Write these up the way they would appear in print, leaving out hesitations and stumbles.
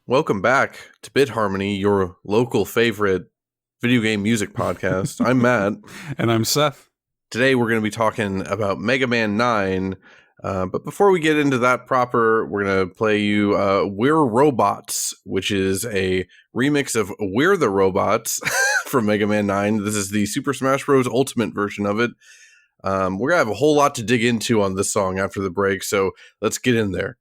Welcome back to Bit Harmony, your local favorite video game music podcast. I'm Matt. And I'm Seth. Today we're going to be talking about Mega Man 9. But before we get into that proper, we're going to play you We're Robots, which is a remix of We're the Robots from Mega Man 9. This is the Super Smash Bros. Ultimate version of it. We're going to have a whole lot to dig into on this song after the break, so let's get in there.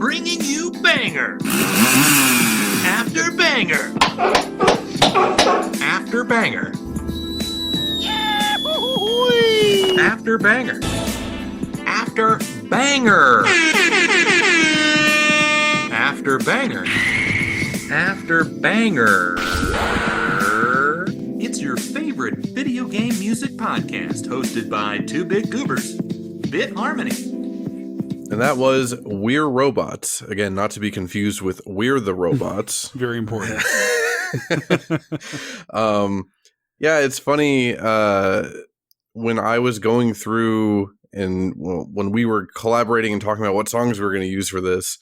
bringing you banger after banger after banger after banger after banger after banger after banger. It's your favorite video game music podcast hosted by two big goobers, Bit Harmony. And that was We're Robots. Again, not to be confused with We're the Robots. Very important. Yeah, it's funny. When I was going through and when we were collaborating and talking about what songs we were going to use for this,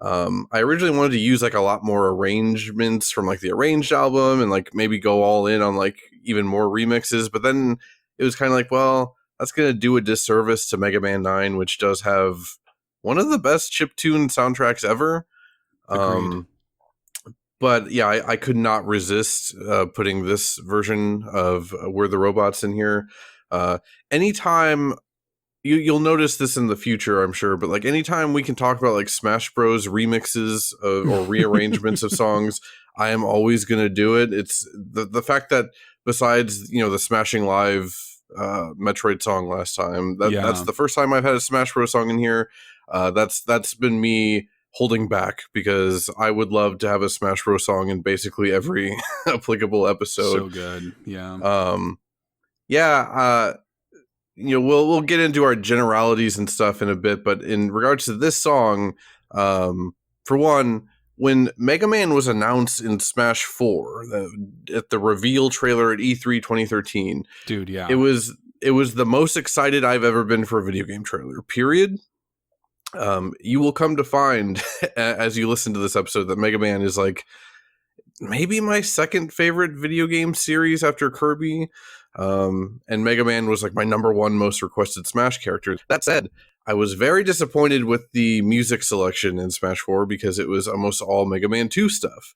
I originally wanted to use like a lot more arrangements from like the Arranged album and like maybe go all in on like even more remixes. But then it was kind of like, well, that's going to do a disservice to Mega Man 9, which does have one of the best chiptune soundtracks ever. But yeah, I could not resist putting this version of We're the Robots in here. Anytime you'll notice this in the future, I'm sure, but like anytime we can talk about like Smash Bros remixes or rearrangements of songs, I am always going to do it. It's the fact that besides, the Smashing Live Metroid song last time, that's the first time I've had a Smash Bros song in here. That's been me holding back because I would love to have a Smash Bros song in basically every applicable episode. So good. Yeah. We'll get into our generalities and stuff in a bit, but in regards to this song, for one, when Mega Man was announced in Smash 4, at the reveal trailer at E3 2013, dude, yeah, it was the most excited I've ever been for a video game trailer, period. You will come to find as you listen to this episode that Mega Man is like maybe my second favorite video game series after Kirby. And Mega Man was like my number one most requested Smash character. That said, I was very disappointed with the music selection in Smash 4 because it was almost all Mega Man 2 stuff.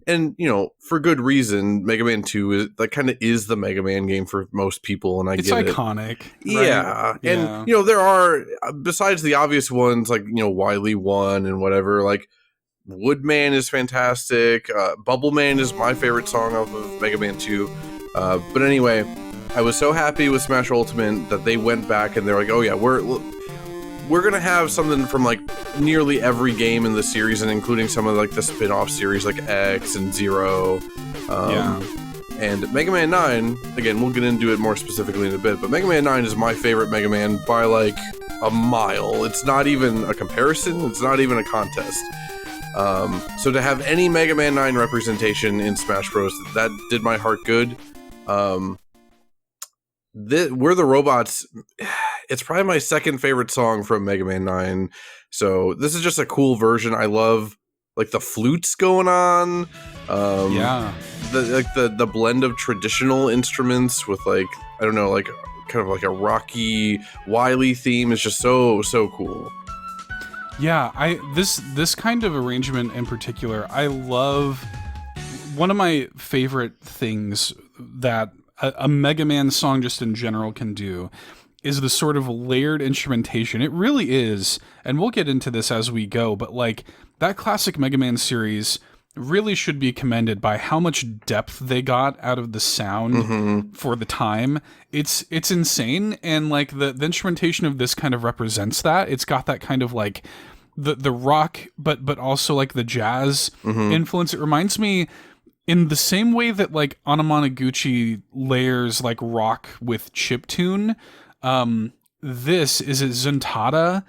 And for good reason. Mega Man 2 is the Mega Man game for most people, and it's iconic. Right? Yeah. And there are, besides the obvious ones like Wily 1 and whatever, like Woodman is fantastic. Bubble Man is my favorite song off of Mega Man 2. But anyway, I was so happy with Smash Ultimate that they went back and they're like, oh yeah, we're gonna have something from like nearly every game in the series, and including some of like the spin-off series like X and Zero. And Mega Man 9, again, we'll get into it more specifically in a bit, but Mega Man 9 is my favorite Mega Man by like a mile. It's not even a comparison. It's not even a contest. So to have any Mega Man 9 representation in Smash Bros, that did my heart good. We're the Robots, it's probably my second favorite song from Mega Man 9. So this is just a cool version. I love like the flutes going on. The blend of traditional instruments with like, I don't know, like kind of like a rocky Wily theme is just so cool. Yeah, this kind of arrangement in particular, I love. One of my favorite things that a Mega Man song just in general can do is the sort of layered instrumentation. It really is, and we'll get into this as we go, but like that classic Mega Man series really should be commended by how much depth they got out of the sound for the time. It's insane, and like the instrumentation of this kind of represents that. It's got that kind of like the rock, but also like the jazz influence. It reminds me in the same way that like Anamanaguchi layers like rock with chiptune. This is a ZUNTATA.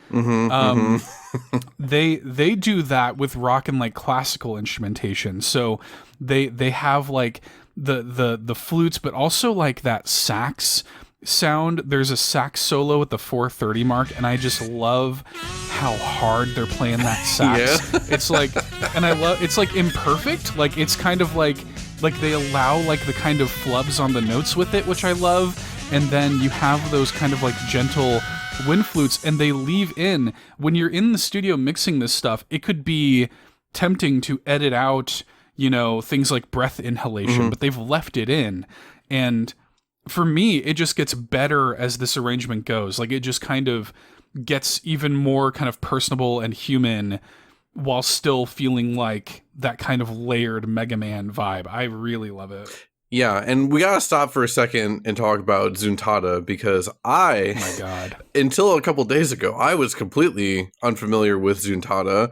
They do that with rock and like classical instrumentation. So they have like the flutes, but also like that sax sound. There's a sax solo at the 4:30 mark, and I just love how hard they're playing that sax. Yeah. It's like, and I love, it's like imperfect. Like it's kind of like they allow like the kind of flubs on the notes with it, which I love. And then you have those kind of like gentle wind flutes, and they leave in, when you're in the studio mixing this stuff, it could be tempting to edit out, things like breath inhalation, but they've left it in. And for me, it just gets better as this arrangement goes. Like it just kind of gets even more kind of personable and human while still feeling like that kind of layered Mega Man vibe. I really love it. Yeah, and we gotta stop for a second and talk about ZUNTATA, because Oh my god. until a couple days ago, I was completely unfamiliar with ZUNTATA.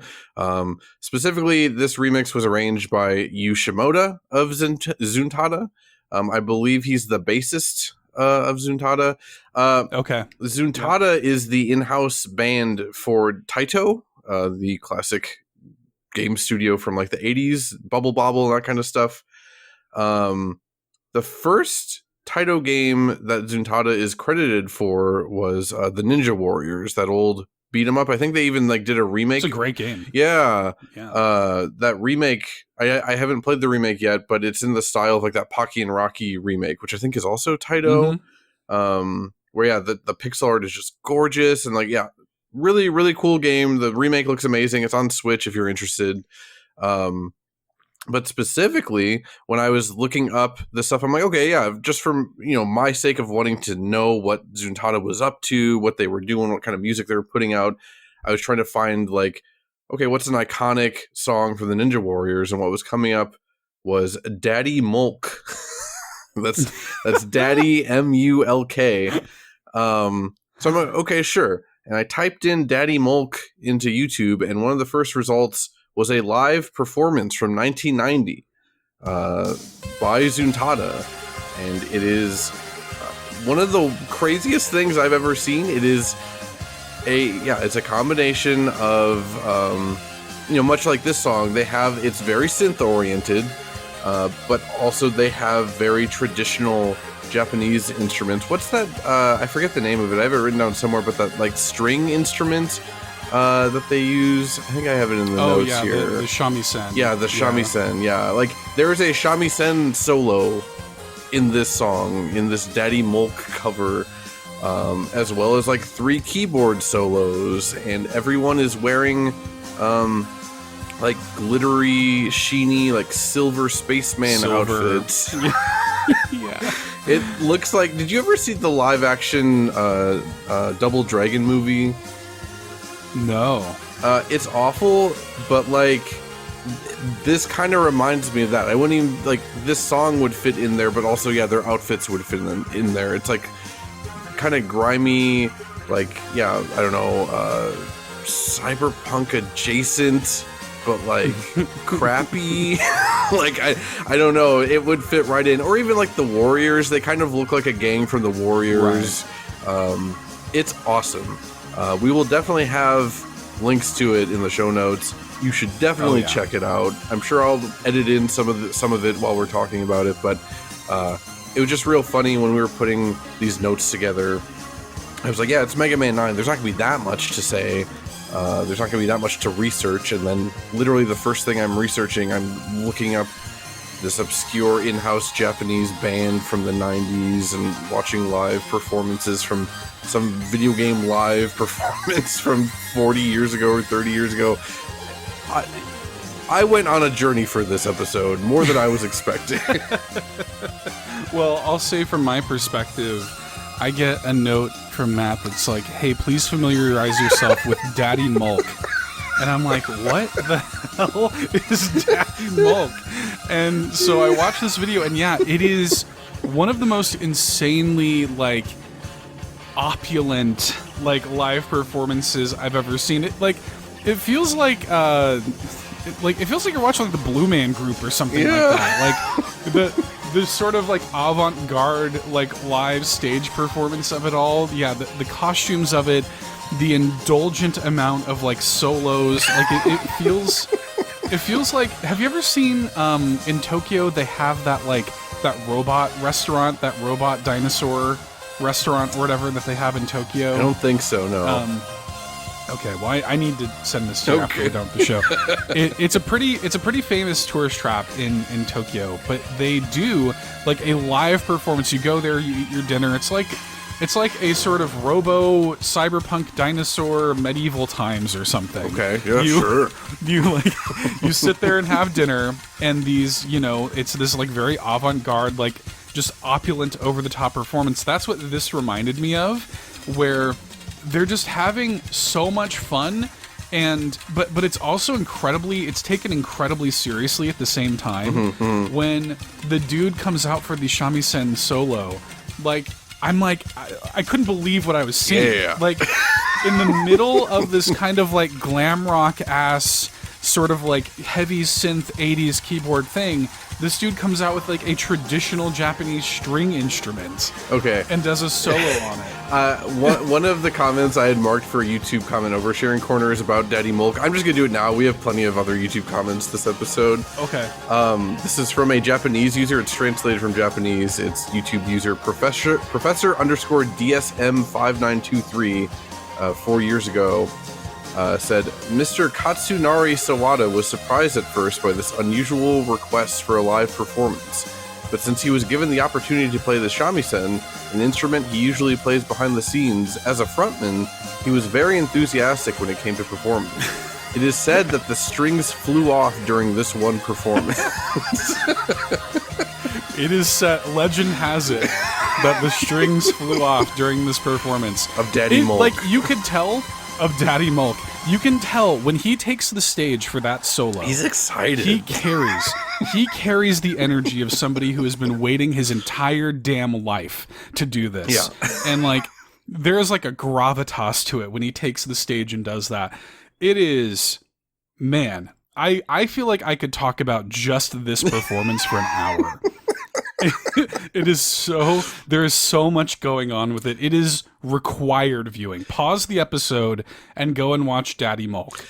Specifically, this remix was arranged by Shimoda of ZUNTATA. I believe he's the bassist of ZUNTATA. Okay. ZUNTATA is the in-house band for Taito, the classic game studio from like the 80s, Bubble Bobble, that kind of stuff. The first Taito game that ZUNTATA is credited for was the Ninja Warriors, that old beat 'em up. I think they even like did a remake. It's a great game. Yeah. Yeah. That remake, I haven't played the remake yet, but it's in the style of like that Pocky and Rocky remake, which I think is also Taito. Where yeah, the pixel art is just gorgeous, and like yeah, really, really cool game. The remake looks amazing. It's on Switch if you're interested. But specifically, when I was looking up this stuff, I'm like, okay, yeah, just from, my sake of wanting to know what ZUNTATA was up to, what they were doing, what kind of music they were putting out, I was trying to find, like, okay, what's an iconic song from the Ninja Warriors? And what was coming up was Daddy Mulk. that's Daddy Mulk. So I'm like, okay, sure. And I typed in Daddy Mulk into YouTube, and one of the first results was a live performance from 1990 by ZUNTATA, and it is one of the craziest things I've ever seen. It is it's a combination of much like this song, it's very synth oriented, but also they have very traditional Japanese instruments. What's that? I forget the name of it. I have it written down somewhere, but that like string instrument that they use. I think I have it in the notes here. The shamisen. Yeah, the shamisen. Yeah, like there is a shamisen solo in this song, in this Daddy Mulk cover, as well as like 3 keyboard solos, and everyone is wearing like glittery, sheeny, like silver spaceman outfits. Yeah. It looks like. Did you ever see the live action Double Dragon movie? No. It's awful, but like this kind of reminds me of that. I wouldn't even like this song would fit in there, but also their outfits would fit in there. It's like kind of grimy, like I don't know, cyberpunk adjacent, but like crappy. Like I don't know, it would fit right in. Or even like the Warriors, they kind of look like a gang from the Warriors. Right. It's awesome. We will definitely have links to it in the show notes. You should definitely check it out. I'm sure I'll edit in some of it while we're talking about it, but it was just real funny when we were putting these notes together. I was like, yeah, it's Mega Man 9. There's not going to be that much to say. There's not going to be that much to research. And then literally the first thing I'm researching, I'm looking up this obscure in-house Japanese band from the 90s and watching live performances from some video game live performance from 40 years ago or 30 years ago. I went on a journey for this episode, more than I was expecting. Well, I'll say from my perspective, I get a note from Matt that's like, hey, please familiarize yourself with Daddy Mulk. And I'm like, what the hell is Daddy Mulk? And so I watched this video, and yeah, it is one of the most insanely, like, opulent, like, live performances I've ever seen. It feels like it feels like you're watching like the Blue Man Group or something like that. Like the sort of like avant-garde like live stage performance of it all. Yeah, the costumes of it, the indulgent amount of like solos. Like it feels like. Have you ever seen in Tokyo they have that robot restaurant, that robot dinosaur restaurant or whatever that they have in Tokyo? I don't think so, no. Okay, well, I need to send this to you after we're done with the show. It's a pretty famous tourist trap in Tokyo, but they do like a live performance. You go there, you eat your dinner. It's like a sort of robo cyberpunk dinosaur medieval times or something. Okay, yeah, sure. You sit there and have dinner, and these, it's this like very avant-garde, like just opulent, over-the-top performance. That's what this reminded me of, where they're just having so much fun. And but it's also it's taken incredibly seriously at the same time. When the dude comes out for the shamisen solo, like I couldn't believe what I was seeing. Yeah. Like in the middle of this kind of like glam rock ass sort of like heavy synth 80s keyboard thing, this dude comes out with like a traditional Japanese string instrument. Okay. And does a solo on it. One of the comments I had marked for a YouTube comment oversharing corner is about Daddy Mulk. I'm just gonna do it now. We have plenty of other YouTube comments this episode. Okay. This is from a Japanese user. It's translated from Japanese. It's YouTube user Professor _ DSM 5923 4 years ago. Said, Mr. Katsunari Sawada was surprised at first by this unusual request for a live performance. But since he was given the opportunity to play the shamisen, an instrument he usually plays behind the scenes, as a frontman, he was very enthusiastic when it came to performing. It is said that the strings flew off during this one performance. It is said, legend has it, that the strings flew off during this performance. Of Daddy Mulk. Like, you could tell... Of Daddy Mulk. You can tell when he takes the stage for that solo. He's excited. He carries the energy of somebody who has been waiting his entire damn life to do this. Yeah. And like, there's like a gravitas to it when he takes the stage and does that. It is, man, I feel like I could talk about just this performance for an hour. It is so, there is so much going on with it. It is required viewing. Pause the episode and go and watch Daddy Mulk.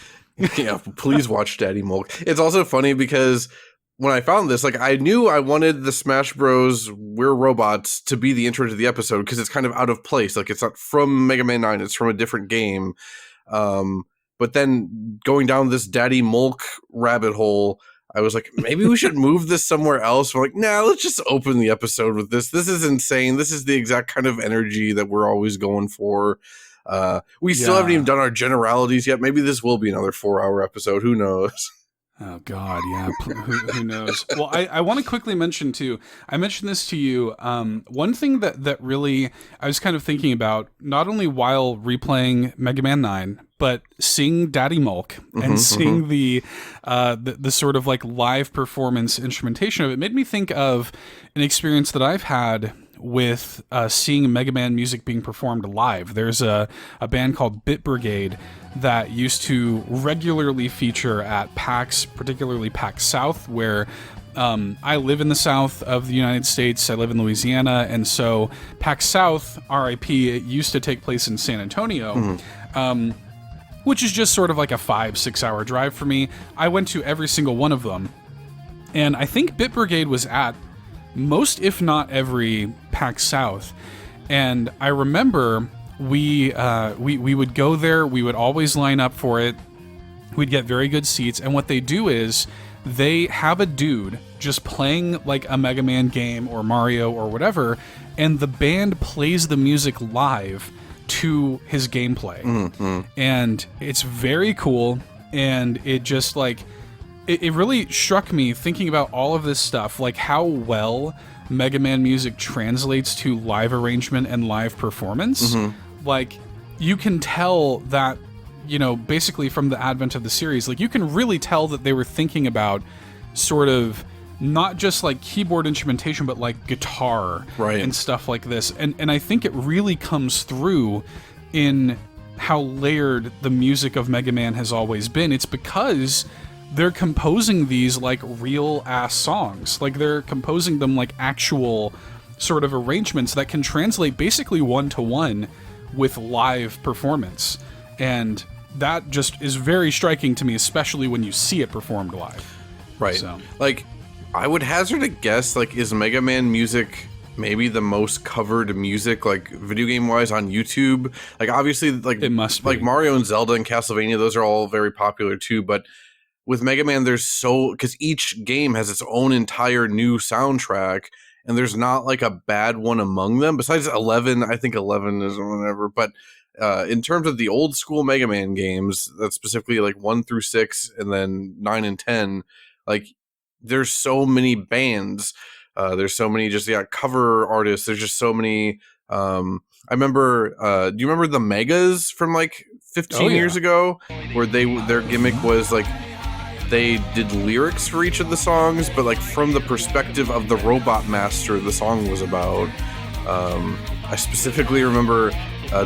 Yeah, please watch Daddy Mulk. It's also funny because when I found this, like, I knew I wanted the Smash Bros. We're Robots to be the intro to the episode because it's kind of out of place. Like, it's not from Mega Man 9, it's from a different game. But then going down this Daddy Mulk rabbit hole, I was like, maybe we should move this somewhere else. We're like, nah, let's just open the episode with this. This is insane. This is the exact kind of energy that we're always going for. We still haven't even done our generalities yet. Maybe this will be another 4-hour episode. Who knows? Oh, God, yeah. Who knows? Well, I want to quickly mention, too, I mentioned this to you. One thing that really I was kind of thinking about, not only while replaying Mega Man 9, but seeing Daddy Mulk and seeing the sort of like live performance instrumentation of it made me think of an experience that I've had with seeing Mega Man music being performed live. There's a band called Brigade that used to regularly feature at PAX, particularly PAX South, where I live in the south of the United States. I live in Louisiana, and so PAX South, RIP, it used to take place in San Antonio, which is just sort of like a 5-6 hour drive for me. I went to every single one of them, and I think Brigade was at most, if not every PAX South. And I remember we would go there. We would always line up for it. We'd get very good seats. And what they do is they have a dude just playing like a Mega Man game or Mario or whatever, and the band plays the music live to his gameplay. And it's very cool. And it just like... It really struck me thinking about all of this stuff, like how well Mega Man music translates to live arrangement and live performance. Like, you can tell that, you know, basically from the advent of the series, like, you can really tell that they were thinking about sort of not just like keyboard instrumentation, but like guitar and stuff like this. And I think it really comes through in how layered the music of Mega Man has always been. It's because they're composing these like real ass songs. Like, they're composing them like actual sort of arrangements that can translate basically 1-to-1 with live performance. And that just is very striking to me, especially when you see it performed live. Right. So, like, I would hazard a guess, like, is Mega Man music maybe the most covered music, like, video game wise on YouTube? Like, obviously, like, it must be. Like Mario and Zelda and Castlevania, those are all very popular too, but with Mega Man, because each game has its own entire new soundtrack, and there's not like a bad one among them. Besides 11, I think 11 is whatever. But in terms of the old school Mega Man games, that's specifically like 1 through 6, and then 9 and 10, like, there's so many bands. There's so many just cover artists. There's just so many I remember. Do you remember the Megas from like 15 years ago, where their gimmick was like they did lyrics for each of the songs, but like from the perspective of the robot master the song was about. I specifically remember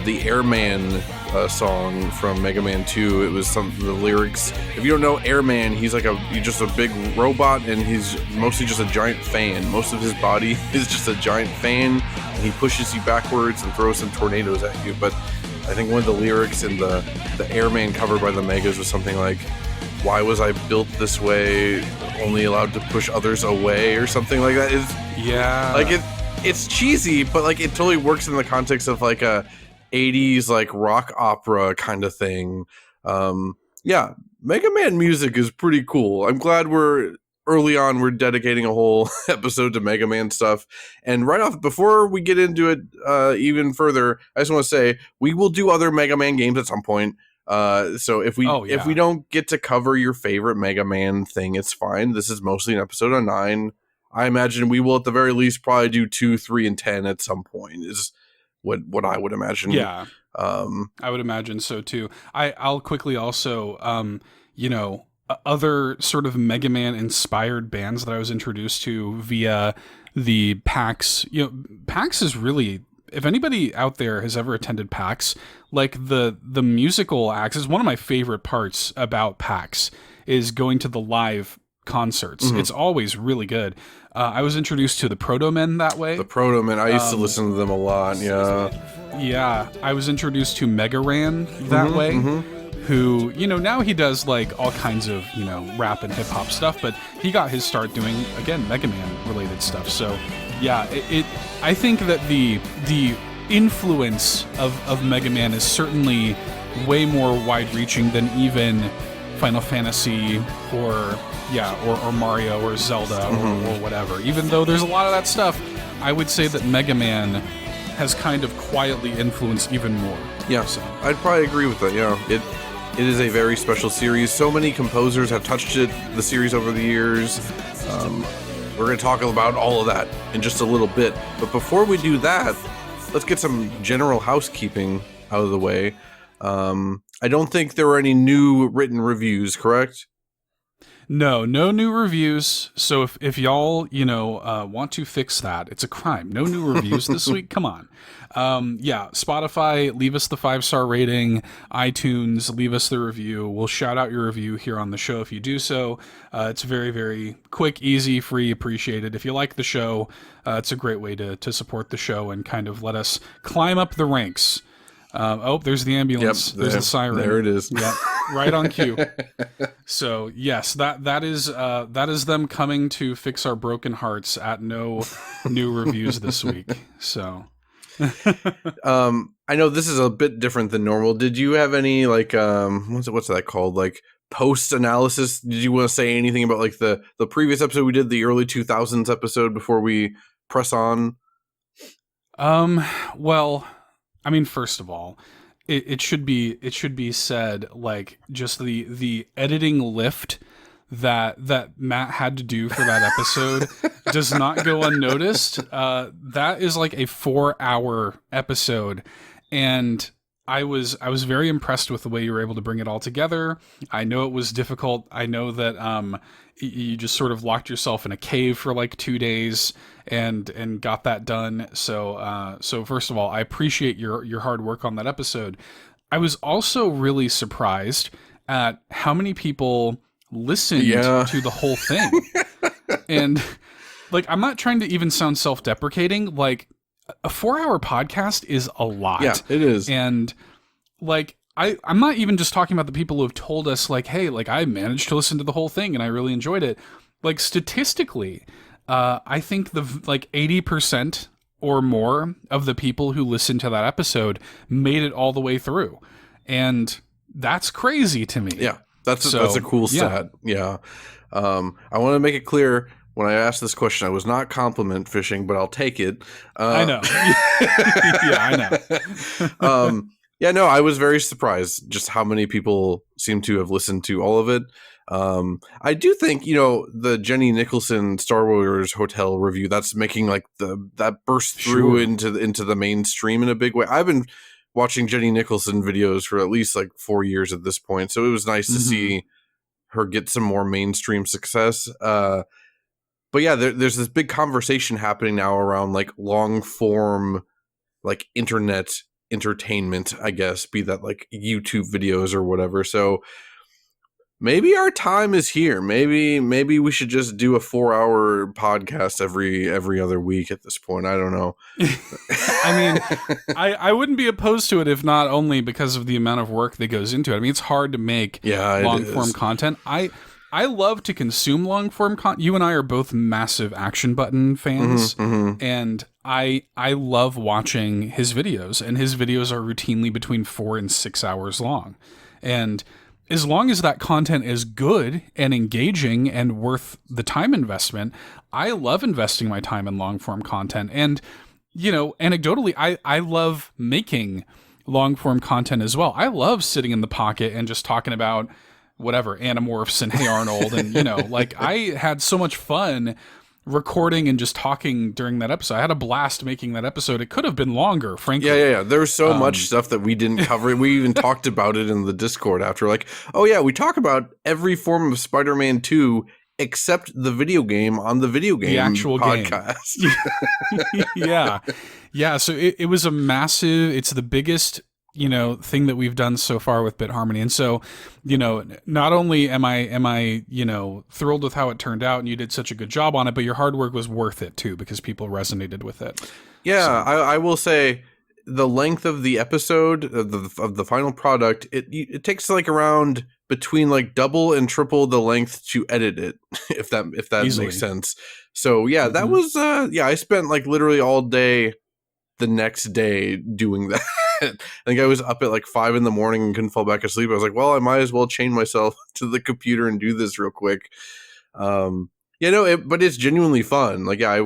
the Airman song from Mega Man 2. It was the lyrics. If you don't know Airman, he's just a big robot, and he's mostly just a giant fan. Most of his body is just a giant fan, and he pushes you backwards and throws some tornadoes at you. But I think one of the lyrics in the Airman cover by the Megas was something like, "Why was I built this way? Only allowed to push others away," or something like that. It's cheesy, but like it totally works in the context of like a 80s like rock opera kind of thing. Yeah, Mega Man music is pretty cool. I'm glad we're dedicating a whole episode to Mega Man stuff. And right off, before we get into it even further, I just want to say we will do other Mega Man games at some point. So if we don't get to cover your favorite Mega Man thing, it's fine. This is mostly an episode on 9. I imagine we will at the very least probably do 2, 3, and 10 at some point. Is what I would imagine. Yeah, I would imagine so too. I'll quickly also, other sort of Mega Man inspired bands that I was introduced to via the PAX. PAX is really, if anybody out there has ever attended PAX, like the musical acts is one of my favorite parts about PAX is going to the live concerts. Mm-hmm. It's always really good. I was introduced to the Proto Men that way. The Proto Men, I used to listen to them a lot. Yeah, I was introduced to Mega Ran that way. Mm-hmm. Who, now he does like all kinds of, rap and hip hop stuff, but he got his start doing, again, Mega Man related stuff. So yeah, I think that the influence of Mega Man is certainly way more wide reaching than even Final Fantasy or Mario or Zelda or whatever. Even though there's a lot of that stuff, I would say that Mega Man has kind of quietly influenced even more. Yeah, so I'd probably agree with that. Yeah, it is a very special series. So many composers have touched the series over the years. We're going to talk about all of that in just a little bit. But before we do that, let's get some general housekeeping out of the way. I don't think there were any new written reviews, correct? No new reviews. So if y'all, want to fix that, it's a crime. No new reviews this week. Come on. Spotify, leave us the 5-star rating. iTunes, leave us the review. We'll shout out your review here on the show if you do so. It's very, very quick, easy, free, appreciated. If you like the show, it's a great way to support the show and kind of let us climb up the ranks. There's the ambulance. There's the siren. There it is. Yep, right on cue. So yes, that is them coming to fix our broken hearts at no new reviews this week. So, I know this is a bit different than normal. Did you have any like what's that called? Like post analysis? Did you want to say anything about like the previous episode we did, the early 2000s episode, before we press on? Well, I mean, first of all, it should be said, like, just the editing lift that Matt had to do for that episode does not go unnoticed. That is like a 4-hour episode, and I was very impressed with the way you were able to bring it all together. I know it was difficult. I know that you just sort of locked yourself in a cave for like 2 days and got that done. So first of all, I appreciate your hard work on that episode. I was also really surprised at how many people listened to the whole thing. And like, I'm not trying to even sound self-deprecating. Like, a 4-hour podcast is a lot. Yeah, it is. And like, I'm not even just talking about the people who have told us like, hey, like I managed to listen to the whole thing and I really enjoyed it. Like, statistically, I think the like 80% or more of the people who listened to that episode made it all the way through. And that's crazy to me. Yeah, that's a cool stat. Yeah. I want to make it clear, when I asked this question, I was not compliment fishing, but I'll take it. I know. Yeah, I know. Yeah, no, I was very surprised just how many people seem to have listened to all of it. I do think, the Jenny Nicholson Star Wars Hotel review, that's making like that burst through into the mainstream in a big way. I've been watching Jenny Nicholson videos for at least like 4 years at this point, so it was nice to see her get some more mainstream success. But yeah, there's this big conversation happening now around like long form, like internet entertainment, I guess, be that like YouTube videos or whatever. So maybe our time is here. Maybe we should just do a 4-hour podcast every other week at this point. I don't know. I mean, I wouldn't be opposed to it if not only because of the amount of work that goes into it. I mean, it's hard to make long form content. I love to consume long form content. You and I are both massive Action Button fans, and I love watching his videos, and his videos are routinely between 4 and 6 hours long. And as long as that content is good and engaging and worth the time investment, I love investing my time in long form content. And, anecdotally, I love making long form content as well. I love sitting in the pocket and just talking about whatever, Animorphs and Hey Arnold. And, like I had so much fun recording and just talking during that episode. I had a blast making that episode. It could have been longer, frankly. Yeah. There was so much stuff that we didn't cover. We even talked about it in the Discord after, like, oh yeah, we talk about every form of Spider-Man 2 except the video game on the video game, the actual podcast. Game. Yeah. So it was a massive, it's the biggest thing that we've done so far with Bit Harmony. And so, not only am I, thrilled with how it turned out and you did such a good job on it, but your hard work was worth it too, because people resonated with it. Yeah. So. I will say the length of the episode of the final product, it takes like around between like double and triple the length to edit it, if that Easily. makes sense. So yeah, that was, I spent like literally all day the next day doing that. I think I was up at like 5 a.m. and couldn't fall back asleep. I was like, well, I might as well chain myself to the computer and do this real quick. But it's genuinely fun. Like, yeah,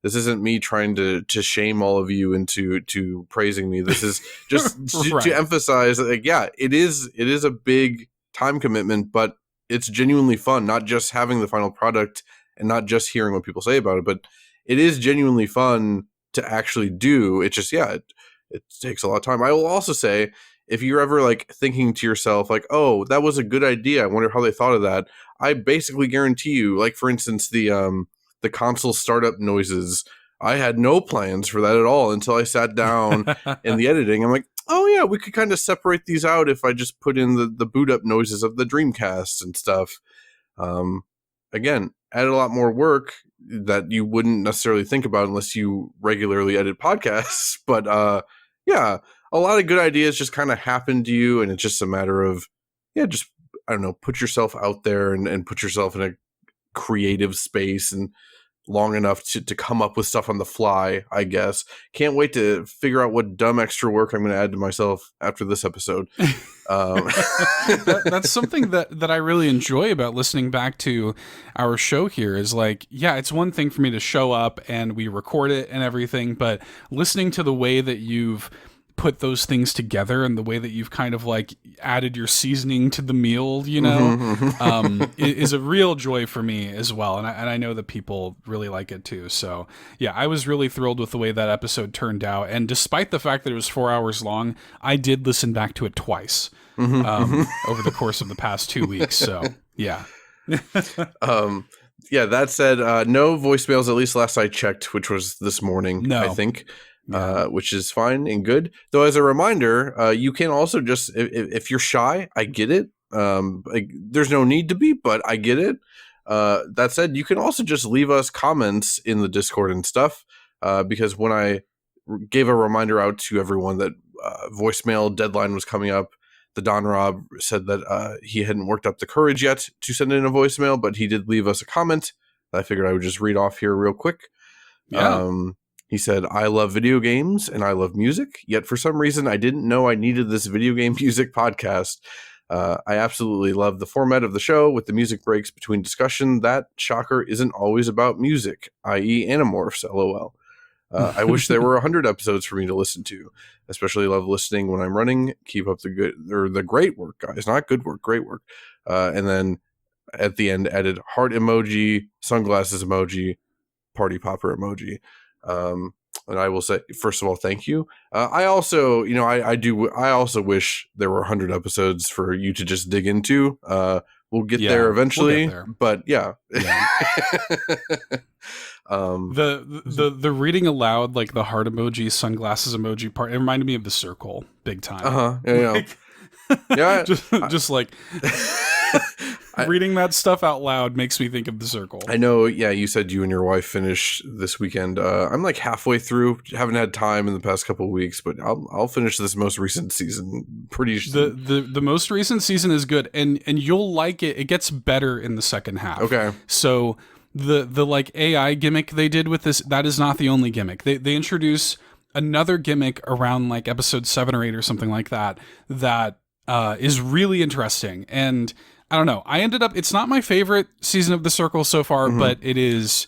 this isn't me trying to shame all of you into praising me. This is just right. to emphasize that, like, yeah, it is a big time commitment, but it's genuinely fun, not just having the final product and not just hearing what people say about it, but it is genuinely fun to actually do. It's just, it takes a lot of time. I will also say, if you're ever like thinking to yourself, like, oh, that was a good idea, I wonder how they thought of that, I basically guarantee you, like, for instance, the console startup noises, I had no plans for that at all until I sat down in the editing. I'm like, oh yeah, we could kind of separate these out if I just put in the boot up noises of the Dreamcast and stuff. Again, added a lot more work that you wouldn't necessarily think about unless you regularly edit podcasts. But yeah, a lot of good ideas just kind of happen to you, and it's just a matter of, just, I don't know, put yourself out there and put yourself in a creative space and long enough to come up with stuff on the fly, I guess. Can't wait to figure out what dumb extra work I'm going to add to myself after this episode. That's something that I really enjoy about listening back to our show here is like, yeah, it's one thing for me to show up and we record it and everything, but listening to the way that you've put those things together and the way that you've kind of like added your seasoning to the meal, is a real joy for me as well. And I know that people really like it too. So yeah, I was really thrilled with the way that episode turned out. And despite the fact that it was 4 hours long, I did listen back to it twice over the course of the past 2 weeks. So yeah. Yeah, that said, no voicemails, at least last I checked, which was this morning, I think. Which is fine and good. Though, as a reminder, you can also just, if you're shy, I get it. There's no need to be, but I get it. That said, you can also just leave us comments in the Discord and stuff, because when I gave a reminder out to everyone that voicemail deadline was coming up, the Don Rob said that he hadn't worked up the courage yet to send in a voicemail, but he did leave us a comment. I figured I would just read off here real quick. Yeah. He said, I love video games and I love music, yet for some reason I didn't know I needed this video game music podcast. I absolutely love the format of the show with the music breaks between discussion. That, shocker, isn't always about music, i.e. Animorphs, lol. I wish there were 100 episodes for me to listen to. Especially love listening when I'm running. Keep up the great work, guys. Not good work, great work. And then at the end, added heart emoji, sunglasses emoji, party popper emoji. And I will say, first of all, thank you. I also, I also wish there were 100 episodes for you to just dig into. We'll get there eventually, but yeah. The reading aloud, like the heart emoji, sunglasses emoji part, it reminded me of The Circle big time. Yeah. Yeah. just like reading that stuff out loud makes me think of The Circle. I know. Yeah. You said you and your wife finished this weekend. I'm like halfway through. Haven't had time in the past couple of weeks, but I'll finish this most recent season pretty soon. The most recent season is good, and you'll like it. It gets better in the second half. Okay. So the like AI gimmick they did with this, that is not the only gimmick. They introduce another gimmick around like episode 7 or 8 or something like that is really interesting. And I don't know, it's not my favorite season of The Circle so far, but it's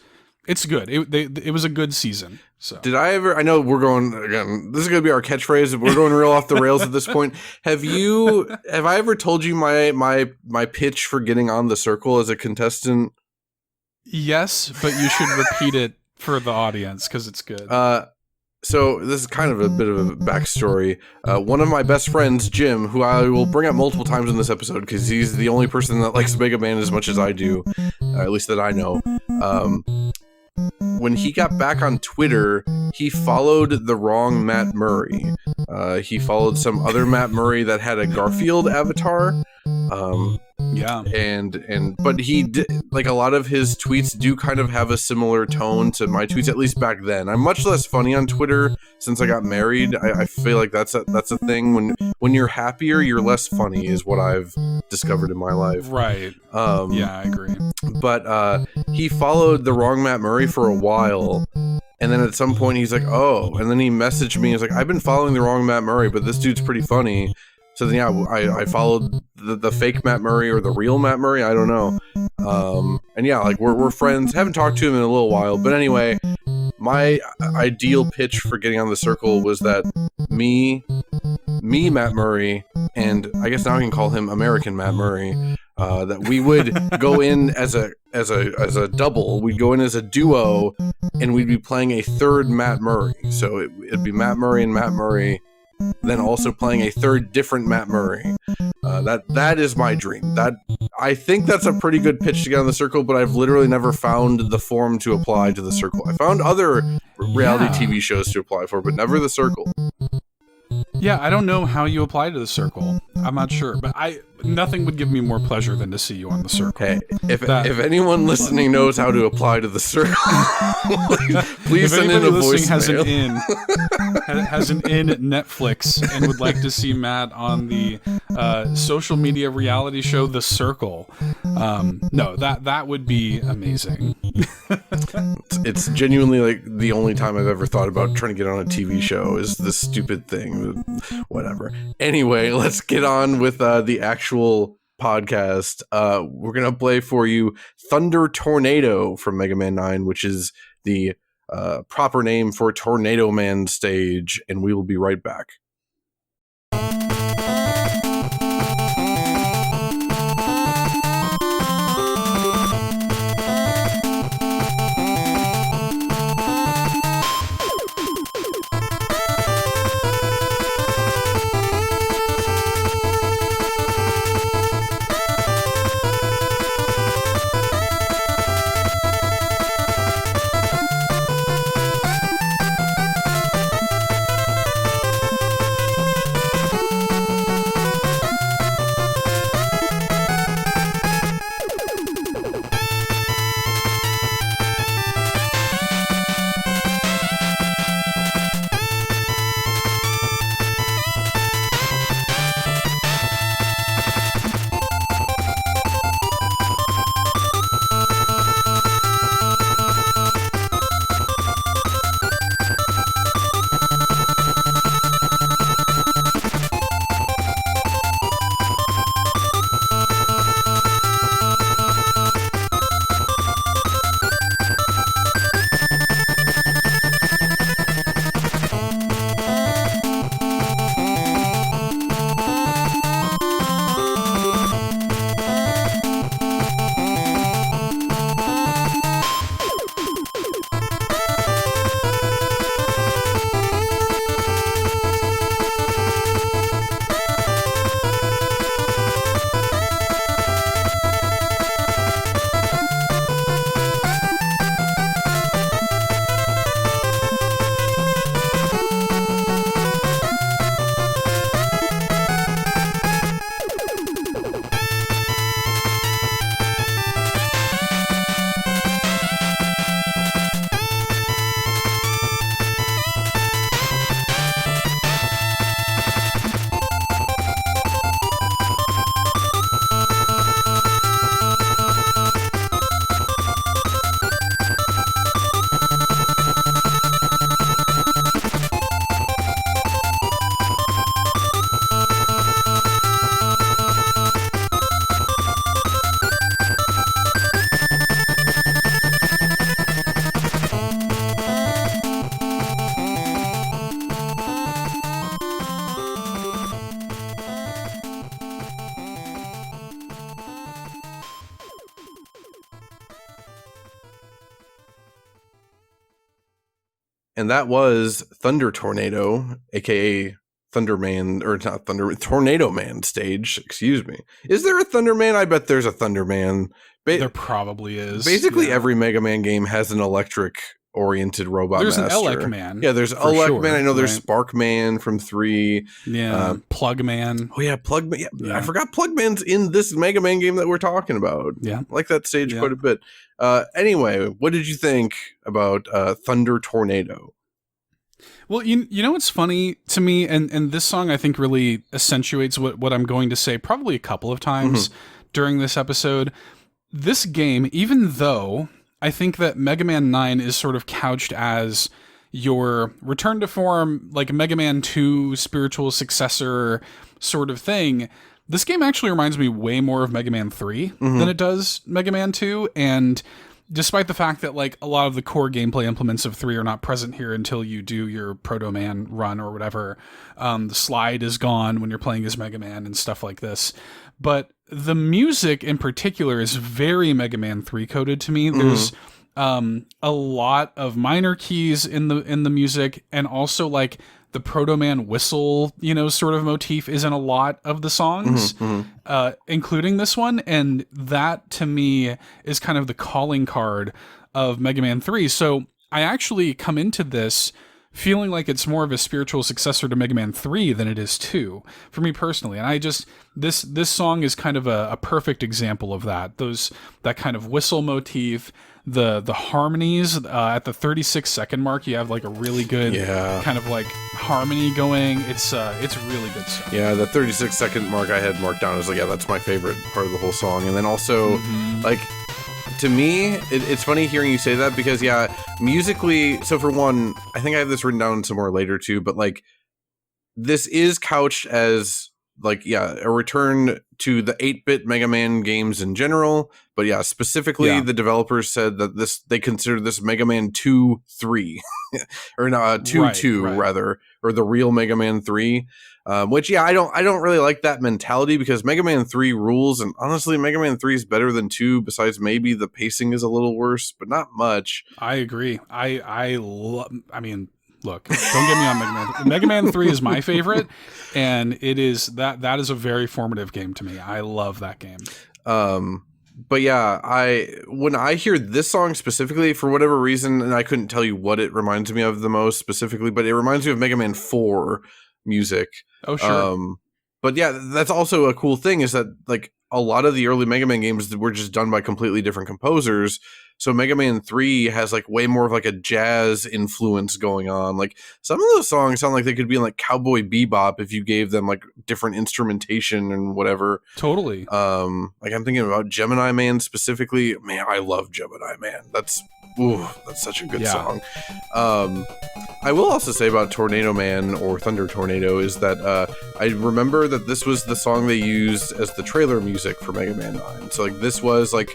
good. It was a good season. So I know we're going again, this is going to be our catchphrase. We're going real off the rails at this point. Have I ever told you my pitch for getting on The Circle as a contestant? Yes, but you should repeat it for the audience because it's good. So this is kind of a bit of a backstory. One of my best friends, Jim, who I will bring up multiple times in this episode because he's the only person that likes Mega Man as much as I do, at least that I know. When he got back on Twitter, he followed the wrong Matt Murray. He followed some other Matt Murray that had a Garfield avatar. But he did, like, a lot of his tweets do kind of have a similar tone to my tweets, at least back then. I'm much less funny on Twitter since I got married. I feel like that's a thing. When you're happier, you're less funny, is what I've discovered in my life. Right. Yeah, I agree. But he followed the wrong Matt Murray for a while. And then at some point he's like, oh, and then he messaged me. He's like, I've been following the wrong Matt Murray, but this dude's pretty funny. So then, yeah, I followed the fake Matt Murray or the real Matt Murray. I don't know. And yeah, like we're friends. Haven't talked to him in a little while. But anyway, my ideal pitch for getting on The Circle was that me, Matt Murray, and I guess now I can call him American Matt Murray, that we would go in as a double. We'd go in as a duo, and we'd be playing a third Matt Murray. So it'd be Matt Murray and Matt Murray, then also playing a third different Matt Murray. That is my dream. I think that's a pretty good pitch to get on The Circle, but I've literally never found the form to apply to The Circle. I found other reality TV shows to apply for, but never The Circle. Yeah, I don't know how you apply to The Circle. I'm not sure, but nothing would give me more pleasure than to see you on The Circle. Hey, if anyone listening knows how to apply to The Circle, please send in a voicemail. Has an in Netflix and would like to see Matt on the social media reality show The Circle. No, that would be amazing. It's genuinely like the only time I've ever thought about trying to get on a TV show is this stupid thing. Whatever. Anyway, let's get on with the actual podcast. We're gonna play for you Thunder Tornado from Mega Man 9, which is the proper name for Tornado Man stage, and we will be right back. and that was Thunder Tornado, aka Thunderman, or not Thunder, Tornado Man stage. Excuse me. Is there a Thunderman? I bet there's a Thunderman. There probably is. Basically, every Mega Man game has an electric-oriented robot There's master. an Elec Man. Yeah, there's Elec sure, Man. I know there's right? Spark Man from 3. Yeah, Plug Man. Oh yeah, Plug Man. Yeah, I forgot Plug Man's in this Mega Man game that we're talking about. Yeah, I like that stage quite a bit. Anyway, what did you think about Thunder Tornado? Well, you know what's funny to me, and this song I think really accentuates what I'm going to say probably a couple of times during this episode. This game, even though I think that Mega Man 9 is sort of couched as your return to form, like Mega Man 2 spiritual successor sort of thing, this game actually reminds me way more of Mega Man 3 than it does Mega Man 2, and despite the fact that like a lot of the core gameplay implements of 3 are not present here until you do your Proto Man run or whatever, the slide is gone when you're playing as Mega Man and stuff like this. But the music in particular is very Mega Man 3 coded to me. There's a lot of minor keys in the music, and also like the Proto Man whistle, sort of motif is in a lot of the songs, including this one. And that to me is kind of the calling card of Mega Man 3. So I actually come into this feeling like it's more of a spiritual successor to Mega Man 3 than it is 2, for me personally. And I just, this song is kind of a perfect example of that. That kind of whistle motif, the harmonies, at the 36-second mark, you have like a really good kind of like harmony going. It's really good stuff. Yeah, the 36-second mark I had marked down as like, that's my favorite part of the whole song. And then also, like, to me, it's funny hearing you say that because, musically, so for one, I think I have this written down somewhere later too, but like, this is couched as like, a return to the 8-bit Mega Man games in general. But specifically, the developers said that they consider this Mega Man 2-3, or no, 2-2 rather, or the real Mega Man 3. Which I don't really like that mentality because Mega Man 3 rules, and honestly Mega Man 3 is better than 2, besides maybe the pacing is a little worse, but not much. I agree. I mean, look, don't get me on Mega Man. Mega Man 3 is my favorite, and it is that is a very formative game to me. I love that game. But when I hear this song specifically, for whatever reason, and I couldn't tell you what it reminds me of the most specifically, but it reminds me of Mega Man 4 music. Oh, sure. But that's also a cool thing is that like a lot of the early Mega Man games were just done by completely different composers. So Mega Man 3 has like way more of like a jazz influence going on. Like some of those songs sound like they could be in like Cowboy Bebop if you gave them like different instrumentation and whatever. Totally. Like I'm thinking about Gemini Man specifically. Man, I love Gemini Man. That's such a good song. I will also say about Tornado Man or Thunder Tornado is that I remember that this was the song they used as the trailer music for Mega Man 9. So like this was like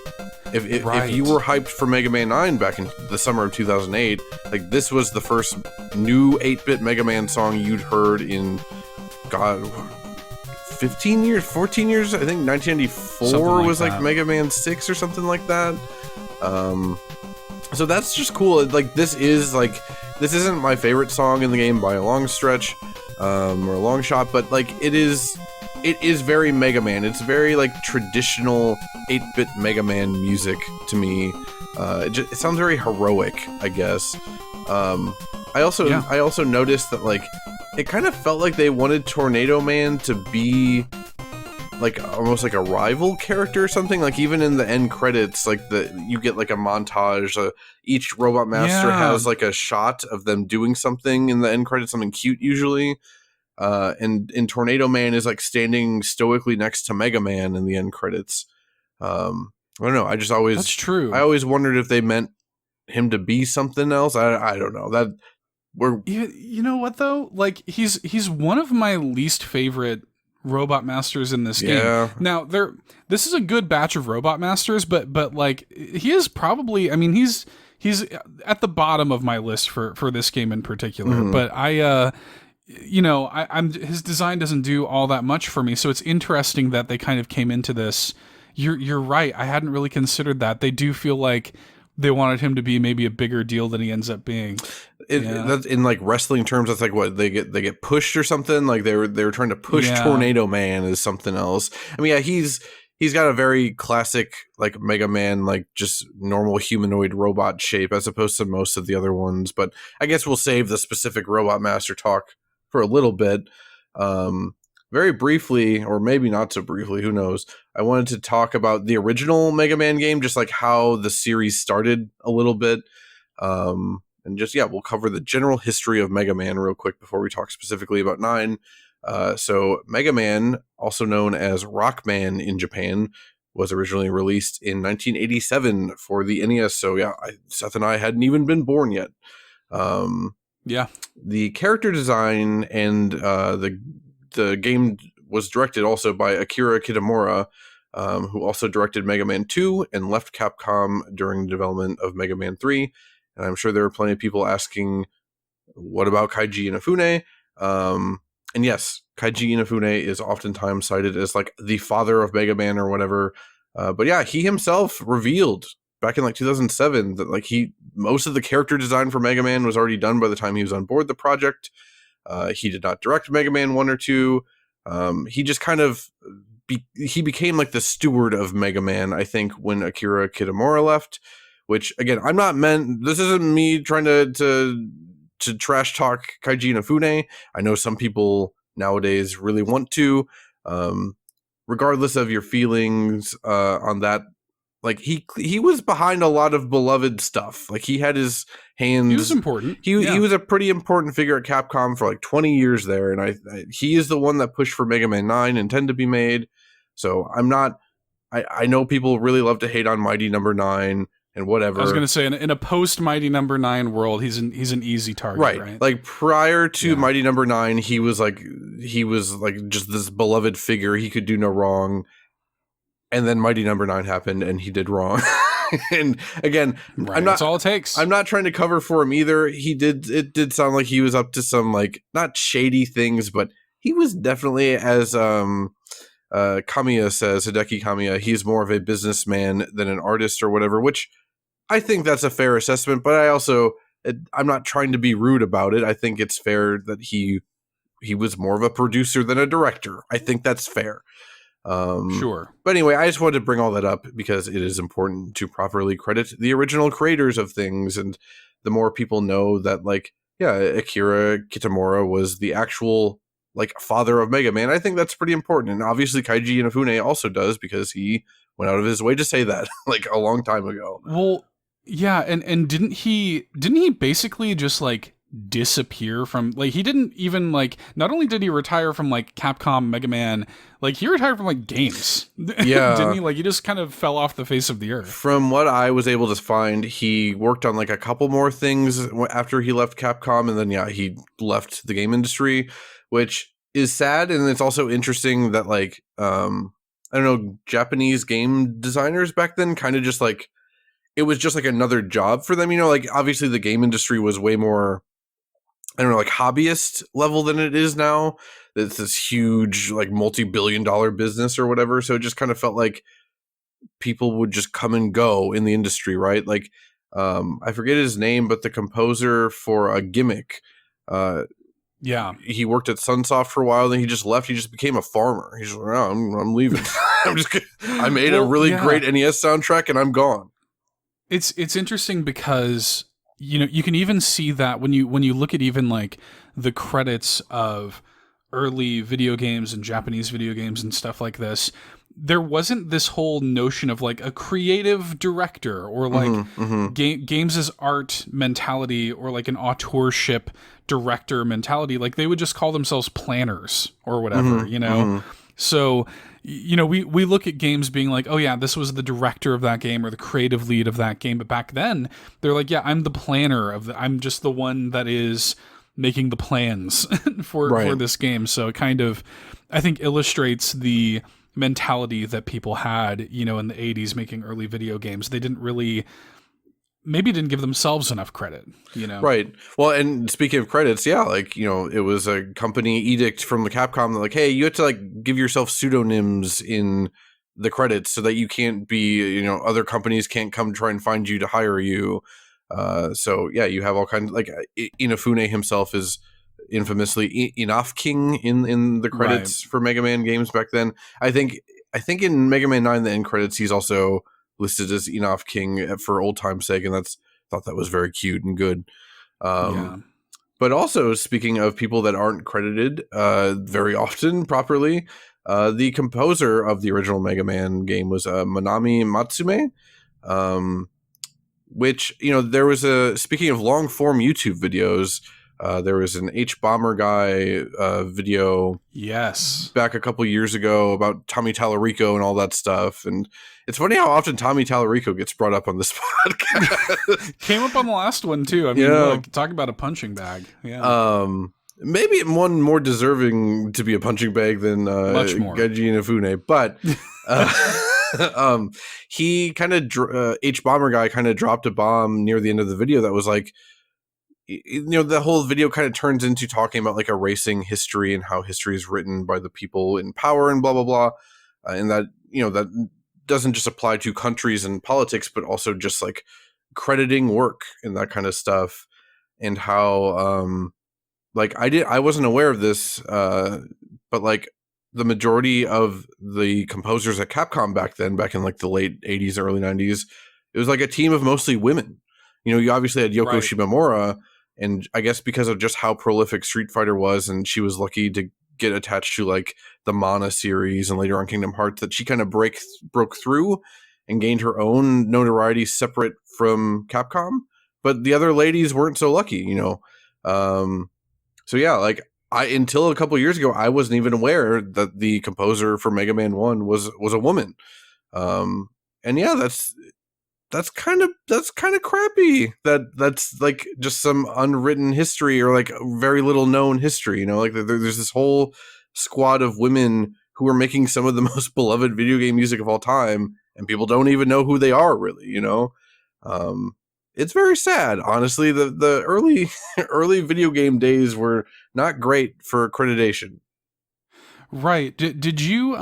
if you were hyped for Mega Man 9 back in the summer of 2008, like this was the first new 8-bit Mega Man song you'd heard in 14 years. I think 1994 was like Mega Man 6 or something like that. So that's just cool. Like this isn't my favorite song in the game by a long stretch, or a long shot, but like it is very Mega Man. It's very like traditional 8-bit Mega Man music to me. It sounds very heroic, I guess. I also noticed that like it kind of felt like they wanted Tornado Man to be like almost like a rival character or something. Like even in the end credits, like you get like a montage. Each Robot Master has like a shot of them doing something in the end credits, something cute usually. And Tornado Man is like standing stoically next to Mega Man in the end credits. I don't know. That's true. I always wondered if they meant him to be something else. I don't know. You know what though? Like he's one of my least favorite Robot Masters in this game. Now this is a good batch of Robot Masters, but like he is probably, I mean he's at the bottom of my list for this game in particular. But his design doesn't do all that much for me, so it's interesting that they kind of came into this. You're right. I hadn't really considered that. They do feel like they wanted him to be maybe a bigger deal than he ends up being. That's in like wrestling terms. That's like what they get pushed or something. Like they were trying to push Tornado Man is something else. I mean, yeah, he's got a very classic like Mega Man, like just normal humanoid robot shape as opposed to most of the other ones. But I guess we'll save the specific Robot Master talk for a little bit. Very briefly, or maybe not so briefly, who knows? I wanted to talk about the original Mega Man game, just like how the series started a little bit. And just, we'll cover the general history of Mega Man real quick before we talk specifically about 9. So Mega Man, also known as Rockman in Japan, was originally released in 1987 for the NES. So Seth and I hadn't even been born yet. The character design and the game was directed also by Akira Kitamura, who also directed Mega Man 2 and left Capcom during the development of Mega Man 3. And I'm sure there are plenty of people asking, what about Keiji Inafune? And yes, Keiji Inafune is oftentimes cited as like the father of Mega Man or whatever. But he himself revealed back in like 2007 that like most of the character design for Mega Man was already done by the time he was on board the project. He did not direct Mega Man 1 or 2. He just kind of he became like the steward of Mega Man, I think, when Akira Kitamura left. Which again, this isn't me trying to trash talk Keiji Inafune. I know some people nowadays really want to. Regardless of your feelings on that, like he was behind a lot of beloved stuff. Like he had his hands. He was important. He was a pretty important figure at Capcom for like 20 years there, and he is the one that pushed for Mega Man 9 and 10 to be made. So I'm not. I know people really love to hate on Mighty Number 9. And whatever. I was going to say, in a post Mighty Number 9 world, he's an easy target, right? Like prior to Mighty Number 9, he was like just this beloved figure. He could do no wrong. And then Mighty Number 9 happened, and he did wrong. And again, that's all it takes. I'm not trying to cover for him either. It did sound like he was up to some like not shady things, but he was definitely, as Kamiya says, Hideki Kamiya, he's more of a businessman than an artist or whatever, which I think that's a fair assessment, but I'm not trying to be rude about it. I think it's fair that he was more of a producer than a director. I think that's fair. Sure. But anyway, I just wanted to bring all that up because it is important to properly credit the original creators of things. And the more people know that, like, Akira Kitamura was the actual, like, father of Mega Man, I think that's pretty important. And obviously Keiji Inafune also does, because he went out of his way to say that, like, a long time ago. Well, yeah, and didn't he basically just like disappear from, like, he didn't even, like, not only did he retire from like Capcom Mega Man, like he retired from like games. Yeah. Didn't he? Like he just kind of fell off the face of the earth. From what I was able to find, he worked on like a couple more things after he left Capcom, and then he left the game industry, which is sad. And it's also interesting that, like, I don't know, Japanese game designers back then kind of just like, it was just like another job for them, like obviously the game industry was way more, I don't know, like hobbyist level than it is now. It's this huge, like, multi-billion-dollar business or whatever. So it just kind of felt like people would just come and go in the industry, right? Like, I forget his name, but the composer for a Gimmick, he worked at Sunsoft for a while, then he just left. He just became a farmer. He's like, oh, I'm leaving. I made a really great NES soundtrack and I'm gone. It's interesting because you can even see that when you look at even like the credits of early video games and Japanese video games and stuff like this, there wasn't this whole notion of like a creative director or like games as art mentality or like an authorship director mentality. Like they would just call themselves planners or whatever, So, we look at games being like, oh yeah, this was the director of that game or the creative lead of that game. But back then they're like, yeah, I'm the planner I'm just the one that is making the plans for this game. So it kind of, I think, illustrates the mentality that people had, in the 80s making early video games. They maybe didn't give themselves enough credit, Right. Well, and speaking of credits, like, it was a company edict from the Capcom that, like, hey, you have to, like, give yourself pseudonyms in the credits so that you can't be, other companies can't come try and find you to hire you. So yeah, you have all kinds like Inafune himself is infamously Enough King in the credits for Mega Man games back then. I think in Mega Man 9 the end credits he's also listed as Enough King for old time's sake, and thought that was very cute and good. But also, speaking of people that aren't credited very often properly, the composer of the original Mega Man game was Manami Matsume, which, there was speaking of long form YouTube videos, there was an H-Bomber guy video back a couple years ago about Tommy Tallarico and all that stuff. And it's funny how often Tommy Tallarico gets brought up on this podcast. Came up on the last one, too. I mean, look, talk about a punching bag. Yeah. Maybe one more deserving to be a punching bag than much more Geiji Inafune. But he kind of, H-Bomber guy kind of dropped a bomb near the end of the video that was like, the whole video kind of turns into talking about like erasing history and how history is written by the people in power and blah, blah, blah. And that, that doesn't just apply to countries and politics, but also just like crediting work and that kind of stuff. And how, I wasn't aware of this, but like the majority of the composers at Capcom back in like the late 80s, early 90s, it was like a team of mostly women. You obviously had Yoko Shimomura, and I guess because of just how prolific Street Fighter was, and she was lucky to get attached to like the Mana series and later on Kingdom Hearts, that she kind of broke through and gained her own notoriety separate from Capcom. But the other ladies weren't so lucky, So yeah, like until a couple of years ago, I wasn't even aware that the composer for Mega Man 1 was a woman. And yeah, that's kind of crappy. That's like just some unwritten history or like very little known history. Like there's this whole squad of women who are making some of the most beloved video game music of all time, and people don't even know who they are really. It's very sad, honestly. The early video game days were not great for accreditation. Right. Did you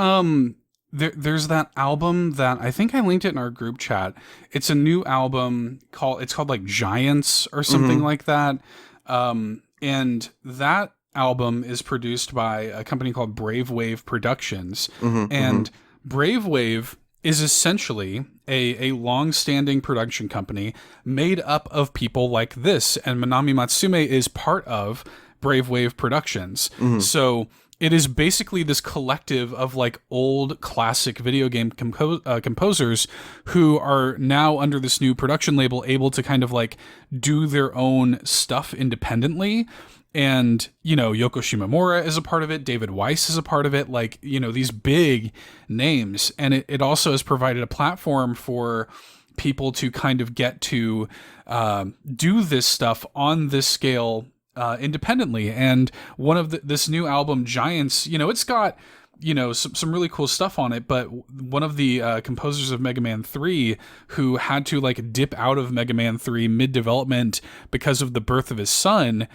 There's that album that I think I linked it in our group chat. It's a new album called like Giants or something like that. And that album is produced by a company called Brave Wave Productions. And Brave Wave is essentially a long-standing production company made up of people like this. And Manami Matsume is part of Brave Wave Productions. So it is basically this collective of like old classic video game composers who are now under this new production label able to kind of like do their own stuff independently. And, Yoko Shimomura is a part of it. David Weiss is a part of it. Like, these big names. And it also has provided a platform for people to kind of get to do this stuff on this scale independently. And one of this new album, Giants, it's got some really cool stuff on it, but one of the composers of Mega Man 3 who had to like dip out of Mega Man 3 mid-development because of the birth of his son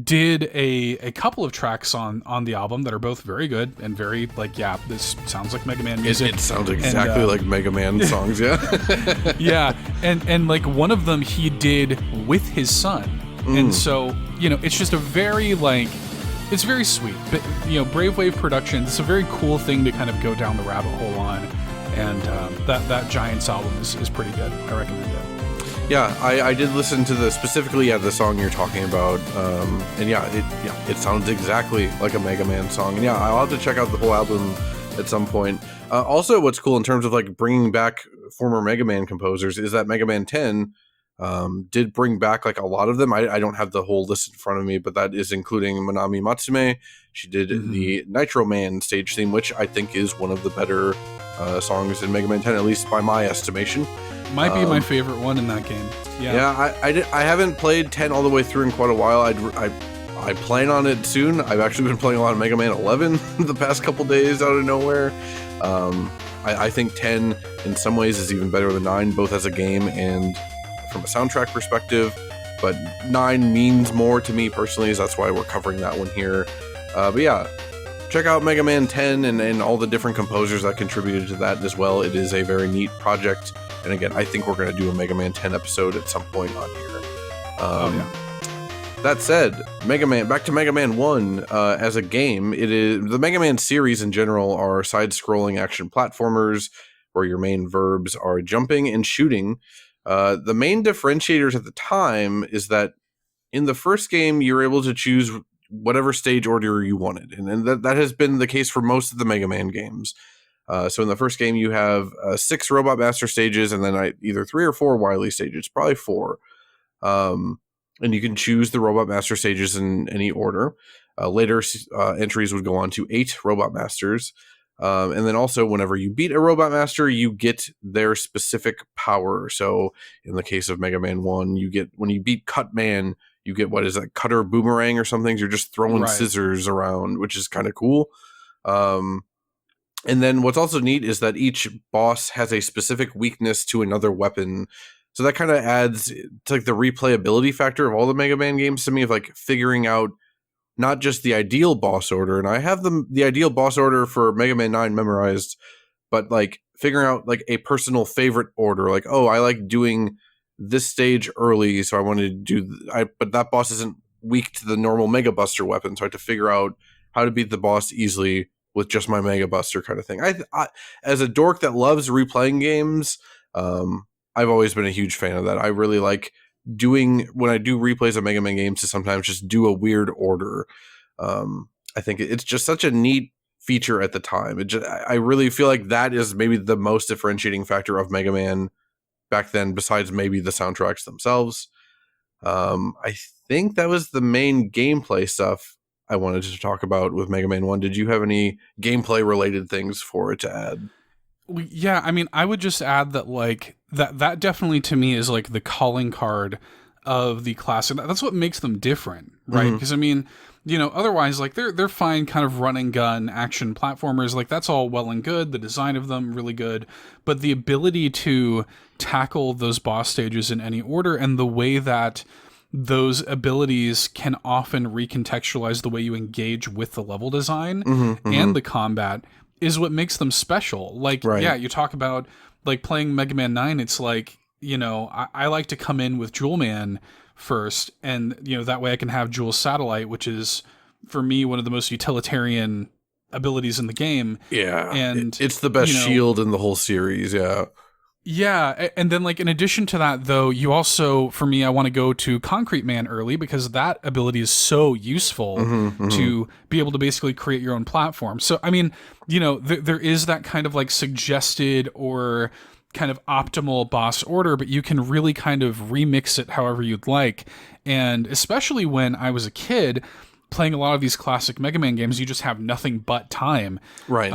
did a couple of tracks on the album that are both very good and very like, yeah, this sounds like Mega Man music. It sounds exactly like Mega Man songs, yeah. Yeah, and like one of them he did with his son. And so, it's just a very like, it's very sweet, but Brave Wave Productions, it's a very cool thing to kind of go down the rabbit hole on, and that Giants album is pretty good. I recommend it. Yeah, I did listen to the song you're talking about, and it sounds exactly like a Mega Man song, and yeah, I'll have to check out the whole album at some point. Also, what's cool in terms of like bringing back former Mega Man composers is that Mega Man 10 did bring back like a lot of them. I don't have the whole list in front of me, but that is including Manami Matsume. She did the Nitro Man stage theme, which I think is one of the better songs in Mega Man 10, at least by my estimation. Might be my favorite one in that game. Yeah, I haven't played 10 all the way through in quite a while. I plan on it soon. I've actually been playing a lot of Mega Man 11 the past couple days out of nowhere. I think 10 in some ways is even better than 9, both as a game and from a soundtrack perspective, but 9 means more to me personally, so that's why we're covering that one here. But yeah, check out Mega Man 10 and all the different composers that contributed to that as well. It is a very neat project. And again, I think we're going to do a Mega Man 10 episode at some point on here. That said, back to Mega Man 1 as a game. It is the Mega Man series in general are side-scrolling action platformers where your main verbs are jumping and shooting. The main differentiators at the time is that in the first game, you were able to choose whatever stage order you wanted. And that has been the case for most of the Mega Man games. So in the first game, you have 6 Robot Master stages and then either 3 or 4 Wily stages, probably 4. And you can choose the Robot Master stages in any order. Later entries would go on to 8 Robot Masters. And then also, whenever you beat a Robot Master, you get their specific power. So in the case of Mega Man 1, when you beat Cut Man, you get, what is that, Cutter Boomerang or something? You're just throwing scissors around, which is kind of cool. And then what's also neat is that each boss has a specific weakness to another weapon. So that kind of adds to like the replayability factor of all the Mega Man games to me, of like figuring out not just the ideal boss order. And I have the ideal boss order for Mega Man 9 memorized, but like figuring out like a personal favorite order. Like, oh, I like doing this stage early, so I wanted to do but that boss isn't weak to the normal Mega Buster weapon, so I had to figure out how to beat the boss easily with just my Mega Buster kind of thing. I as a dork that loves replaying games, I've always been a huge fan of that. I really like doing, when I do replays of Mega Man games, to sometimes just do a weird order. I think it's just such a neat feature at the time. I really feel like that is maybe the most differentiating factor of Mega Man back then, besides maybe the soundtracks themselves. I think that was the main gameplay stuff I wanted to talk about with Mega Man 1. Did you have any gameplay related things for it to add? Yeah, I mean, I would just add that like that definitely to me is like the calling card of the classic. That's what makes them different, right? Because I mean, you know, otherwise like they're fine kind of run and gun action platformers. Like that's all well and good. The design of them really good, but the ability to tackle those boss stages in any order and the way that those abilities can often recontextualize the way you engage with the level design and the combat is what makes them special. Like, yeah, you talk about like playing Mega Man 9. It's like, you know, I like to come in with Jewel Man first, and, you know, that way I can have Jewel Satellite, which is for me one of the most utilitarian abilities in the game. Yeah. And it's the best shield in the whole series. Yeah. Yeah, and then like in addition to that though, you also, for me, I want to go to Concrete Man early because that ability is so useful to be able to basically create your own platform. So I mean, you know, there is that kind of like suggested or kind of optimal boss order, but you can really kind of remix it however you'd like. And especially when I was a kid playing a lot of these classic Mega Man games, you just have nothing but time. Right.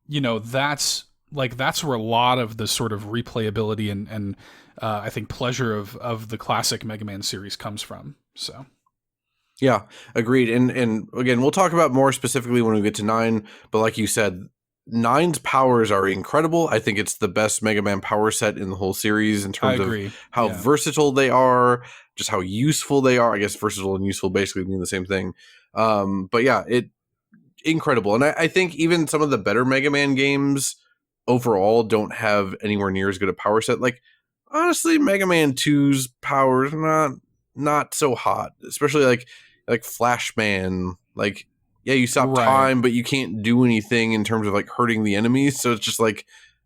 You know, that's where a lot of the sort of replayability and I think pleasure of the classic Mega Man series comes from. So, yeah, agreed. And again, we'll talk about more specifically when we get to 9. But like you said, 9's powers are incredible. I think it's the best Mega Man power set in the whole series in terms of how versatile they are, just how useful they are. I guess versatile and useful basically mean the same thing. But yeah, incredible. And I think even some of the better Mega Man games overall don't have anywhere near as good a power set. Like, honestly, Mega Man 2's powers not so hot, especially like Flashman. Like, yeah, you stop time, but you can't do anything in terms of like hurting the enemies. So it's just like,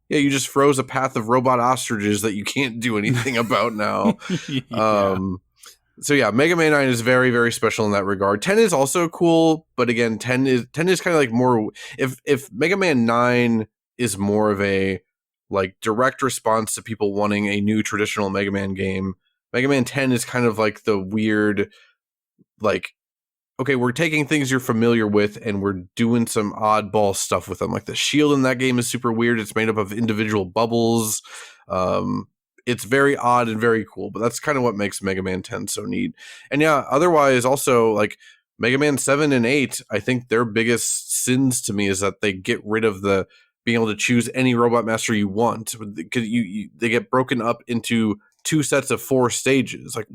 yeah, you just froze a path of robot ostriches that you can't do anything about now. So yeah, Mega Man 9 is very, very special in that regard. 10 is also cool, but again, 10 is kind of like more, if Mega Man 9 is more of a like direct response to people wanting a new traditional Mega Man game, Mega Man 10 is kind of like the weird, like, okay, we're taking things you're familiar with and we're doing some oddball stuff with them. Like the shield in that game is super weird. It's made up of individual bubbles. It's very odd and very cool, but that's kind of what makes Mega Man 10 so neat. And yeah, otherwise also like Mega Man 7 and 8, I think their biggest sins to me is that they get rid of the being able to choose any Robot Master you want. Because they get broken up into 2 sets of 4 stages. Like,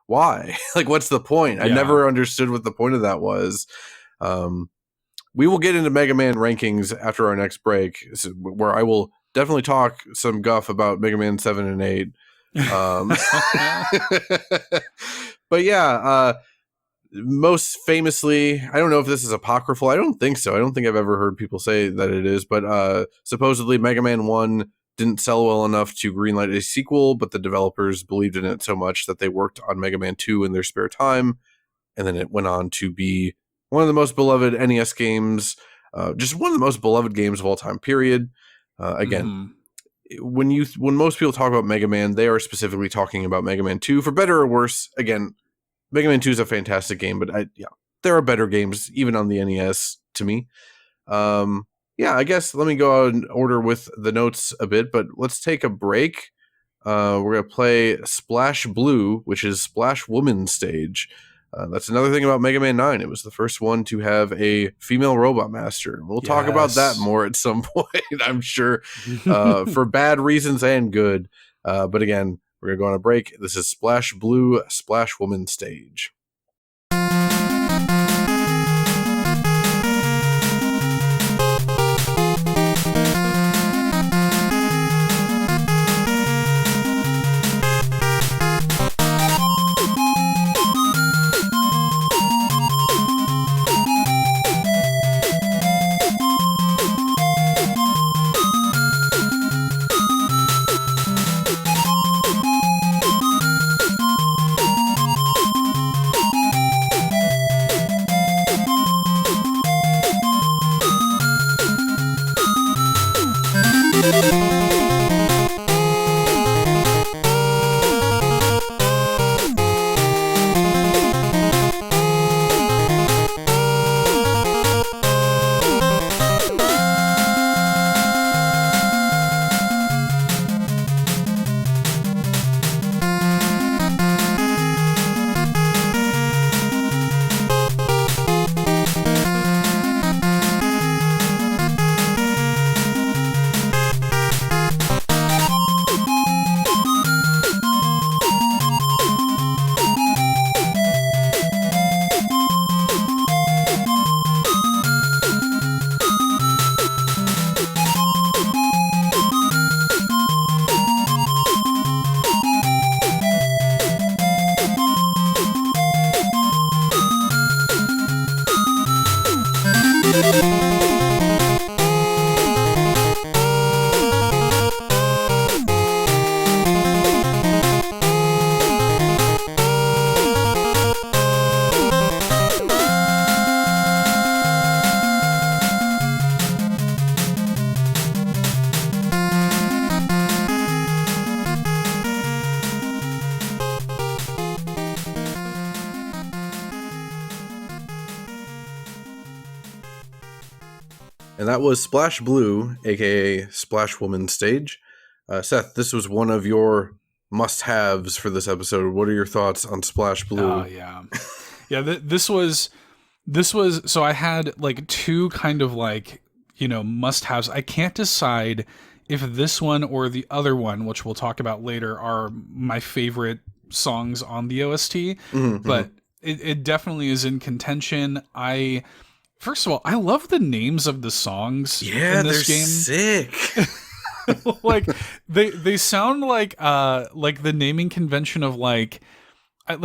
why? Like, what's the point? Yeah. I never understood what the point of that was. We will get into Mega Man rankings after our next break, where I will definitely talk some guff about Mega Man 7 and 8. But yeah, most famously, I don't know if this is apocryphal. I don't think so. I don't think I've ever heard people say that it is, but supposedly Mega Man 1 didn't sell well enough to greenlight a sequel, but the developers believed in it so much that they worked on Mega Man 2 in their spare time, and then it went on to be one of the most beloved NES games, just one of the most beloved games of all time, period. Again, when most people talk about Mega Man, they are specifically talking about Mega Man 2, for better or worse. Again, Mega Man 2 is a fantastic game, but there are better games even on the NES to me. I guess let me go out in order with the notes a bit, but let's take a break. We're going to play Splash Blue, which is Splash Woman stage. That's another thing about Mega Man 9. It was the first one to have a female robot master. We'll talk about that more at some point, I'm sure, for bad reasons and good. But again, we're going to go on a break. This is Splash Blue, Splash Woman stage. And that was Splash Blue, aka Splash Woman stage. Seth, this was one of your must-haves for this episode. What are your thoughts on Splash Blue? Oh yeah, This was so I had like two kind of like must-haves. I can't decide if this one or the other one, which we'll talk about later, are my favorite songs on the OST. But it definitely is in contention. First of all, I love the names of the songs in this game. Sick. Like they sound like the naming convention of I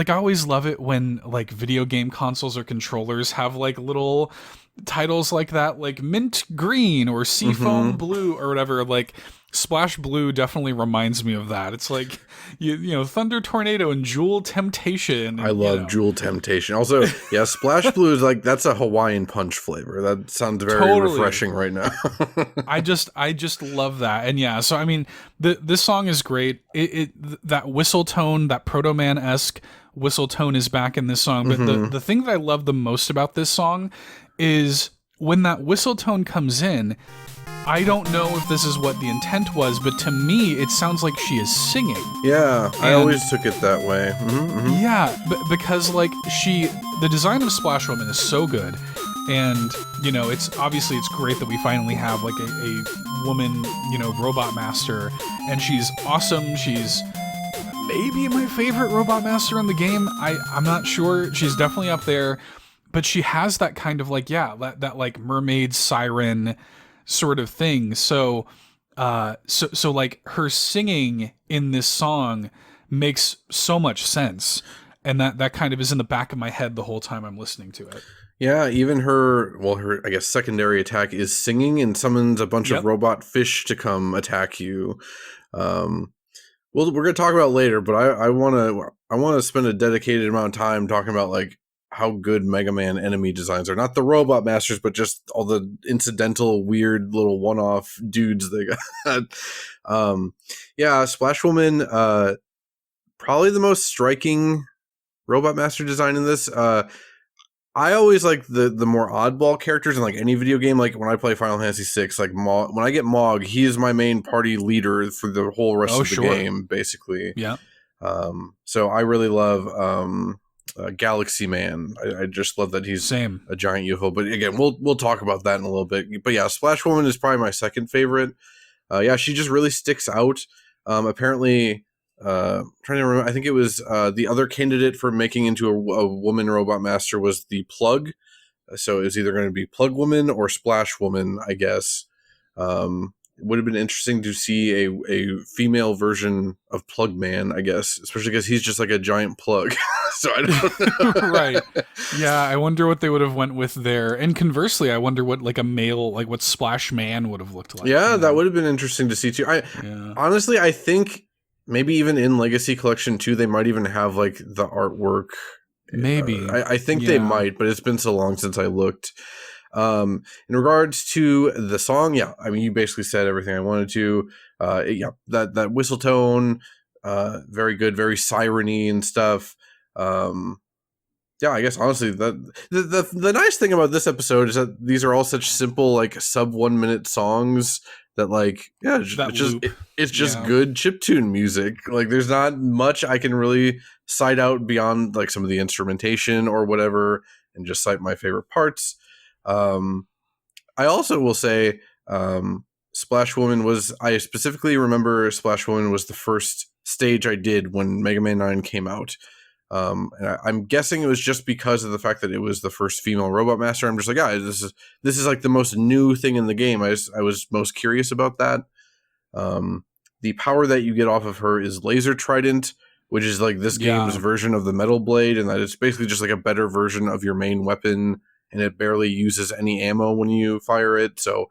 always love it when like video game consoles or controllers have like little titles like that, like Mint Green or Seafoam Blue or whatever. Like Splash Blue definitely reminds me of that. It's like Thunder Tornado and Jewel Temptation. I love Jewel Temptation. Also, yeah, Splash Blue is like, that's a Hawaiian punch flavor. That sounds very refreshing right now. I just love that. And yeah, so I mean, this song is great. That whistle tone, that Proto Man-esque whistle tone is back in this song. But the thing that I love the most about this song is when that whistle tone comes in. I don't know if this is what the intent was, but to me, it sounds like she is singing. Yeah, I always took it that way. Yeah, because like the design of Splash Woman is so good, and it's great that we finally have like a woman, robot master, and she's awesome. She's maybe my favorite robot master in the game. I'm not sure. She's definitely up there, but she has that kind of like that like mermaid siren sort of thing. So So like her singing in this song makes so much sense, and that kind of is in the back of my head the whole time I'm listening to it. Yeah, even her I guess secondary attack is singing and summons a bunch of Yep. robot fish to come attack you. Well, we're gonna talk about it later, but I wanna spend a dedicated amount of time talking about like how good Mega Man enemy designs are. Not the robot masters, but just all the incidental weird little one-off dudes they got. Yeah, Splash Woman, probably the most striking robot master design in this. I always like the more oddball characters in like any video game. Like when I play Final Fantasy VI, like when I get Mog, he is my main party leader for the whole rest of the game, basically. Yeah. So I really love Galaxy Man. I just love that he's Same. a giant UFO. But again, we'll talk about that in a little bit. But yeah, Splash Woman is probably my second favorite. Yeah, she just really sticks out. Apparently. Trying to remember, I think it was the other candidate for making into a woman robot master was the Plug. So it was either going to be Plug Woman or Splash Woman, I guess. It would have been interesting to see a female version of Plug Man, I guess, especially because he's just like a giant plug. So I don't know. Right. Yeah, I wonder what they would have went with there. And conversely, I wonder what like a male, like what Splash Man would have looked like. Yeah, that would have been interesting to see too. Honestly, I think maybe even in Legacy Collection 2, they might even have like the artwork. Maybe. I think they might, but it's been so long since I looked. In regards to the song, yeah, I mean, you basically said everything I wanted to. Yeah, that whistle tone, very good, very siren-y and stuff. Yeah, I guess honestly that the nice thing about this episode is that these are all such simple like sub 1 minute songs that like it's just good chiptune music. Like there's not much I can really cite out beyond like some of the instrumentation or whatever, and just cite my favorite parts. I also will say Splash Woman I specifically remember Splash Woman was the first stage I did when Mega Man 9 came out. And I'm guessing it was just because of the fact that it was the first female robot master. I'm just like, this is like the most new thing in the game. I was most curious about that. The power that you get off of her is Laser Trident, which is like this game's version of the Metal Blade, and that it's basically just like a better version of your main weapon, and it barely uses any ammo when you fire it. So,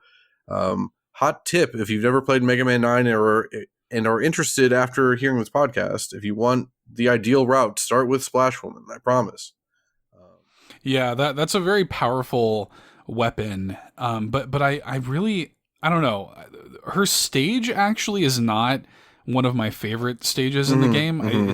hot tip, if you've never played Mega Man 9 and are interested after hearing this podcast, if you want the ideal route, start with Splash Woman, I promise. Yeah, that's a very powerful weapon. But I really, I don't know. Her stage actually is not one of my favorite stages in the game.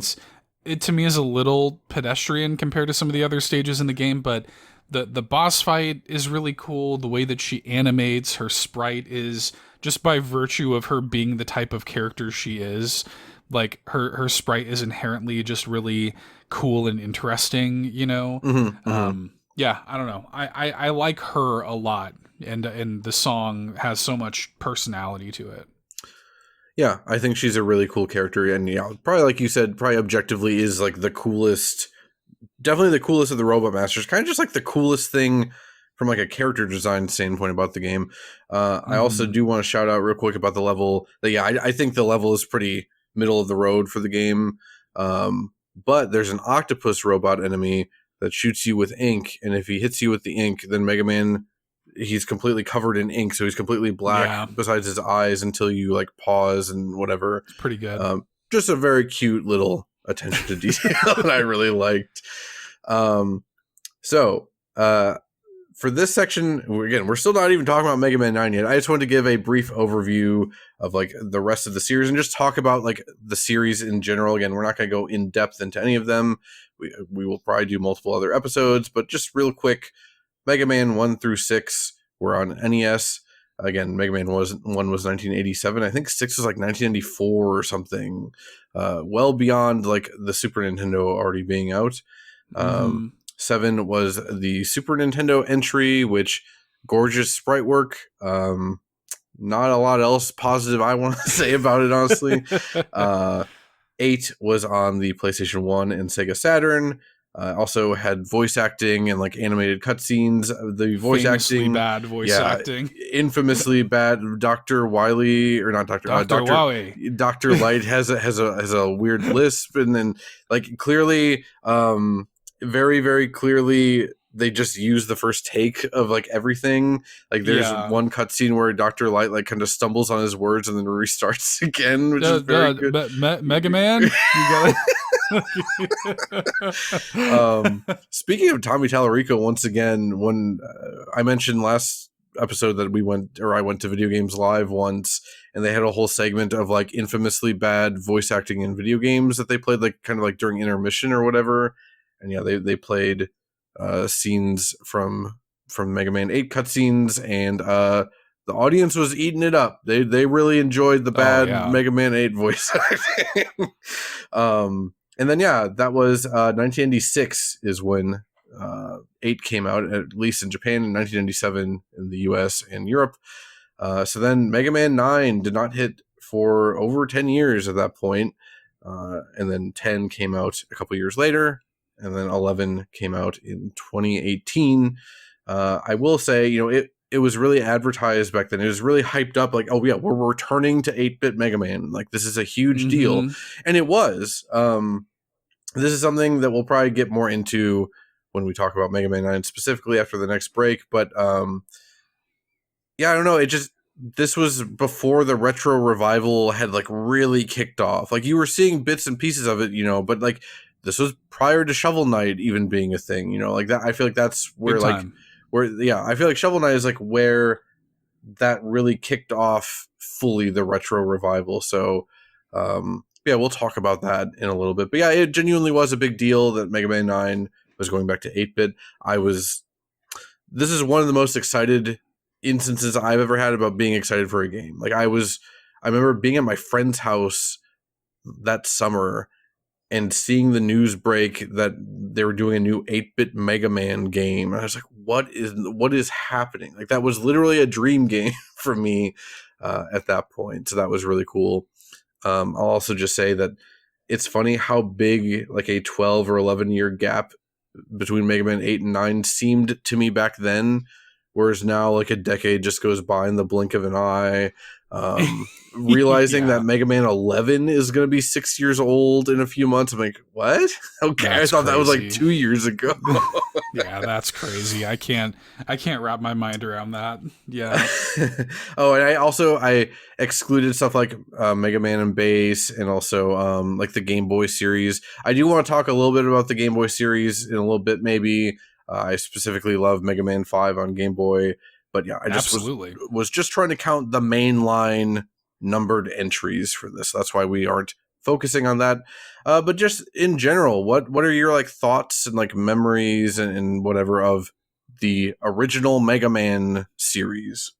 It to me is a little pedestrian compared to some of the other stages in the game, but the boss fight is really cool. The way that she animates her sprite is just by virtue of her being the type of character she is. Like her sprite is inherently just really cool and interesting, you know? Yeah, I don't know. I like her a lot, and the song has so much personality to it. Yeah, I think she's a really cool character, and yeah, probably like you said, probably objectively is like the coolest, definitely the coolest of the Robot Masters. Kind of just like the coolest thing from like a character design standpoint about the game. I also do want to shout out real quick about the level. I think the level is pretty middle of the road for the game. But there's an octopus robot enemy that shoots you with ink, and if he hits you with the ink, then Mega Man, he's completely covered in ink, so he's completely black besides his eyes until you like pause and whatever. It's pretty good. Just a very cute little attention to detail that I really liked. For this section, again, we're still not even talking about Mega Man 9 yet. I just wanted to give a brief overview of like the rest of the series and just talk about like the series in general. Again, we're not going to go in depth into any of them. We will probably do multiple other episodes, but just real quick, Mega Man 1 through 6 were on NES. Again, Mega Man 1 was 1987. I think 6 was like 1994 or something. Well beyond like the Super Nintendo already being out. 7 was the Super Nintendo entry, which gorgeous sprite work. Not a lot else positive I want to say about it, honestly. 8 was on the PlayStation 1 and Sega Saturn. Also had voice acting and like animated cutscenes. The voice Famously acting, bad voice acting. infamously bad. Dr. Wily or not Dr. Wily. Dr. Light has a weird lisp, and then like clearly, very very clearly, they just use the first take of like everything. Like there's one cutscene where Dr. Light like kind of stumbles on his words and then restarts again, which is very good. Mega Man, you got it. Speaking of Tommy Tallarico, once again, when I mentioned last episode that I went to Video Games Live once, and they had a whole segment of like infamously bad voice acting in video games that they played like kind of like during intermission or whatever. And yeah, they played scenes from Mega Man 8 cutscenes, and the audience was eating it up. They really enjoyed the bad Mega Man 8 voice acting. And then, that was 1996 is when 8 came out, at least in Japan, in 1997 in the US and Europe. So then Mega Man 9 did not hit for over 10 years at that point. And then 10 came out a couple years later. And then 11 came out in 2018. I will say, it was really advertised back then. It was really hyped up, like, oh yeah, we're returning to 8-bit Mega Man. Like, this is a huge deal. And it was. This is something that we'll probably get more into when we talk about Mega Man 9 specifically after the next break. But I don't know. This was before the retro revival had like really kicked off. Like, you were seeing bits and pieces of it, but like this was prior to Shovel Knight even being a thing, like that. I feel like that's where I feel like Shovel Knight is like where that really kicked off fully the retro revival. So, we'll talk about that in a little bit. But yeah, it genuinely was a big deal that Mega Man 9 was going back to 8-bit. This is one of the most excited instances I've ever had about being excited for a game. Like I remember being at my friend's house that summer and seeing the news break that they were doing a new 8-bit Mega Man game. And I was like, what is happening? Like that was literally a dream game for me at that point. So that was really cool. I'll also just say that it's funny how big like a 12 or 11 year gap between Mega Man 8 and 9 seemed to me back then, whereas now like a decade just goes by in the blink of an eye. Realizing that Mega Man 11 is going to be 6 years old in a few months. I'm like, what? Okay, that's I thought crazy. That was like 2 years ago. Yeah, that's crazy. I can't wrap my mind around that. Yeah. Oh, and I excluded stuff like Mega Man and Bass, and also like the Game Boy series. I do want to talk a little bit about the Game Boy series in a little bit, maybe. I specifically love Mega Man 5 on Game Boy. But yeah, I just was just trying to count the mainline numbered entries for this. That's why we aren't focusing on that. But just in general, what are your like thoughts and like memories and whatever of the original Mega Man series?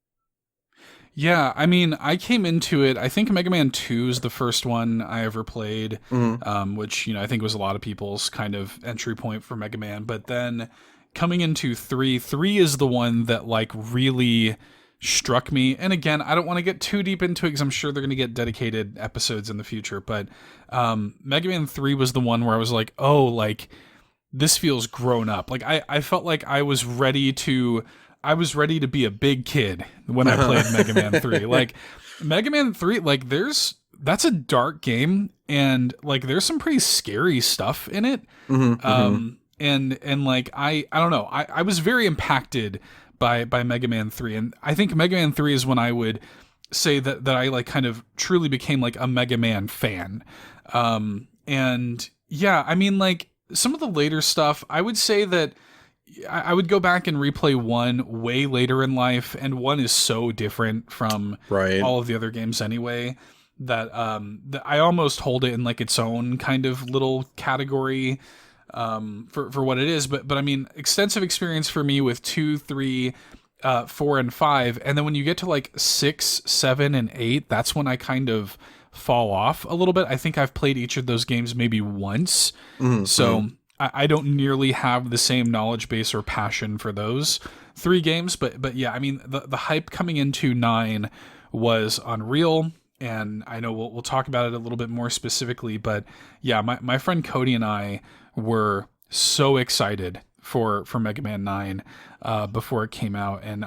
Yeah, I mean, I came into it, I think Mega Man 2 is the first one I ever played, which, I think was a lot of people's kind of entry point for Mega Man. But then coming into 3 is the one that like really struck me. And again, I don't want to get too deep into it because I'm sure they're going to get dedicated episodes in the future. But Mega Man 3 was the one where I was like, oh, like this feels grown up. Like I felt like I was ready to be a big kid when I played Mega Man 3. Like Mega Man 3, like that's a dark game, and like there's some pretty scary stuff in it. And like I don't know, I was very impacted by Mega Man 3, and I think Mega Man 3 is when I would say that I like kind of truly became like a Mega Man fan. And yeah, I mean like some of the later stuff, I would say that I would go back and replay 1 way later in life, and 1 is so different from all of the other games anyway that that I almost hold it in like its own kind of little category for what it is. But I mean, extensive experience for me with 2, 3, 4, and 5, and then when you get to like 6, 7, and 8, that's when I kind of fall off a little bit. I think I've played each of those games maybe once, so I don't nearly have the same knowledge base or passion for those 3 games, but yeah, I mean the hype coming into 9 was unreal, and I know we'll talk about it a little bit more specifically, but yeah, my friend Cody and I were so excited for Mega Man 9 before it came out, and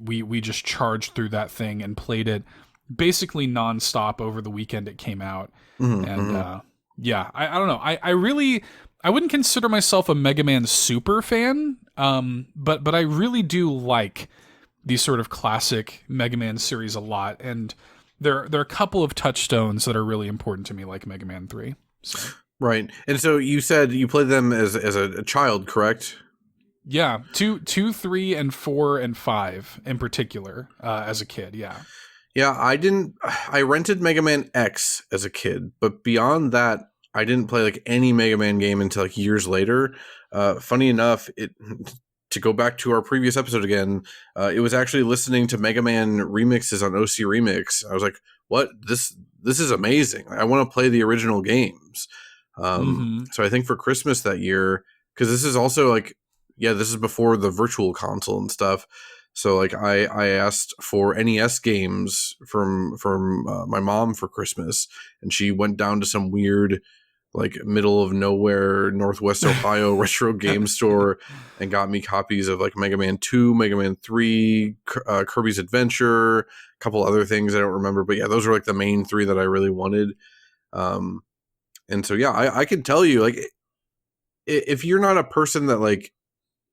we just charged through that thing and played it basically nonstop over the weekend it came out. And yeah, I don't know. I wouldn't consider myself a Mega Man super fan, but I really do like these sort of classic Mega Man series a lot, and there are a couple of touchstones that are really important to me, like Mega Man 3. So. Right. And so you said you played them as a child, correct? Yeah, 2, 3, and 4, and 5 in particular as a kid, yeah. Yeah, I rented Mega Man X as a kid, but beyond that, I didn't play like any Mega Man game until like years later. Funny enough, to go back to our previous episode again, it was actually listening to Mega Man remixes on OC Remix. I was like, what? This is amazing. I want to play the original games. So I think for Christmas that year, because this is also like, yeah, this is before the virtual console and stuff. So like I asked for NES games from my mom for Christmas, and she went down to some weird like middle of nowhere Northwest Ohio retro game store and got me copies of like Mega Man 2, Mega Man 3, Kirby's Adventure, a couple other things I don't remember, but yeah, those were like the main 3 that I really wanted. And so yeah, I can tell you, like, if you're not a person that like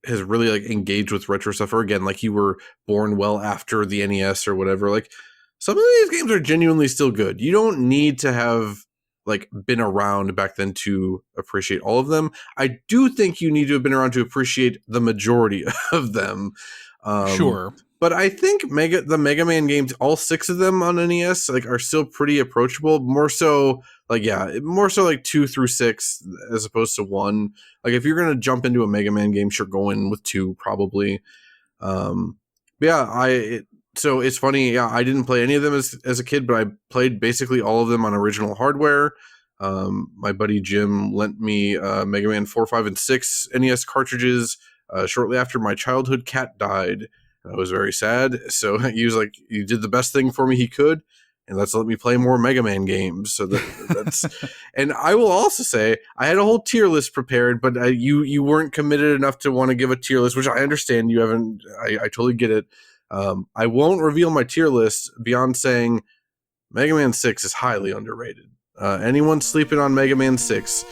has really like engaged with retro stuff, or again, like you were born well after the NES or whatever, like some of these games are genuinely still good. You don't need to have like been around back then to appreciate all of them. I do think you need to have been around to appreciate the majority of them. Sure. But I think the Mega Man games, all 6 of them on NES, like are still pretty approachable. More so like 2 through 6 as opposed to 1. Like if you're gonna jump into a Mega Man game, sure, go in with 2 probably. So it's funny. Yeah, I didn't play any of them as a kid, but I played basically all of them on original hardware. My buddy Jim lent me Mega Man 4, 5, and 6 NES cartridges shortly after my childhood cat died. I was very sad. So he was like, he did the best thing for me he could, and let's let me play more Mega Man games. So that's, and I will also say I had a whole tier list prepared, but you weren't committed enough to want to give a tier list, which I understand. You haven't. I totally get it. I won't reveal my tier list beyond saying Mega Man 6 is highly underrated. Anyone sleeping on Mega Man 6,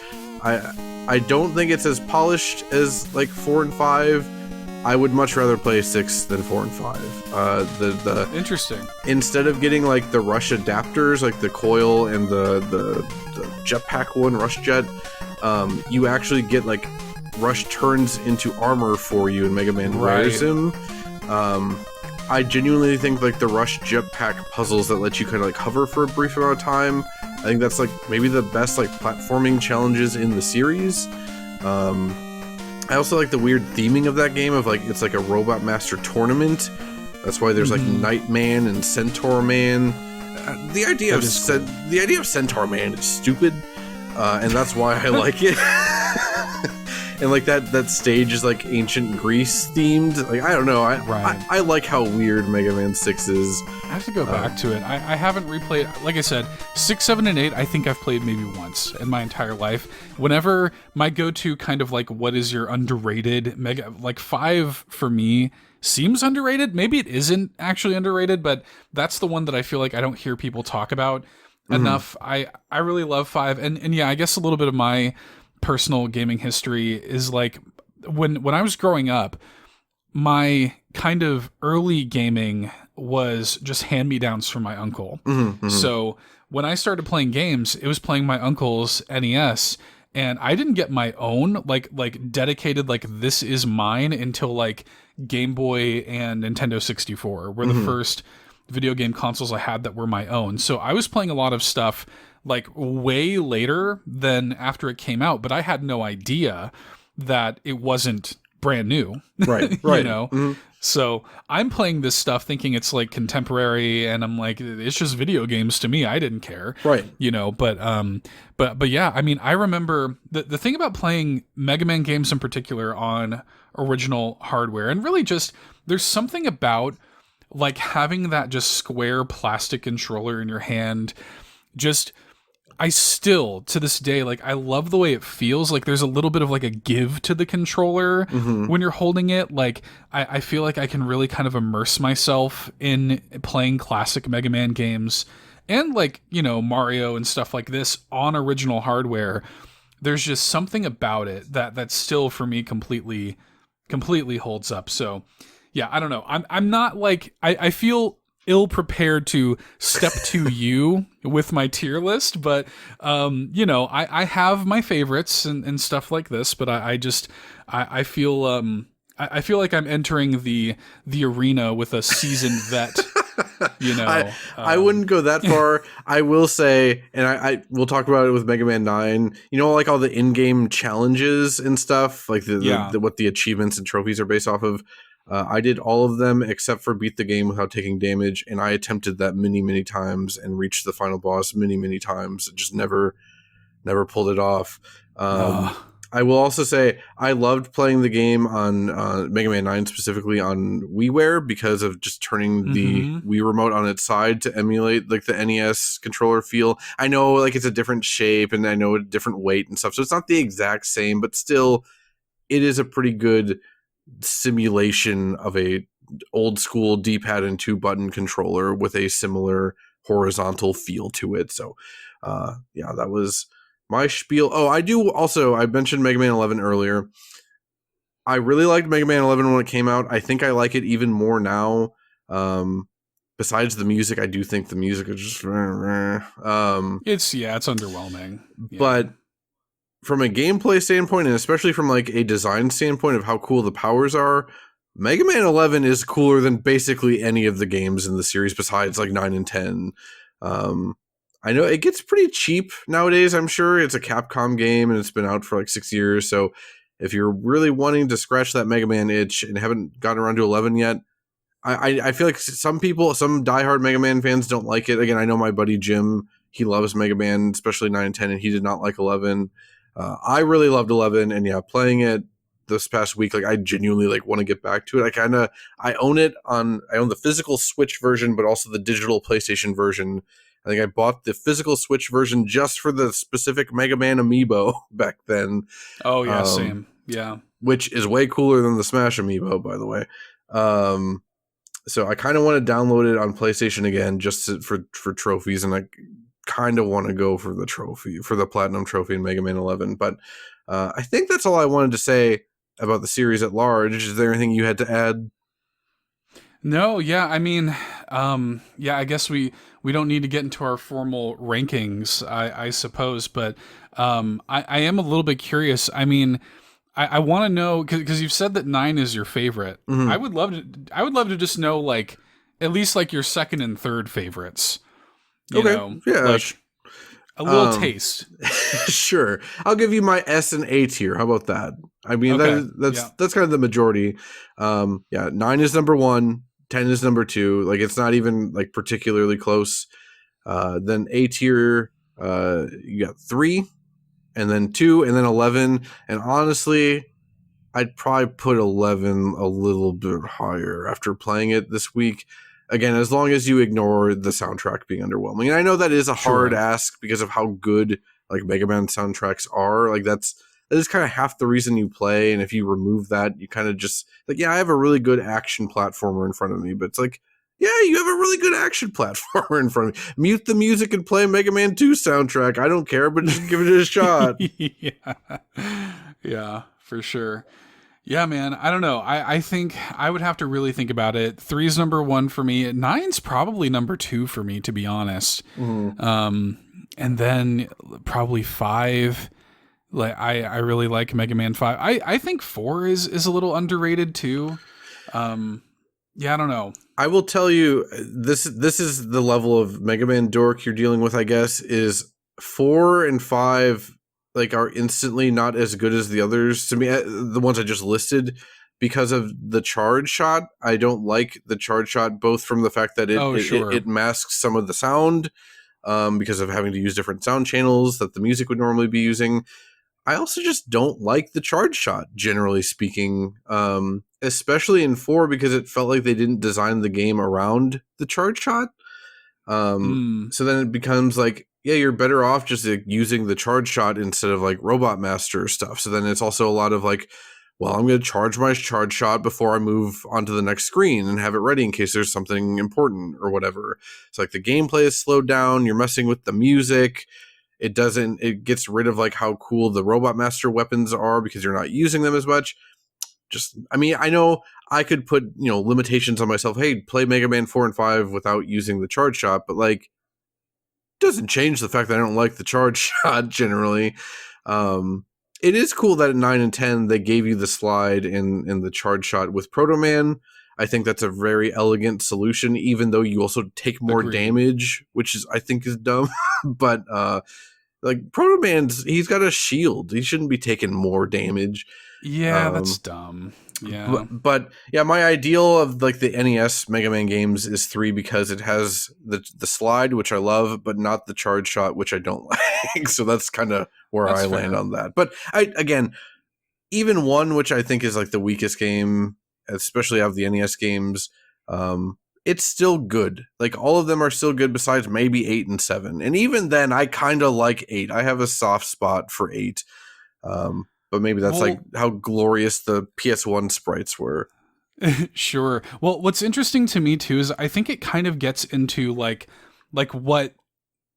I don't think it's as polished as like 4 and 5. I would much rather play 6 than 4 and 5. Interesting. Instead of getting like the Rush adapters, like the coil and the jetpack one, Rush Jet, you actually get like Rush turns into armor for you and Mega Man wears him. I genuinely think like the Rush jetpack puzzles that let you kind of like hover for a brief amount of time, I think that's like maybe the best like platforming challenges in the series. I also like the weird theming of that game of like it's like a Robot Master tournament. That's why there's like Nightman and Centaur Man. The idea of Centaur Man is stupid, and that's why I like it. And like that stage is like ancient Greece themed. Like I don't know. I like how weird Mega Man 6 is. I have to go back to it. I haven't replayed. Like I said, 6, 7, and 8. I think I've played maybe once in my entire life. Whenever my go-to kind of like what is your underrated Mega, like 5 for me seems underrated. Maybe it isn't actually underrated, but that's the one that I feel like I don't hear people talk about enough. I really love 5, and yeah, I guess a little bit of my personal gaming history is like when I was growing up, my kind of early gaming was just hand-me-downs from my uncle. So when I started playing games, it was playing my uncle's NES, and I didn't get my own like dedicated like this is mine until like Game Boy and Nintendo 64 were the first video game consoles I had that were my own. So I was playing a lot of stuff like way later than after it came out, but I had no idea that it wasn't brand new. Right. You know? So I'm playing this stuff thinking it's like contemporary, and I'm like, it's just video games to me. I didn't care. Right. You know, but yeah, I mean, I remember the thing about playing Mega Man games in particular on original hardware, and really just there's something about like having that just square plastic controller in your hand, just I still, to this day, like, I love the way it feels. Like, there's a little bit of like a give to the controller when you're holding it. Like, I feel like I can really kind of immerse myself in playing classic Mega Man games and, like, you know, Mario and stuff like this on original hardware. There's just something about it that still for me completely holds up. So yeah, I don't know. I'm not like, I feel ill prepared to step to you with my tier list, but you know, I have my favorites and stuff like this, but I feel I feel like I'm entering the arena with a seasoned vet. You know, I wouldn't go that far. I will say, and I will talk about it with Mega Man 9. You know, like all the in-game challenges and stuff, like the what the achievements and trophies are based off of. I did all of them except for beat the game without taking damage, and I attempted that many times and reached the final boss many times. Just never pulled it off. I will also say I loved playing the game on Mega Man 9, specifically on WiiWare, because of just turning the Wii remote on its side to emulate like the NES controller feel. I know like it's a different shape and I know a different weight and stuff, so it's not the exact same, but still it is a pretty good simulation of a old school D-pad and 2-button controller with a similar horizontal feel to it. So yeah, that was my spiel. Oh, I mentioned Mega Man 11 earlier. I really liked Mega Man 11 when it came out. I think I like it even more now. Besides the music, I do think the music is just it's underwhelming. Yeah. But from a gameplay standpoint, and especially from like a design standpoint of how cool the powers are, Mega Man 11 is cooler than basically any of the games in the series besides like 9 and 10. I know it gets pretty cheap nowadays, I'm sure. It's a Capcom game and it's been out for like 6 years. So if you're really wanting to scratch that Mega Man itch and haven't gotten around to 11 yet, I feel like some diehard Mega Man fans don't like it. Again, I know my buddy Jim, he loves Mega Man, especially 9 and 10, and he did not like 11. I really loved 11, and yeah, playing it this past week, like I genuinely like want to get back to it. I own the physical Switch version, but also the digital PlayStation version. I think I bought the physical Switch version just for the specific Mega Man amiibo back then. Oh yeah, same. Yeah. Which is way cooler than the Smash amiibo, by the way. So I kind of want to download it on PlayStation again just for trophies, and I kind of want to go for the Platinum Trophy in Mega Man 11. But I think that's all I wanted to say about the series at large. Is there anything you had to add? No, yeah, I mean, yeah, I guess we don't need to get into our formal rankings, I suppose, but I am a little bit curious. I mean, I want to know, because you've said that 9 is your favorite. Mm-hmm. I would love to just know, like, at least like your second and third favorites. You know, yeah, like a little taste. Sure, I'll give you my S and A tier. How about that? I mean, Okay. that's kind of the majority. Yeah, 9 is number 1. 10 is number 2. Like, it's not even like particularly close. Then A tier, you got 3, and then 2, and then 11. And honestly, I'd probably put 11 a little bit higher after playing it this week. Again, as long as you ignore the soundtrack being underwhelming. And I know that is a hard ask because of how good like Mega Man soundtracks are. Like that is kind of half the reason you play. And if you remove that, you kind of just like, yeah, I have a really good action platformer in front of me, but it's like, yeah, you have a really good action platformer in front of me. Mute the music and play Mega Man 2 soundtrack. I don't care, but just give it a shot. Yeah, for sure. Yeah, man. I don't know. I think I would have to really think about it. 3's number 1 for me. 9's probably number 2 for me, to be honest. Mm-hmm. And then probably 5. Like I really like Mega Man 5. I think 4 is a little underrated too. Yeah, I don't know. I will tell you, this is the level of Mega Man dork you're dealing with, I guess, is 4 and 5 like are instantly not as good as the others to me, the ones I just listed, because of the charge shot. I don't like the charge shot, both from the fact that it masks some of the sound because of having to use different sound channels that the music would normally be using. I also just don't like the charge shot, generally speaking, especially in 4, because it felt like they didn't design the game around the charge shot. So then it becomes like, yeah, you're better off just like, using the charge shot instead of like Robot Master stuff. So then it's also a lot of like, well, I'm going to charge my charge shot before I move onto the next screen and have it ready in case there's something important or whatever. It's like the gameplay is slowed down. You're messing with the music. It gets rid of like how cool the Robot Master weapons are because you're not using them as much. I know I could put, limitations on myself. Hey, play Mega Man 4 and 5 without using the charge shot, but like, doesn't change the fact that I don't like the charge shot generally. It is cool that at 9 and 10 they gave you the slide in the charge shot with Proto Man. I think that's a very elegant solution, even though you also take more damage, which I think is dumb. But like Proto Man's, he's got a shield. He shouldn't be taking more damage. Yeah, that's dumb. Yeah, but yeah, my ideal of like the NES Mega Man games is 3 because it has the slide, which I love, but not the charge shot, which I don't like. So that's kind of where I land on that. But even 1, which I think is like the weakest game, especially out of the NES games, it's still good. Like all of them are still good besides maybe 8 and 7. And even then I kind of like 8. I have a soft spot for 8. But maybe that's like how glorious the PS1 sprites were. Sure. Well, what's interesting to me too is I think it kind of gets into like what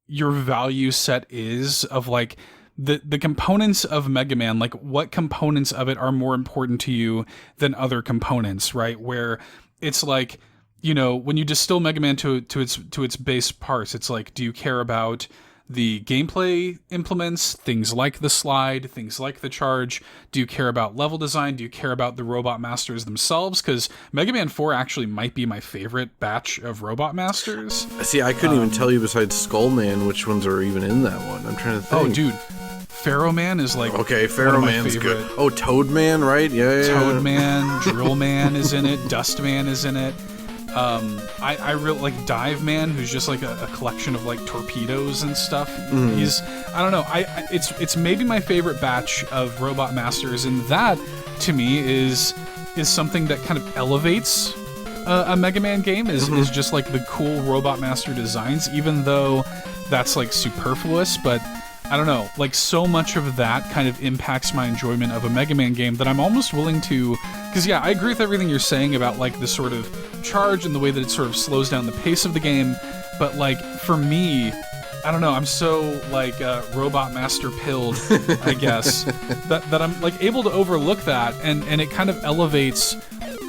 your value set is of like the components of Mega Man, like what components of it are more important to you than other components, right? Where it's like, when you distill Mega Man to its base parts, it's like, do you care about the gameplay implements, things like the slide, things like the charge? Do you care about level design? Do you care about the Robot Masters themselves? Because Mega Man 4 actually might be my favorite batch of Robot Masters. See, I couldn't even tell you besides Skullman which ones are even in that one. I'm trying to think. Oh, dude. Pharaoh Man is like... Okay, Pharaoh Man's good. Oh, Toad Man, right? Yeah. Toad Man, Drill Man is in it, Dust Man is in it. I really like Dive Man, who's just like a collection of like torpedoes and stuff. He's, I don't know, it's maybe my favorite batch of Robot Masters, and that to me is something that kind of elevates a Mega Man game is just like the cool Robot Master designs, even though that's like superfluous. But I don't know, like so much of that kind of impacts my enjoyment of a Mega Man game that I'm almost willing to, because yeah, I agree with everything you're saying about like the sort of charge and the way that it sort of slows down the pace of the game, but like for me, I don't know, I'm so like Robot Master pilled, I guess, that I'm like able to overlook that, and it kind of elevates,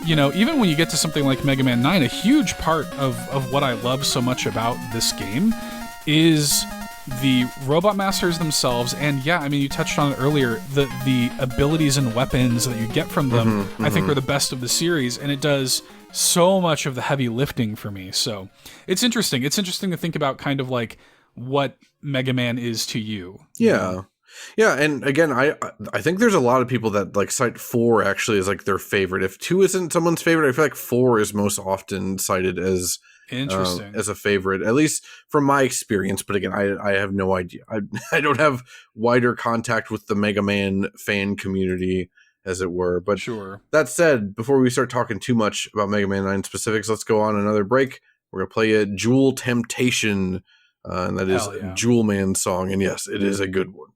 even when you get to something like Mega Man 9, a huge part of what I love so much about this game is the Robot Masters themselves, and yeah, I mean, you touched on it earlier, the abilities and weapons that you get from them, I think are the best of the series, and it does so much of the heavy lifting for me. So it's interesting. It's interesting to think about kind of like what Mega Man is to you. Yeah. Yeah, and again, I think there's a lot of people that like cite 4 actually as like their favorite. If 2 isn't someone's favorite, I feel like 4 is most often cited as interesting as a favorite, at least from my experience. But again, I have no idea. I don't have wider contact with the Mega Man fan community, as it were. But sure. That said, before we start talking too much about Mega Man 9 specifics, let's go on another break. We're gonna play a Jewel Temptation, and that is Jewel Man's song. And yes, it is a good one.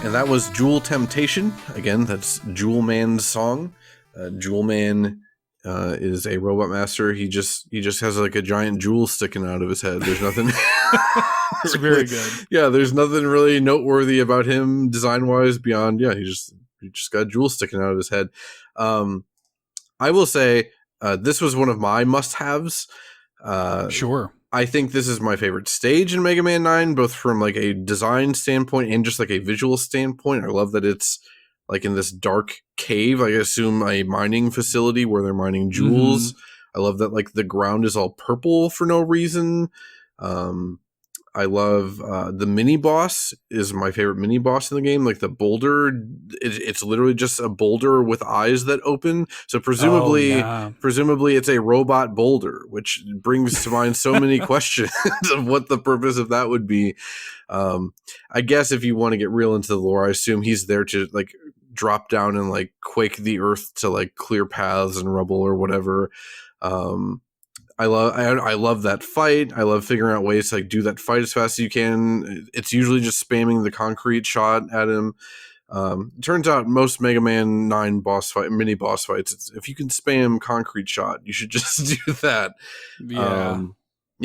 And that was Jewel Temptation. Again, that's Jewel Man's song. Jewel Man is a robot master. He just has like a giant jewel sticking out of his head. There's nothing. It's very good. Yeah, there's nothing really noteworthy about him design wise beyond he just got jewels sticking out of his head. I will say this was one of my must-haves. Sure. I think this is my favorite stage in Mega Man 9, both from like a design standpoint and just like a visual standpoint. I love that it's like in this dark cave, I assume a mining facility where they're mining jewels. I love that like the ground is all purple for no reason. I love the mini boss is my favorite mini boss in the game. Like the boulder, it's literally just a boulder with eyes that open. So presumably it's a robot boulder, which brings to mind so many questions of what the purpose of that would be. I guess if you want to get real into the lore, I assume he's there to like drop down and like quake the earth to like clear paths and rubble or whatever. I love that fight. I love figuring out ways to like do that fight as fast as you can. It's usually just spamming the concrete shot at him. It turns out most Mega Man 9 mini boss fights, if you can spam concrete shot, you should just do that. Yeah.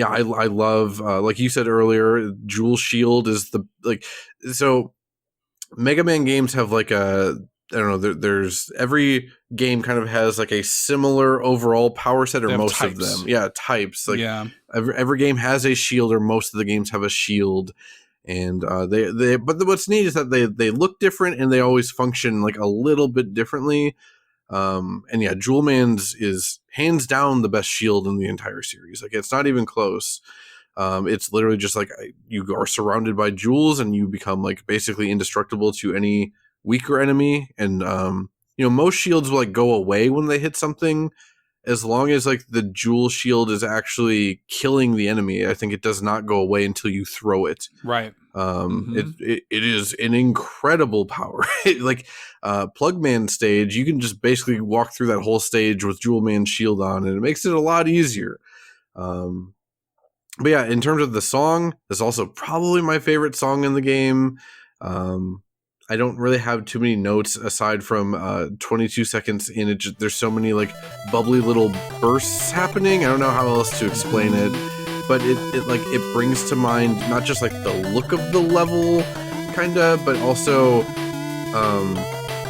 I love like you said earlier, Jewel Shield is so Mega Man games have like I don't know. There's every game kind of has like a similar overall power set, or most types. of them. Yeah, types. Like every game has a shield, or most of the games have a shield. And but what's neat is that they look different and they always function like a little bit differently. And yeah, Jewel Man's is hands down the best shield in the entire series. Like it's not even close. It's literally just like you are surrounded by jewels and you become like basically indestructible to any weaker enemy. And most shields will like go away when they hit something, as long as like the jewel shield is actually killing the enemy. I think it does not go away until you throw it. Right. It is an incredible power. Like Plugman stage, you can just basically walk through that whole stage with Jewel Man's shield on, and it makes it a lot easier. But yeah, in terms of the song, it's also probably my favorite song in the game. I don't really have too many notes aside from 22 seconds in it. There's so many like bubbly little bursts happening. I don't know how else to explain it, but it brings to mind not just like the look of the level, kinda, but also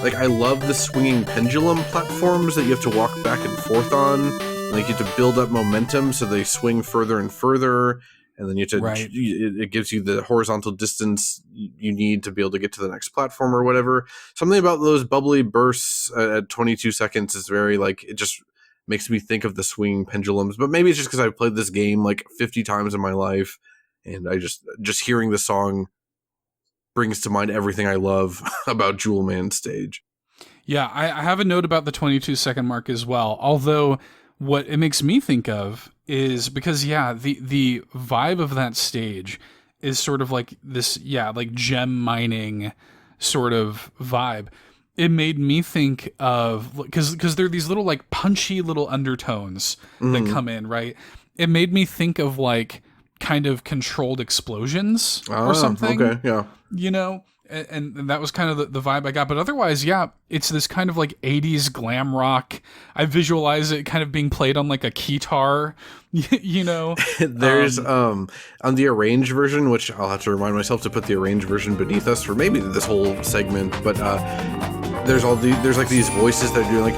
like I love the swinging pendulum platforms that you have to walk back and forth on. Like you have to build up momentum so they swing further and further. And then you have to, it gives you the horizontal distance you need to be able to get to the next platform or whatever. Something about those bubbly bursts at 22 seconds is very like, it just makes me think of the swinging pendulums. But maybe it's just because I've played this game like 50 times in my life. And I just hearing the song brings to mind everything I love about Jewel Man's stage. Yeah, I have a note about the 22-second mark as well. Although what it makes me think of is because, the vibe of that stage is sort of like this, like gem mining sort of vibe. It made me think of, because there are these little like punchy little undertones that come in, right? It made me think of like kind of controlled explosions or something. Okay, yeah. And that was kind of the vibe I got. But otherwise, it's this kind of like 80s glam rock. I visualize it kind of being played on like a keytar, There's on the arranged version, which I'll have to remind myself to put the arranged version beneath us for maybe this whole segment, but there's like these voices that do like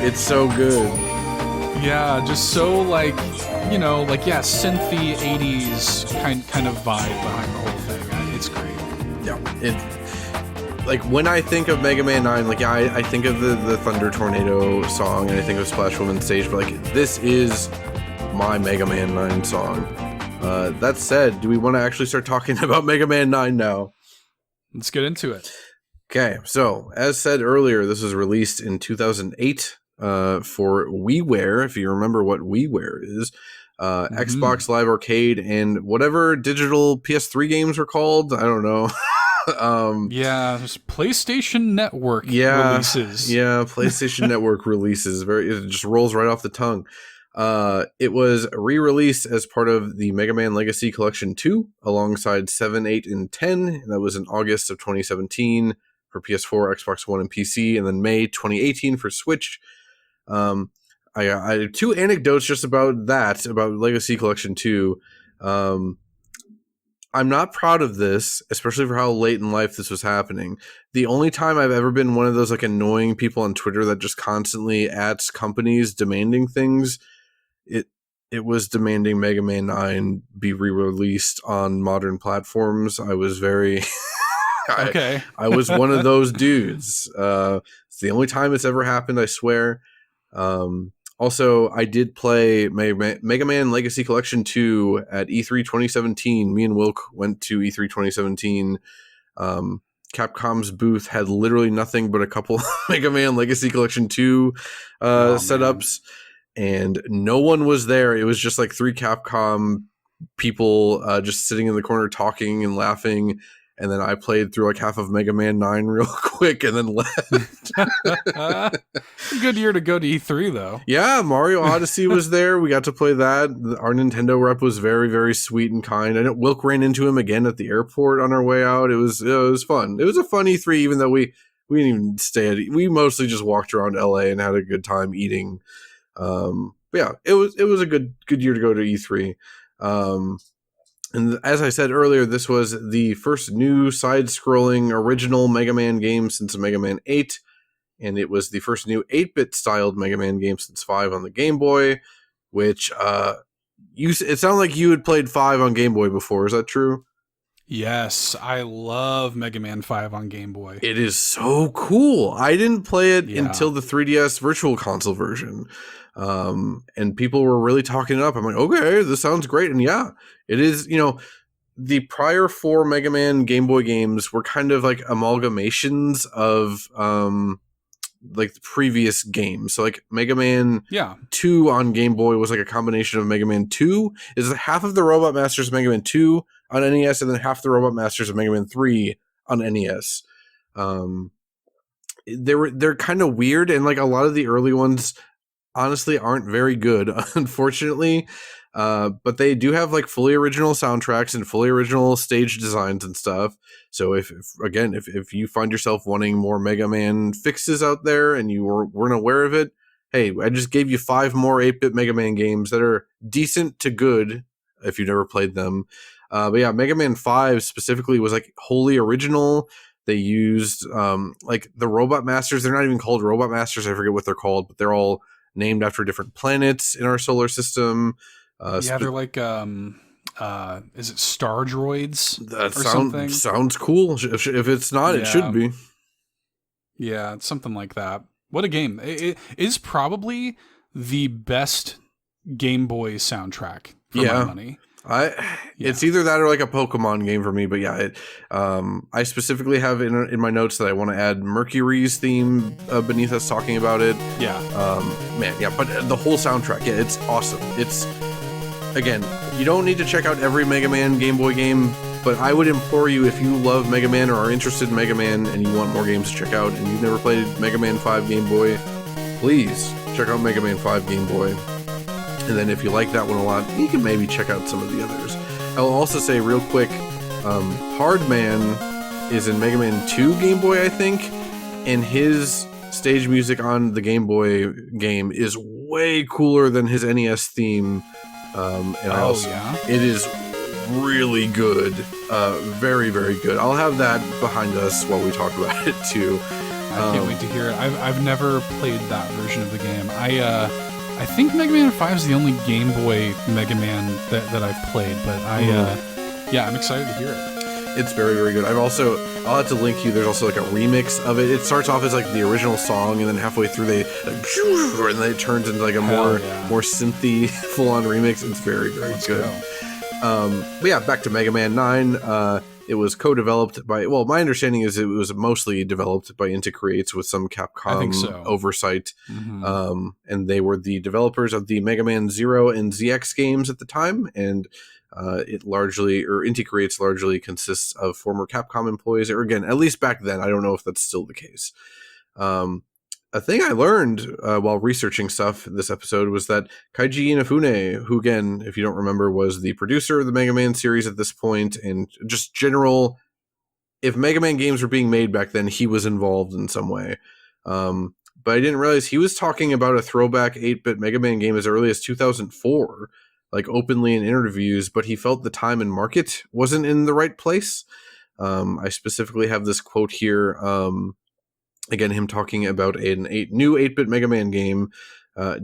it's so good. Yeah, just so like, synthy 80s kind of vibe behind the whole thing. It's great. Yeah, like when I think of Mega Man 9, like I think of the Thunder Tornado song and I think of Splash Woman stage, but like this is my Mega Man 9 song. That said, do we want to actually start talking about Mega Man 9 now? Let's get into it. Okay, so as said earlier, this was released in 2008 for WiiWare, if you remember what WiiWare is. Xbox Live Arcade and whatever digital PS3 games were called. I don't know. There's PlayStation Network releases. Yeah, PlayStation Network releases. It just rolls right off the tongue. It was re-released as part of the Mega Man Legacy Collection 2 alongside 7, 8, and 10. And that was in August of 2017 for PS4, Xbox One, and PC, and then May 2018 for Switch. I have two anecdotes just about that, about Legacy Collection 2. I'm not proud of this, especially for how late in life this was happening. The only time I've ever been one of those like annoying people on Twitter that just constantly ats companies demanding things, it was demanding Mega Man 9 be re-released on modern platforms. I was very Okay. I was one of those dudes. It's the only time it's ever happened, I swear. Also, I did play Mega Man Legacy Collection 2 at E3 2017. Me and Wilk went to E3 2017. Capcom's booth had literally nothing but a couple Mega Man Legacy Collection 2 setups, and no one was there. It was just like 3 Capcom people just sitting in the corner talking and laughing. And then I played through like half of Mega Man 9 real quick and then left. Good year to go to E3, though. Yeah, Mario Odyssey was there. We got to play that. Our Nintendo rep was very, very sweet and kind. I know Wilk ran into him again at the airport on our way out. It was fun. It was a fun E3, even though we didn't even stay at it. We mostly just walked around LA and had a good time eating. But yeah, it was a good year to go to E3. And as I said earlier, this was the first new side-scrolling original Mega Man game since Mega Man 8, and it was the first new 8-bit styled Mega Man game since 5 on the Game Boy, which it sounded like you had played 5 on Game Boy before. Is that true? Yes, I love Mega Man 5 on Game Boy. It is so cool. I didn't play it until the 3DS Virtual Console version. And people were really talking it up. I'm like, okay, this sounds great. And yeah, it is, the prior 4 Mega Man Game Boy games were kind of like amalgamations of, like the previous games. So like Mega Man 2 on Game Boy was like a combination of Mega Man 2 is half of the Robot Masters of Mega Man 2 on NES, and then half the Robot Masters of Mega Man 3 on NES. They're kind of weird, and like a lot of the early ones honestly aren't very good, unfortunately. But they do have like fully original soundtracks and fully original stage designs and stuff. So if you find yourself wanting more Mega Man fixes out there and you weren't aware of it, hey, I just gave you 5 more 8-bit Mega Man games that are decent to good if you've never played them. But yeah, Mega Man 5 specifically was like wholly original. They used like the Robot Masters. They're not even called Robot Masters. I forget what they're called, but they're all named after different planets in our solar system. They're like, is it Star Droids? That sounds cool. If it's not, it should be. Yeah, it's something like that. What a game. It is probably the best Game Boy soundtrack for my money. It's either that or like a Pokemon game for me, but yeah, I specifically have in my notes that I want to add Mercury's theme beneath us talking about it. But the whole soundtrack, it's awesome. It's, again, you don't need to check out every Mega Man Game Boy game, but I would implore you, if you love Mega Man or are interested in Mega Man and you want more games to check out and you've never played Mega Man 5 Game Boy, please check out Mega Man 5 Game Boy. And then if you like that one a lot, you can maybe check out some of the others. I'll also say real quick, Hardman is in Mega Man 2 Game Boy, I think, and his stage music on the Game Boy game is way cooler than his NES theme. It is really good. Very, very good. I'll have that behind us while we talk about it too. I can't wait to hear it. I've never played that version of the game. I think Mega Man 5 is the only Game Boy Mega Man that I've played, but I'm excited to hear it. It's very, very good. I'll have to link you. There's also like a remix of it. It starts off as like the original song, and then halfway through and then it turns into like a more synthy full-on remix. It's very, very good. But yeah, back to Mega Man 9. It was co-developed by, well, my understanding is it was mostly developed by Inti Creates with some Capcom oversight. Mm-hmm. And they were the developers of the Mega Man 0 and ZX games at the time. And Inti Creates largely consists of former Capcom employees, or again, at least back then. I don't know if that's still the case. a thing I learned while researching stuff this episode was that Kaiji Inafune, who again, if you don't remember, was the producer of the Mega Man series at this point, and just general, if Mega Man games were being made back then, he was involved in some way. But I didn't realize he was talking about a throwback 8-bit Mega Man game as early as 2004, like openly in interviews, but he felt the time and market wasn't in the right place. I specifically have this quote here. Again, him talking about new 8-bit Mega Man game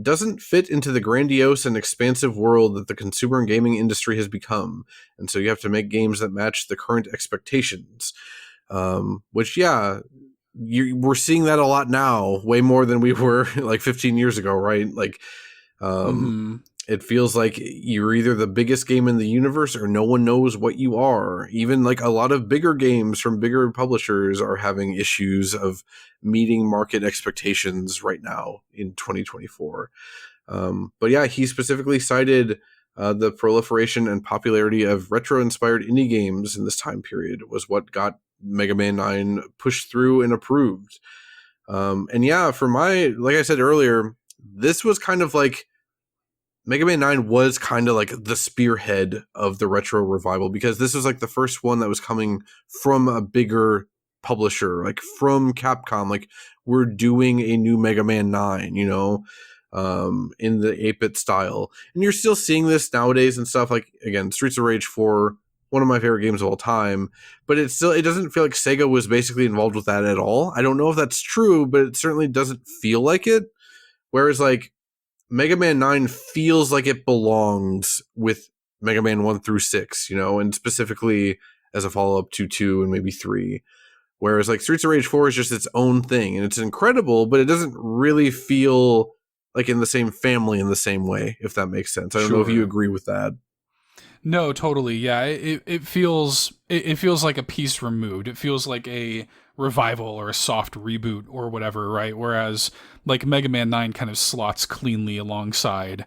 doesn't fit into the grandiose and expansive world that the consumer and gaming industry has become. And so you have to make games that match the current expectations. Which, yeah, we're seeing that a lot now, way more than we were like 15 years ago, right? Like, it feels like you're either the biggest game in the universe or no one knows what you are. Even like a lot of bigger games from bigger publishers are having issues of meeting market expectations right now in 2024. But yeah, he specifically cited the proliferation and popularity of retro-inspired indie games in this time period was what got Mega Man 9 pushed through and approved. And yeah, like I said earlier, this was kind of like, Mega Man 9 was kind of like the spearhead of the retro revival, because this was like the first one that was coming from a bigger publisher, like from Capcom. Like, we're doing a new Mega Man 9, in the 8-bit style. And you're still seeing this nowadays and stuff. Like, again, Streets of Rage 4, one of my favorite games of all time, but it doesn't feel like Sega was basically involved with that at all. I don't know if that's true, but it certainly doesn't feel like it. Whereas like Mega Man 9 feels like it belongs with Mega Man 1 through 6, and specifically as a follow-up to 2 and maybe 3. Whereas like Streets of Rage 4 is just its own thing, and it's incredible, but it doesn't really feel like in the same family in the same way, if that makes sense. I don't know if you agree with that. No, totally. Yeah, it feels like a piece removed. It feels like a revival or a soft reboot or whatever, right? Whereas like Mega Man 9 kind of slots cleanly alongside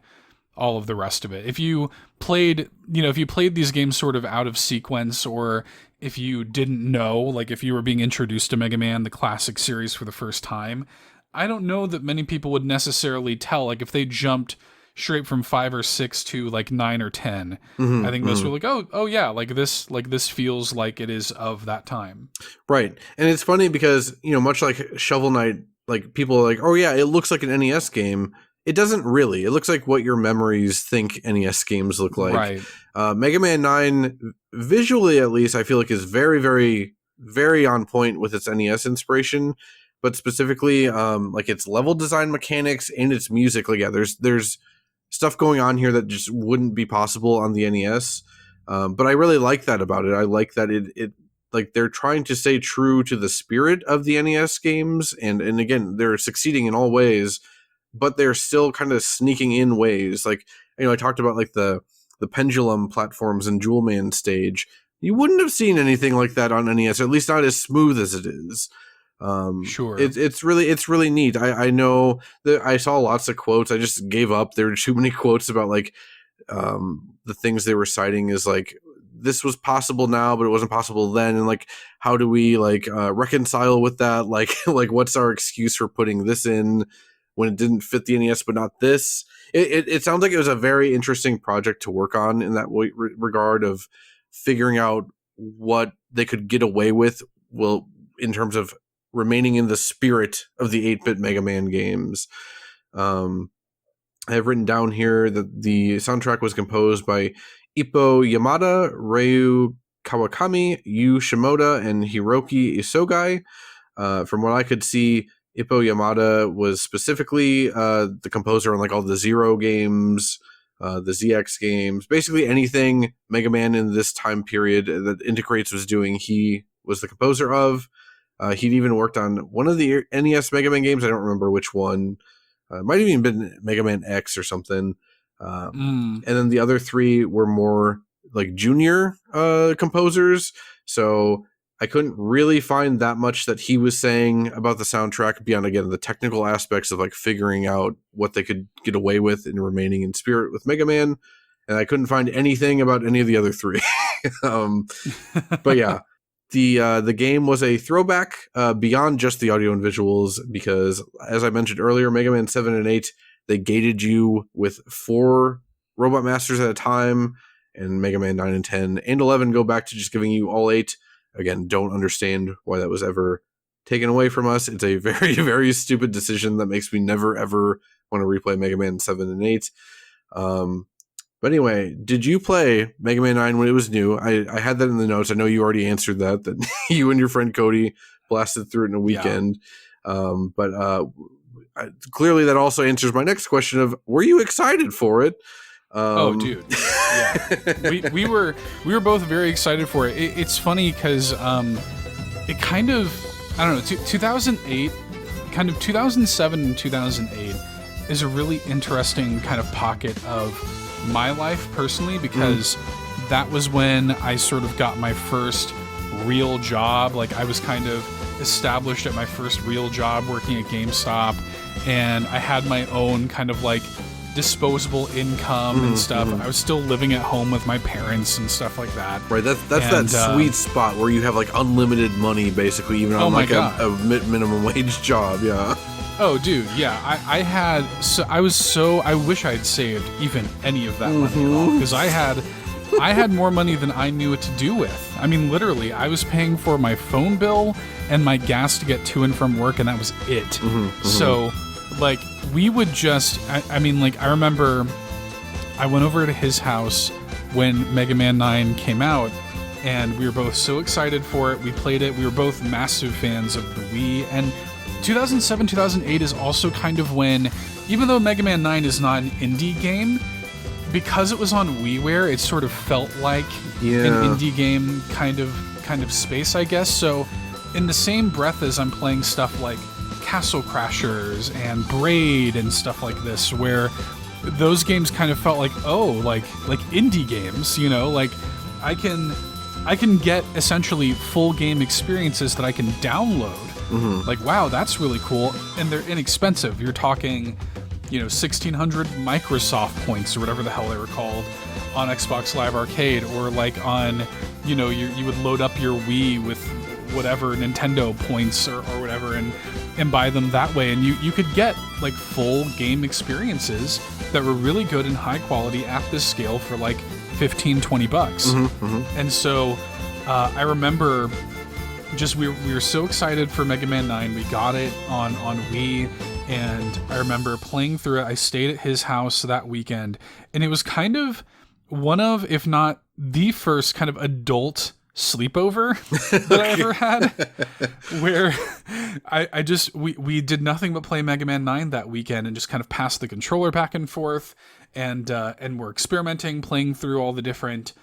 all of the rest of it. If you played these games sort of out of sequence, or if you didn't know, like if you were being introduced to Mega Man, the classic series, for the first time, I don't know that many people would necessarily tell. Like if they jumped straight from 5 or 6 to like 9 or 10, I think most were like, oh yeah, like this feels like it is of that time. Right. And it's funny because, much like Shovel Knight, like people are like, oh yeah, it looks like an NES game. It doesn't really. It looks like what your memories think NES games look like. Right. Mega Man 9, visually at least, I feel like is very, very, very on point with its NES inspiration, but specifically like its level design mechanics and its music. Like, yeah, there's stuff going on here that just wouldn't be possible on the NES. But I really like that about it. I like that it like they're trying to stay true to the spirit of the NES games. And again, they're succeeding in all ways, but they're still kind of sneaking in ways. Like, I talked about like the pendulum platforms in Jewel Man stage. You wouldn't have seen anything like that on NES, or at least not as smooth as it is. Sure. It's really neat. I know that I saw lots of quotes. I just gave up. There were too many quotes about like the things they were citing is like, this was possible now, but it wasn't possible then. And like, how do we like reconcile with that? Like, like what's our excuse for putting this in when it didn't fit the NES, but not this? It sounds like it was a very interesting project to work on in that regard of figuring out what they could get away with. Well, in terms of remaining in the spirit of the 8-bit Mega Man games. I have written down here that the soundtrack was composed by Ippo Yamada, Ryu Kawakami, Yu Shimoda, and Hiroki Isogai. From what I could see, Ippo Yamada was specifically the composer on like all the Zero games, the ZX games, basically anything Mega Man in this time period that Integrates was doing, he was the composer of. He'd even worked on one of the NES Mega Man games. I don't remember which one. It might have even been Mega Man X or something. And then the other 3 were more like junior composers. So I couldn't really find that much that he was saying about the soundtrack beyond, again, the technical aspects of like figuring out what they could get away with and remaining in spirit with Mega Man. And I couldn't find anything about any of the other 3. But yeah. the game was a throwback beyond just the audio and visuals, because as I mentioned earlier, Mega Man 7 and 8, they gated you with 4 Robot Masters at a time, and Mega Man 9 and 10 and 11 go back to just giving you all 8. Again, don't understand why that was ever taken away from us. It's a very, very stupid decision that makes me never, ever want to replay Mega Man 7 and 8. But anyway, did you play Mega Man 9 when it was new? I had that in the notes. I know you already answered that you and your friend Cody blasted through it in a weekend. Yeah. But clearly that also answers my next question of, were you excited for it? Oh, dude. Yeah. we were both very excited for it. It's funny because it kind of, I don't know, 2008, kind of 2007 and 2008 is a really interesting kind of pocket of my life personally, because that was when I sort of got my first real job. Like, I was kind of established at my first real job working at GameStop, and I had my own kind of like disposable income and stuff. I was still living at home with my parents and stuff like that. Right, that's that sweet spot where you have like unlimited money basically, even on like a minimum wage job. Yeah. Oh, dude, yeah. I wish I had saved even any of that money at all, because I had more money than I knew what to do with. I mean, literally, I was paying for my phone bill and my gas to get to and from work, and that was it. So, like, we would just, I remember I went over to his house when Mega Man 9 came out, and we were both so excited for it. We played it. We were both massive fans of the Wii, and 2007, 2008 is also kind of when, even though Mega Man 9 is not an indie game, because it was on WiiWare, it sort of felt like an indie game kind of space, I guess. So in the same breath as I'm playing stuff like Castle Crashers and Braid and stuff like this, where those games kind of felt like, like indie games, you know, like I can get essentially full game experiences that I can download. Like, wow, that's really cool. And they're inexpensive. You're talking, 1,600 Microsoft points or whatever the hell they were called on Xbox Live Arcade, or like on, you would load up your Wii with whatever Nintendo points or whatever and buy them that way. And you could get like full game experiences that were really good and high quality at this scale for like $15-20. And so I remember just we were so excited for Mega Man 9. We got it on Wii, and I remember playing through it. I stayed at his house that weekend, and it was kind of one of, if not the first kind of adult sleepover that I ever had, where we did nothing but play Mega Man 9 that weekend and just kind of passed the controller back and forth, and we're experimenting, playing through all the different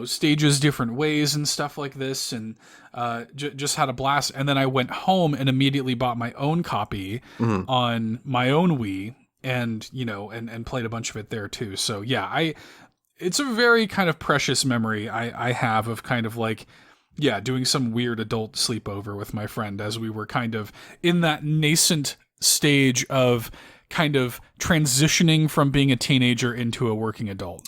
stages different ways and stuff like this, and just had a blast. And then I went home and immediately bought my own copy on my own Wii, and and played a bunch of it there too. So yeah, it's a very kind of precious memory I have of kind of like, doing some weird adult sleepover with my friend as we were kind of in that nascent stage of kind of transitioning from being a teenager into a working adult.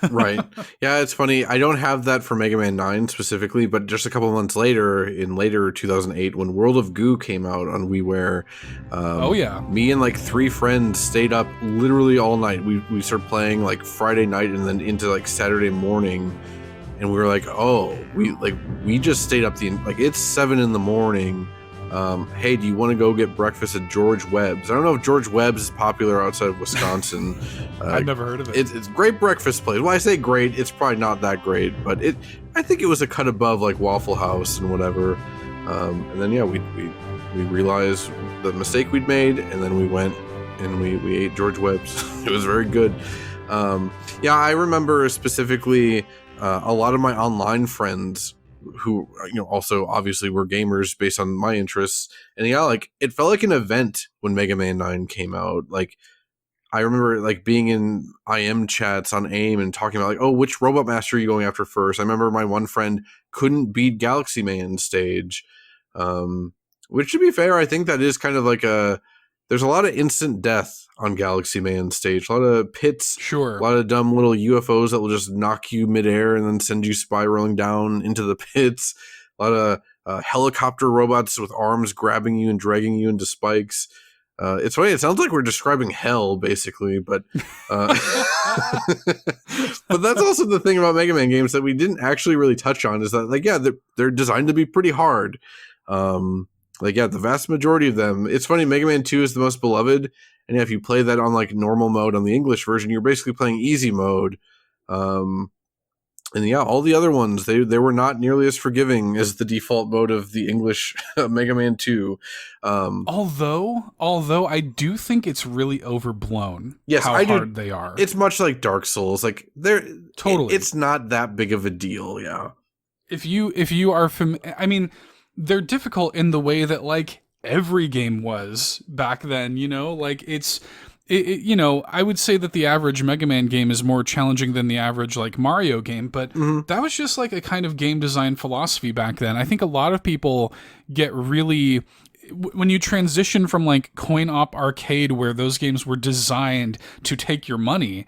Right. Yeah, it's funny. I don't have that for Mega Man 9 specifically, but just a couple months later, in later 2008, when World of Goo came out on WiiWare, me and like 3 friends stayed up literally all night. We started playing like Friday night and then into like Saturday morning, and we were like, we just stayed up it's 7 a.m. Hey, do you want to go get breakfast at George Webb's? I don't know if George Webb's is popular outside of Wisconsin. I've never heard of it. It's a great breakfast place. Well, I say great, it's probably not that great, but I think it was a cut above like Waffle House and whatever. And then we realized the mistake we'd made, and then we went and we ate George Webb's. It was very good. I remember specifically a lot of my online friends who also obviously were gamers based on my interests, and it felt like an event when Mega Man 9 came out. Like, I remember like being in IM chats on AIM and talking about like, which Robot Master are you going after first? I remember my one friend couldn't beat Galaxy Man stage, which, to be fair, I think that is kind of like there's a lot of instant death on Galaxy Man stage. A lot of pits, sure. A lot of dumb little UFOs that will just knock you midair and then send you spiraling down into the pits. A lot of helicopter robots with arms grabbing you and dragging you into spikes. It's funny. It sounds like we're describing hell, basically, but but that's also the thing about Mega Man games that we didn't actually really touch on is that, like, yeah, they're designed to be pretty hard. Like, yeah, the vast majority of them. It's funny. Mega Man 2 is the most beloved, and if you play that on like normal mode on the English version, you're basically playing easy mode. And yeah, all the other ones, they were not nearly as forgiving as the default mode of the English Mega Man 2. Although I do think it's really overblown. Yes, how hard they are. It's much like Dark Souls. Like Totally. It's not that big of a deal. Yeah. If you are I mean, they're difficult in the way that like every game was back then. You know, like you know, I would say that the average Mega Man game is more challenging than the average like Mario game, but that was just like a kind of game design philosophy back then. I think a lot of people get really, when you transition from like coin-op arcade where those games were designed to take your money,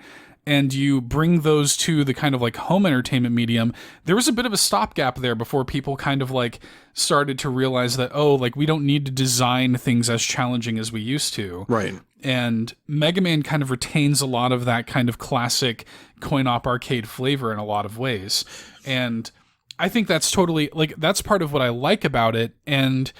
and you bring those to the kind of like home entertainment medium, there was a bit of a stopgap there before people kind of like started to realize that, oh, like we don't need to design things as challenging as we used to. Right. And Mega Man kind of retains a lot of that kind of classic coin-op arcade flavor in a lot of ways. And I think that's totally, like, that's part of what I like about it. And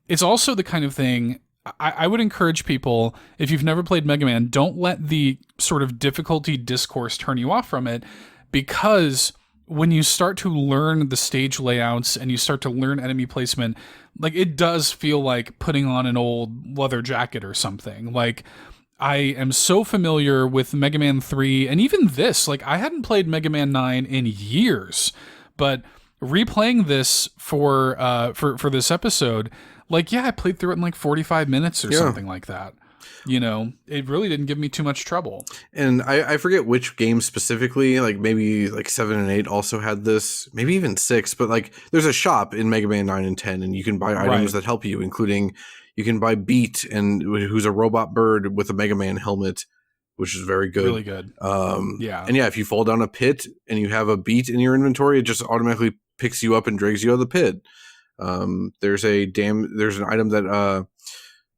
it's also the kind of thing, I would encourage people, if you've never played Mega Man, don't let the sort of difficulty discourse turn you off from it, because when you start to learn the stage layouts and you start to learn enemy placement, like, it does feel like putting on an old leather jacket or something. Like, I am so familiar with Mega Man 3 and even this, like, I hadn't played Mega Man 9 in years, but replaying this for this episode, like, yeah, I played through it in like 45 minutes or something like that. You know, it really didn't give me too much trouble. And I forget which game specifically, like maybe like 7 and 8 also had this, maybe even 6, but like there's a shop in Mega Man 9 and 10 and you can buy items that help you, including you can buy Beat, and who's a robot bird with a Mega Man helmet, which is very good. Really good. Yeah. And yeah, if you fall down a pit and you have a Beat in your inventory, it just automatically picks you up and drags you out of the pit. There's an item that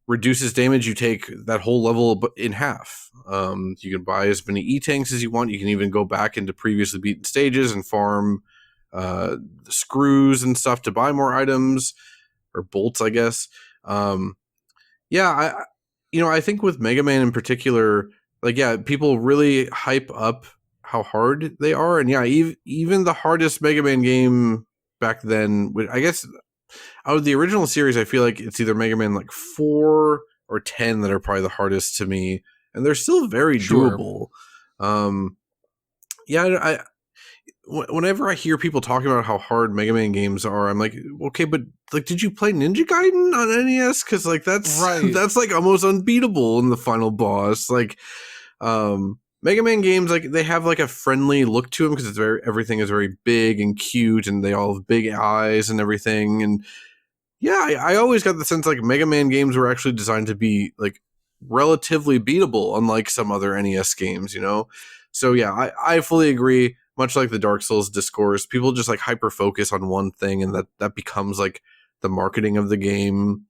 reduces damage. You take that whole level in half. You can buy as many E-tanks as you want. You can even go back into previously beaten stages and farm screws and stuff to buy more items, or bolts, I guess. Yeah, I think with Mega Man in particular, like, yeah, people really hype up how hard they are, and yeah, even the hardest Mega Man game back then, I guess out of the original series, I feel like it's either Mega Man like 4 or 10 that are probably the hardest to me, and they're still very doable. Yeah, whenever I hear people talking about how hard Mega Man games are, I'm like, okay, but like, did you play Ninja Gaiden on NES? Because like that's like almost unbeatable in the final boss. Like, Mega Man games, like, they have like a friendly look to them because everything is very big and cute, and they all have big eyes and everything. And yeah, I always got the sense like Mega Man games were actually designed to be like relatively beatable, unlike some other NES games, you know? So yeah, I fully agree. Much like the Dark Souls discourse, people just like hyper focus on one thing, and that becomes like the marketing of the game.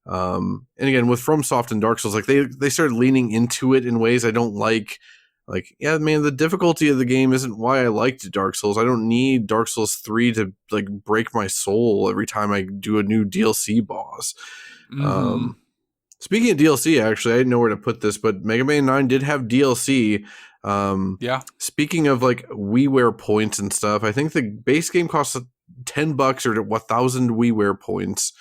And again, with FromSoft and Dark Souls, like they started leaning into it in ways I don't like. Like, yeah, man, the difficulty of the game isn't why I liked Dark Souls. I don't need Dark Souls 3 to like break my soul every time I do a new DLC boss. Speaking of DLC, actually, I didn't know where to put this, but Mega Man 9 did have DLC. Yeah. Speaking of like WiiWare points and stuff, I think the base game costs $10 or 1,000 WiiWare points.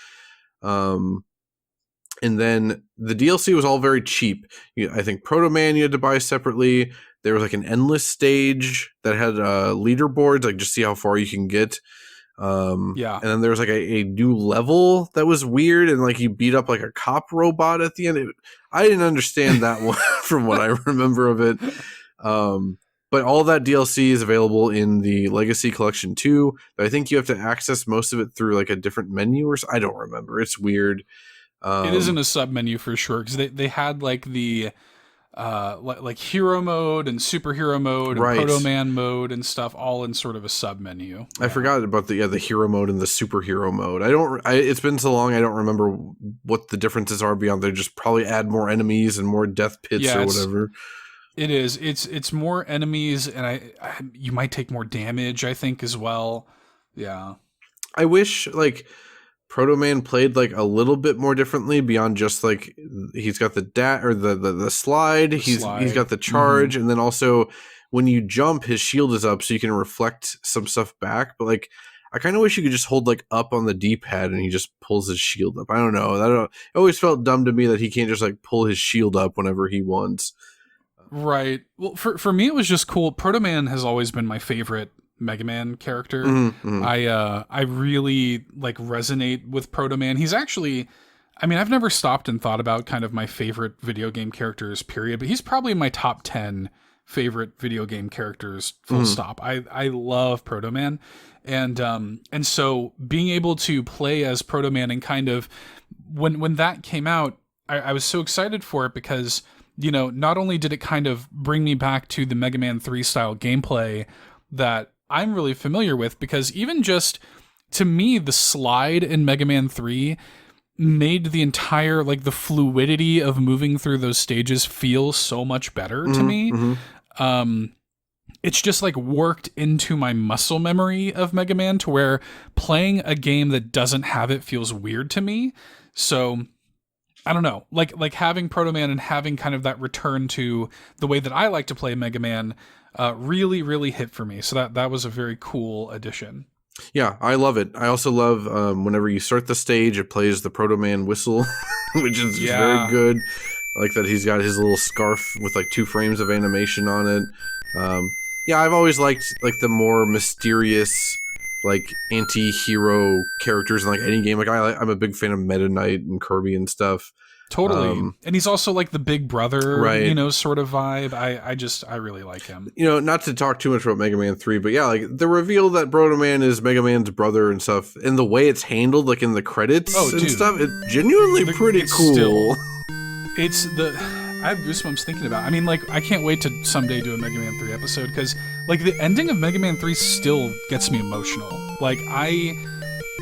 And then the DLC was all very cheap. I think Proto Man you had to buy separately. There was like an endless stage that had leaderboards, like just see how far you can get. Yeah. And then there was like a new level that was weird, and like you beat up like a cop robot at the end. I didn't understand that one from what I remember of it. But all that DLC is available in the Legacy Collection 2. But I think you have to access most of it through like a different menu, or I don't remember. It's weird. It isn't a sub menu for sure, because they had like the like hero mode and superhero mode and Right. Proto Man mode and stuff, all in sort of a sub menu. I forgot about the hero mode and the superhero mode. It's been so long I don't remember what the differences are beyond. They just probably add more enemies and more death pits or whatever. It is. It's more enemies, and you might take more damage, I think, as well. Yeah. I wish like Proto Man played like a little bit more differently beyond just like he's got the slide, he's got the charge, and then also when you jump, his shield is up so you can reflect some stuff back. But like I kind of wish you could just hold like up on the D-pad and he just pulls his shield up. I don't know. It always felt dumb to me that he can't just like pull his shield up whenever he wants. Right. Well, for me, it was just cool. Proto Man has always been my favorite Mega Man character. I really like resonate with Proto Man. He's actually, I mean, I've never stopped and thought about kind of my favorite video game characters, period, but he's probably in my top 10 favorite video game characters, full stop. I love Proto Man. And so being able to play as Proto Man and kind of when that came out, I was so excited for it because, you know, not only did it kind of bring me back to the Mega Man 3 style gameplay that I'm really familiar with, because even just to me, the slide in Mega Man 3 made the entire, like the fluidity of moving through those stages feel so much better to me. It's just like worked into my muscle memory of Mega Man to where playing a game that doesn't have it feels weird to me. So I don't know, like having Proto Man and having kind of that return to the way that I like to play Mega Man really, really hit for me. So that was a very cool addition. Yeah, I love it. I also love whenever you start the stage, it plays the Proto Man whistle, which is just very good. I like that he's got his little scarf with like 2 frames of animation on it. Yeah, I've always liked like the more mysterious, like anti-hero characters in like any game. Like I'm a big fan of Meta Knight and Kirby and stuff. Totally. And he's also like the big brother, right, you know, sort of vibe. I really like him. You know, not to talk too much about Mega Man 3, but yeah, like the reveal that Proto Man is Mega Man's brother and stuff, and the way it's handled, like in the credits stuff, it's genuinely pretty cool. I have goosebumps thinking about it. I mean, like, I can't wait to someday do a Mega Man 3 episode, because, like, the ending of Mega Man 3 still gets me emotional. Like,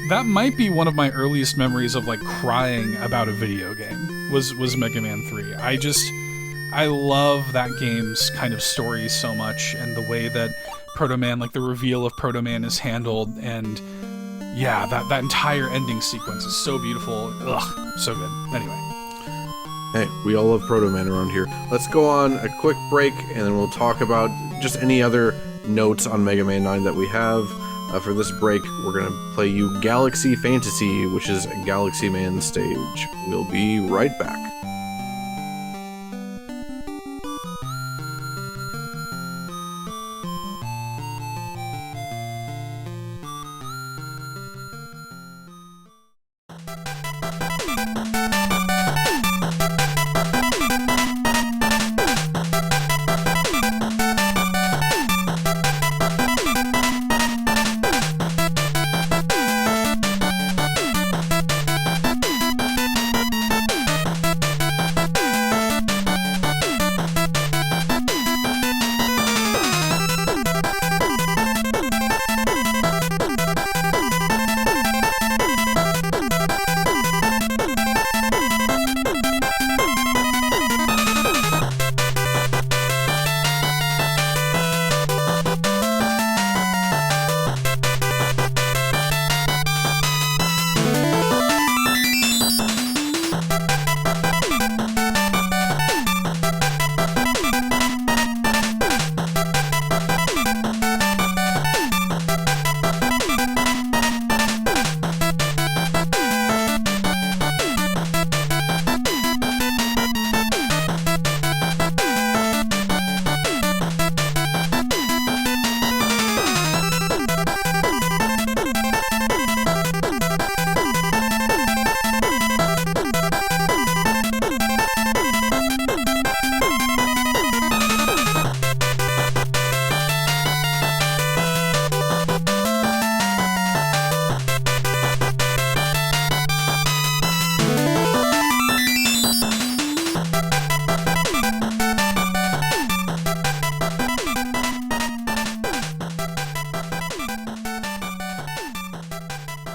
that might be one of my earliest memories of, like, crying about a video game, was Mega Man 3. I love that game's kind of story so much, and the way that Proto Man, like, the reveal of Proto Man is handled, and, yeah, that entire ending sequence is so beautiful. Ugh, so good. Anyway. Hey, we all love Proto Man around here. Let's go on a quick break, and then we'll talk about just any other notes on Mega Man 9 that we have. For this break, we're going to play you Galaxy Fantasy, which is a Galaxy Man stage. We'll be right back.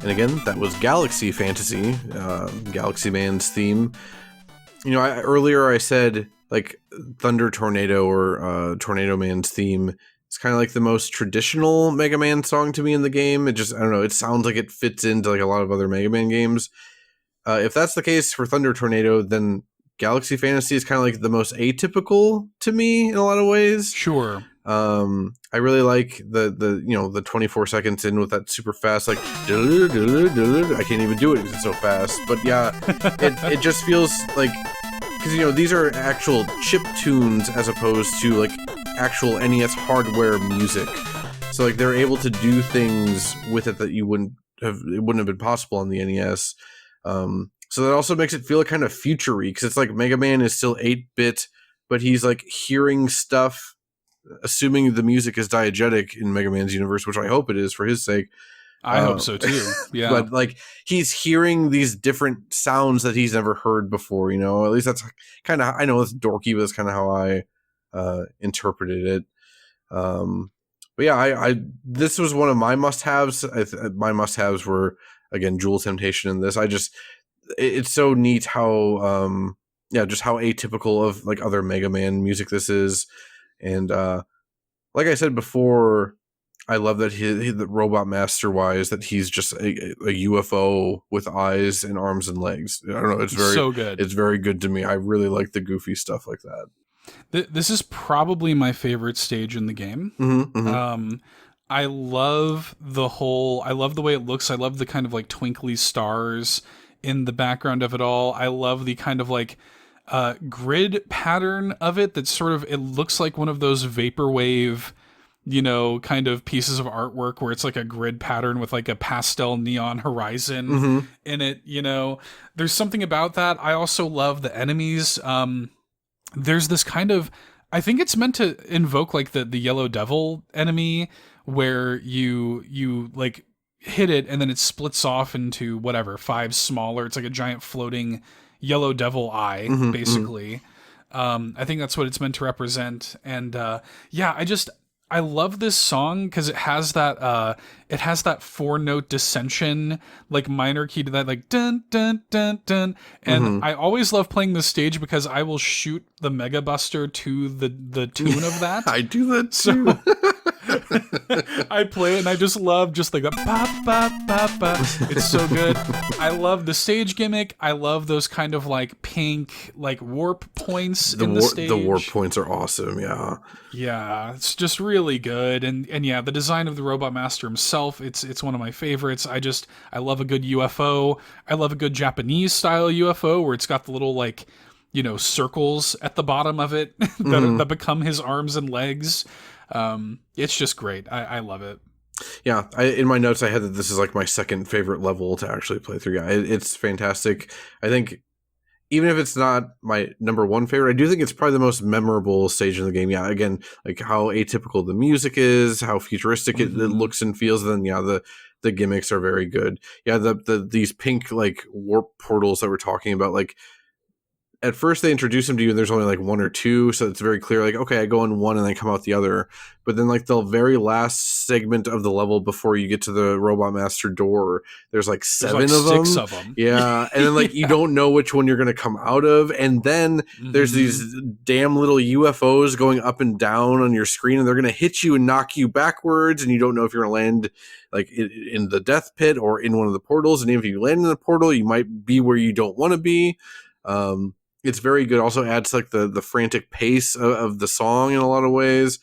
And again, that was Galaxy Fantasy, Galaxy Man's theme. Earlier I said like Thunder Tornado or Tornado Man's theme. It's kind of like the most traditional Mega Man song to me in the game. It just, I don't know, it sounds like it fits into like a lot of other Mega Man games. If that's the case for Thunder Tornado, then Galaxy Fantasy is kind of like the most atypical to me in a lot of ways. Sure. I really like the 24 seconds in with that super fast, like, I can't even do it because it's so fast. But yeah, it just feels like, because, these are actual chip tunes as opposed to like actual NES hardware music. So like they're able to do things with it that it wouldn't have been possible on the NES. So that also makes it feel kind of future-y, because it's like Mega Man is still 8-bit, but he's like hearing stuff, assuming the music is diegetic in Mega Man's universe, which I hope it is for his sake. I hope so too. Yeah. But like he's hearing these different sounds that he's never heard before, at least that's kind of, I know it's dorky, but that's kind of how I interpreted it. But yeah, I this was one of my must-haves. My must-haves were, again, Jewel Temptation in this. It's so neat how just how atypical of like other Mega Man music this is. And like I said before, I love that the Robot Master wise, that he's just a UFO with eyes and arms and legs. I don't know, it's very so good. It's very good to me. I really like the goofy stuff like that. This is probably my favorite stage in the game. Mm-hmm, mm-hmm. I love the way it looks. I love the kind of like twinkly stars in the background of it all. I love the kind of like grid pattern of it that sort of, it looks like one of those vaporwave, kind of pieces of artwork where it's like a grid pattern with like a pastel neon horizon in it. There's something about that. I also love the enemies. There's this kind of, I think it's meant to invoke like the Yellow Devil enemy, where you like hit it and then it splits off into whatever, 5 smaller. It's like a giant floating Yellow Devil eye, basically. I think that's what it's meant to represent. And I love this song because it has that 4-note dissension, like minor key to that, like dun dun dun dun. And I always love playing this stage because I will shoot the Mega Buster to the tune of that. I do that too. I play it and I just love just like a ba ba ba ba. It's so good. I love the stage gimmick. I love those kind of like pink like warp points in the stage. The warp points are awesome. Yeah, it's just really good. And yeah, the design of the Robot Master himself, it's one of my favorites. I love a good UFO. I love a good Japanese style UFO where it's got the little like, circles at the bottom of it that become his arms and legs. It's just great. I love it. Yeah, in my notes I had that this is like my second favorite level to actually play through. Yeah, it's fantastic. I think even if it's not my number one favorite, I do think it's probably the most memorable stage in the game. Yeah, again, like how atypical the music is, how futuristic it looks and feels. And then the gimmicks are very good. Yeah, these pink like warp portals that we're talking about, like at first they introduce them to you and there's only like 1 or 2, so it's very clear, like, okay, I go in one and then come out the other. But then like the very last segment of the level before you get to the Robot Master door, there's like 7 of them. 6 of them. Yeah. And then like you don't know which one you're going to come out of. And then there's these damn little UFOs going up and down on your screen, and they're going to hit you and knock you backwards, and you don't know if you're going to land like in the death pit or in one of the portals. And even if you land in the portal, you might be where you don't want to be. It's very good. Also adds like the frantic pace of the song in a lot of ways.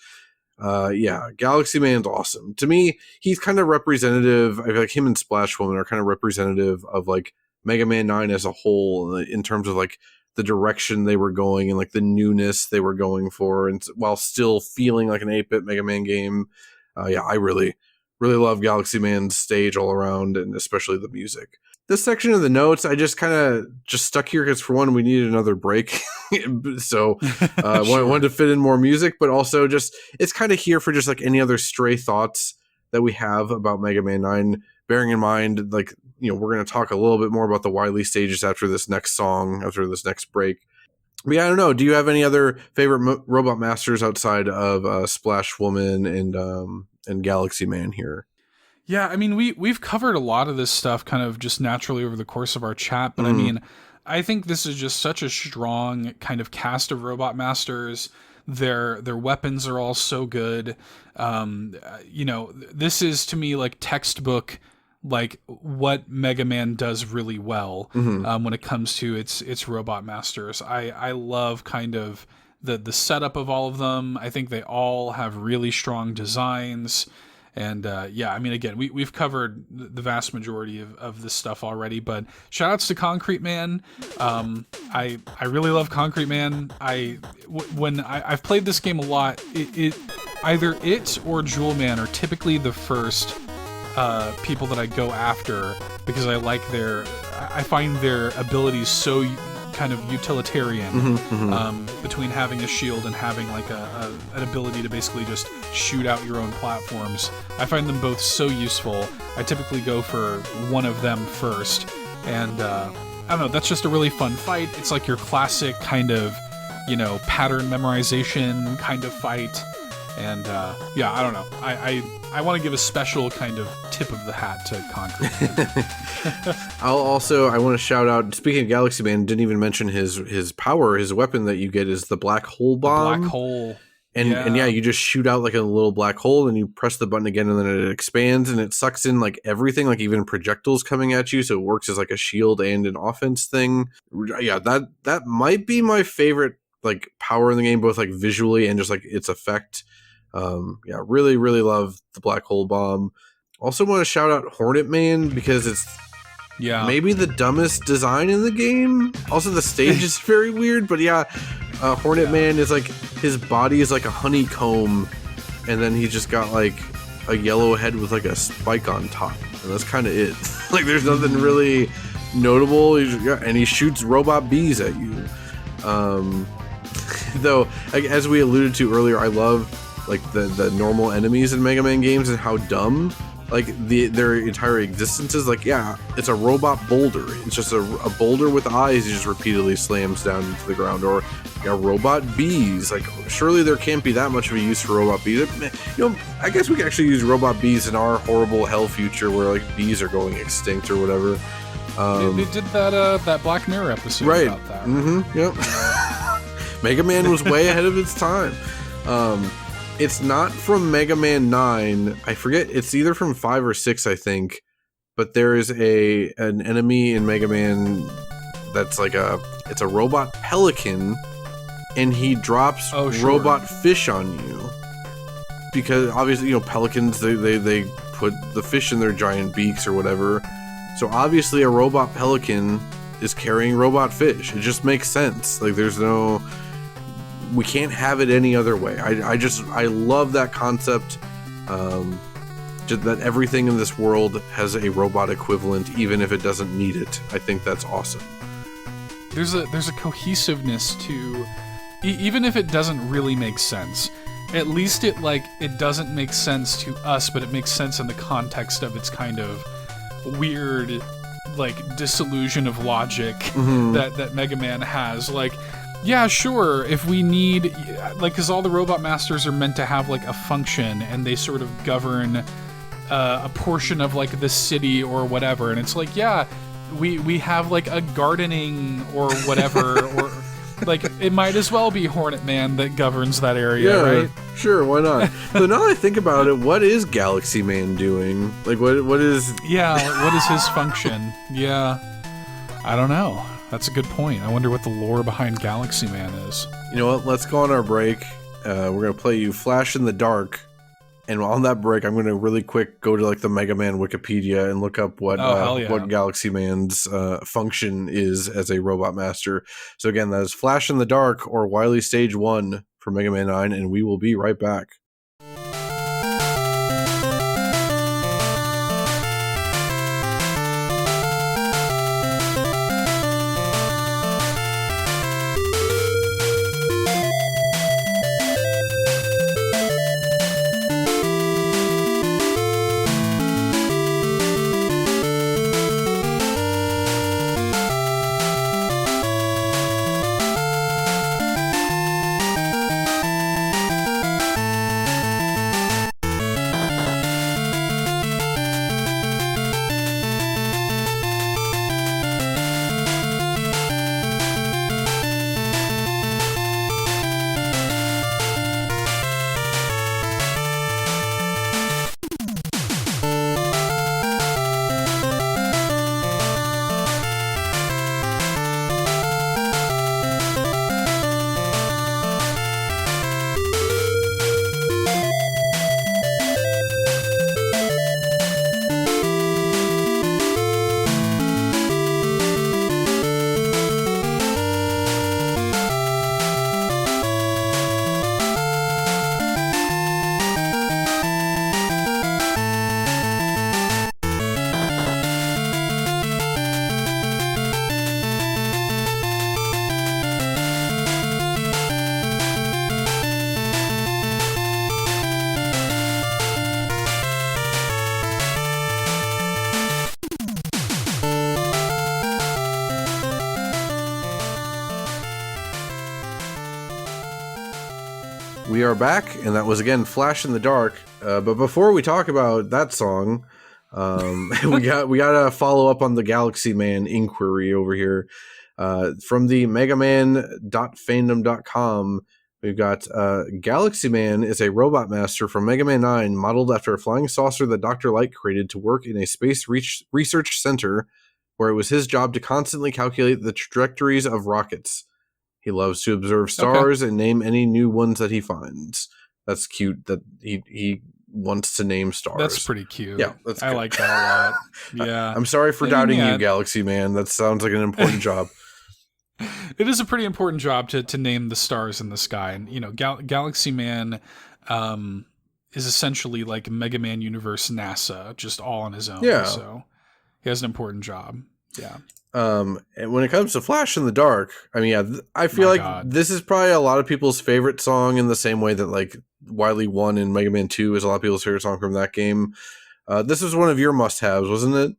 Galaxy Man's awesome. To me, he's kind of representative. I feel like him and Splash Woman are kind of representative of like Mega Man 9 as a whole in terms of like the direction they were going and like the newness they were going for, and while still feeling like an 8-bit Mega Man game. I really, really love Galaxy Man's stage all around, and especially the music. This section of the notes, I just kind of stuck here because, for one, we needed another break. So wanted to fit in more music, but also just it's kind of here for just like any other stray thoughts that we have about Mega Man 9, bearing in mind, like, we're going to talk a little bit more about the Wily stages after this next song, after this next break. But yeah, I don't know. Do you have any other favorite Robot Masters outside of Splash Woman and Galaxy Man here? Yeah, I mean, we've covered a lot of this stuff kind of just naturally over the course of our chat, but I mean, I think this is just such a strong kind of cast of robot masters. Their weapons are all so good. This is to me like textbook, like what Mega Man does really well when it comes to its robot masters. I love kind of the setup of all of them. I think they all have really strong designs. And I mean, again, we've covered the vast majority of this stuff already, but shout outs to Concrete Man. I really love Concrete Man. I've played this game a lot, either it or Jewel Man are typically the first people that I go after because I find their abilities so kind of utilitarian between having a shield and having like an ability to basically just shoot out your own platforms. I find them both so useful. I typically go for one of them first, and I don't know, that's just a really fun fight. It's like your classic kind of, pattern memorization kind of fight. And I don't know. I want to give a special kind of tip of the hat to Concrete Man. I want to shout out, speaking of Galaxy Man, didn't even mention his power, his weapon that you get is the black hole bomb. Black hole. And you just shoot out like a little black hole and you press the button again and then it expands and it sucks in like everything, like even projectiles coming at you. So it works as like a shield and an offense thing. Yeah, that might be my favorite like power in the game, both like visually and just like its effect. Really, really love the black hole bomb. Also want to shout out Hornet Man because it's maybe the dumbest design in the game. Also, the stage is very weird, but Hornet Man is like, his body is like a honeycomb, and then he's just got like a yellow head with like a spike on top, and that's kind of it. Like, there's nothing really notable. And he shoots robot bees at you. Though, like, as we alluded to earlier, I love like the normal enemies in Mega Man games and how dumb like their entire existence is. Like, it's a robot boulder. It's just a boulder with eyes. He just repeatedly slams down into the ground. Or robot bees. Like, surely there can't be that much of a use for robot bees. I guess we could actually use robot bees in our horrible hell future where like bees are going extinct or whatever. They did that Black Mirror episode about that. Right? Yep. Mega Man was way ahead of its time. It's not from Mega Man 9. I forget. It's either from 5 or 6, I think. But there is an enemy in Mega Man that's like it's a robot pelican, and he drops robot fish on you. Because obviously, pelicans, they put the fish in their giant beaks or whatever. So obviously a robot pelican is carrying robot fish. It just makes sense. Like, we can't have it any other way. I love that concept. Just that everything in this world has a robot equivalent, even if it doesn't need it. I think that's awesome. There's a cohesiveness to, even if it doesn't really make sense. At least it doesn't make sense to us, but it makes sense in the context of its kind of weird, like, disillusion of logic that Mega Man has. Like, yeah, sure, if we need, like, because all the robot masters are meant to have, like, a function, and they sort of govern a portion of, like, the city or whatever, and it's like, we have, like, a gardening or whatever, or, like, it might as well be Hornet Man that governs that area, right? Sure, why not? So now that I think about it, what is Galaxy Man doing? Like, what is... Yeah, what is his function? Yeah, I don't know. That's a good point. I wonder what the lore behind Galaxy Man is. You know what? Let's go on our break. We're going to play you Flash in the Dark. And on that break, I'm going to really quick go to like the Mega Man Wikipedia and look up what Galaxy Man's function is as a robot master. So again, that is Flash in the Dark or Wily Stage 1 for Mega Man 9. And we will be right back. we are back, and that was again Flash in the Dark. But before we talk about that song, we got to follow up on the Galaxy Man inquiry over here. From the megaman.fandom.com, we've got Galaxy Man is a robot master from Mega Man 9, modeled after a flying saucer that Dr. Light created to work in a space research center, where it was his job to constantly calculate the trajectories of rockets. He loves to observe stars and name any new ones that he finds. That's cute that he wants to name stars. That's pretty cute. Yeah, I like that a lot. Yeah. I'm sorry for doubting you, Galaxy Man. That sounds like an important job. It is a pretty important job to name the stars in the sky. And, you know, Galaxy Man is essentially like Mega Man Universe NASA, just all on his own. Yeah. So he has an important job. Yeah. And when it comes to Flash in the Dark, I mean, yeah, I feel this is probably a lot of people's favorite song, in the same way that like Wily 1 and Mega Man 2 is a lot of people's favorite song from that game. This was one of your must-haves, wasn't it?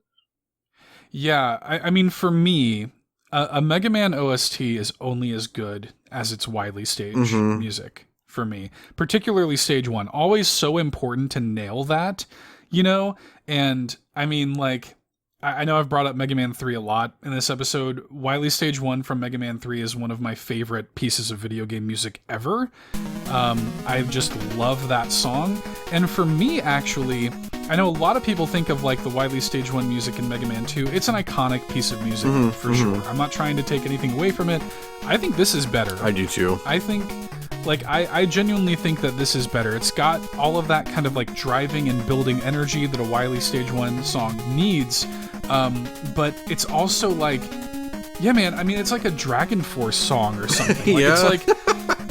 Yeah, I mean, for me, a Mega Man OST is only as good as its Wily stage music, for me. Particularly stage 1. Always so important to nail that, you know? And, I mean, like, I know I've brought up Mega Man 3 a lot in this episode. Wily Stage 1 from Mega Man 3 is one of my favorite pieces of video game music ever. I just love that song. And for me, actually, I know a lot of people think of like the Wily Stage 1 music in Mega Man 2. It's an iconic piece of music for sure. I'm not trying to take anything away from it. I think this is better. I do too. I think... Like, I genuinely think that this is better. It's got all of that kind of, like, driving and building energy that a Wily Stage 1 song needs, but it's also, like, yeah, man, I mean, it's like a Dragon Force song or something. Like, it's like,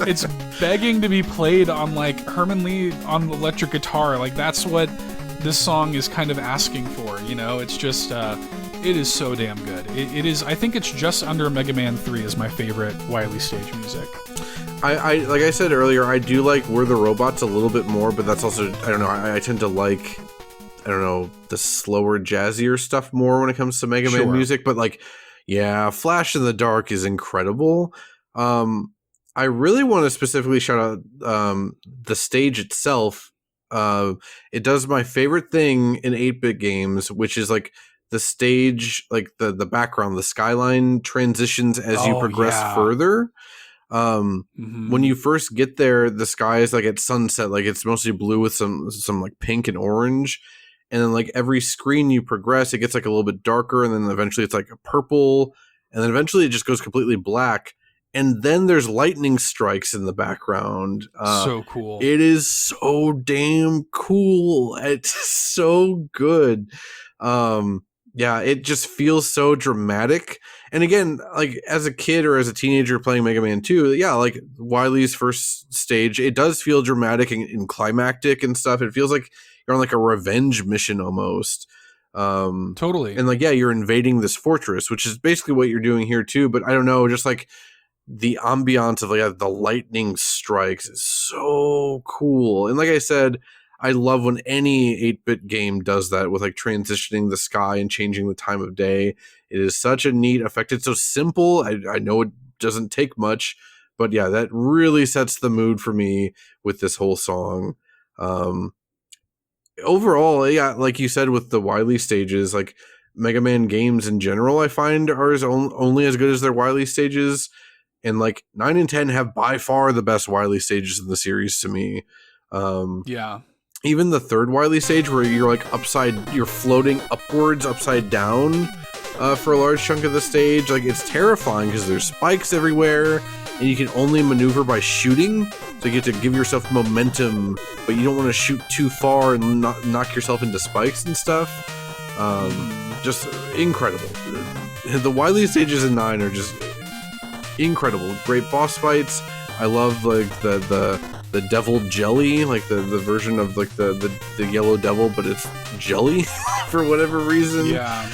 it's begging to be played on, like, Herman Lee on the electric guitar. Like, that's what this song is kind of asking for, you know? It's just, it is so damn good. It is, I think it's just under Mega Man 3 is my favorite Wily Stage music. I like I said earlier, I do like We're the Robots a little bit more, but that's also, I don't know, I tend to like, I don't know, the slower, jazzier stuff more when it comes to Mega Man music, but like, yeah, Flash in the Dark is incredible. I really want to specifically shout out the stage itself. It does my favorite thing in 8-bit games, which is like the stage, like the background, the skyline transitions as you progress further. When you first get there, the sky is like at sunset, like it's mostly blue with some like pink and orange, and then like every screen you progress, it gets like a little bit darker, and then eventually it's like a purple, and then eventually it just goes completely black, and then there's lightning strikes in the background. So cool. It is so damn cool. It's so good. Yeah, it just feels so dramatic. And again, like as a kid or as a teenager playing Mega Man 2, yeah, like Wily's first stage, it does feel dramatic and climactic and stuff. It feels like you're on like a revenge mission almost. Totally. And like, yeah, you're invading this fortress, which is basically what you're doing here too. But I don't know, just like the ambiance of like the lightning strikes is so cool. And like I said, I love when any 8-bit game does that with like transitioning the sky and changing the time of day. It is such a neat effect. It's so simple. I know it doesn't take much, but yeah, that really sets the mood for me with this whole song. Overall, yeah, like you said with the Wily stages, like Mega Man games in general, I find are only as good as their Wily stages. And like 9 and 10 have by far the best Wily stages in the series to me. Yeah. Even the third Wily stage where you're like you're floating upwards, upside down for a large chunk of the stage. Like it's terrifying because there's spikes everywhere and you can only maneuver by shooting. So you get to give yourself momentum, but you don't want to shoot too far and knock yourself into spikes and stuff. Just incredible. The Wily stages in 9 are just incredible. Great boss fights. I love like the devil jelly, like the version of like the yellow devil, but it's jelly for whatever reason. Yeah.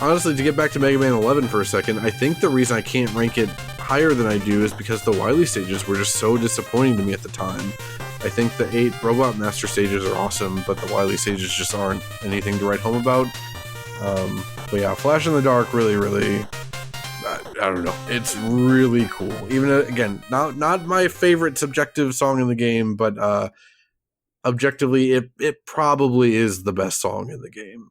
Honestly, to get back to Mega Man 11 for a second, I think the reason I can't rank it higher than I do is because the Wily stages were just so disappointing to me at the time. I think the 8 Robot Master stages are awesome, but the Wily stages just aren't anything to write home about. But yeah, Flash in the Dark really, don't know. It's really cool. Even again, not my favorite subjective song in the game, but objectively, it probably is the best song in the game.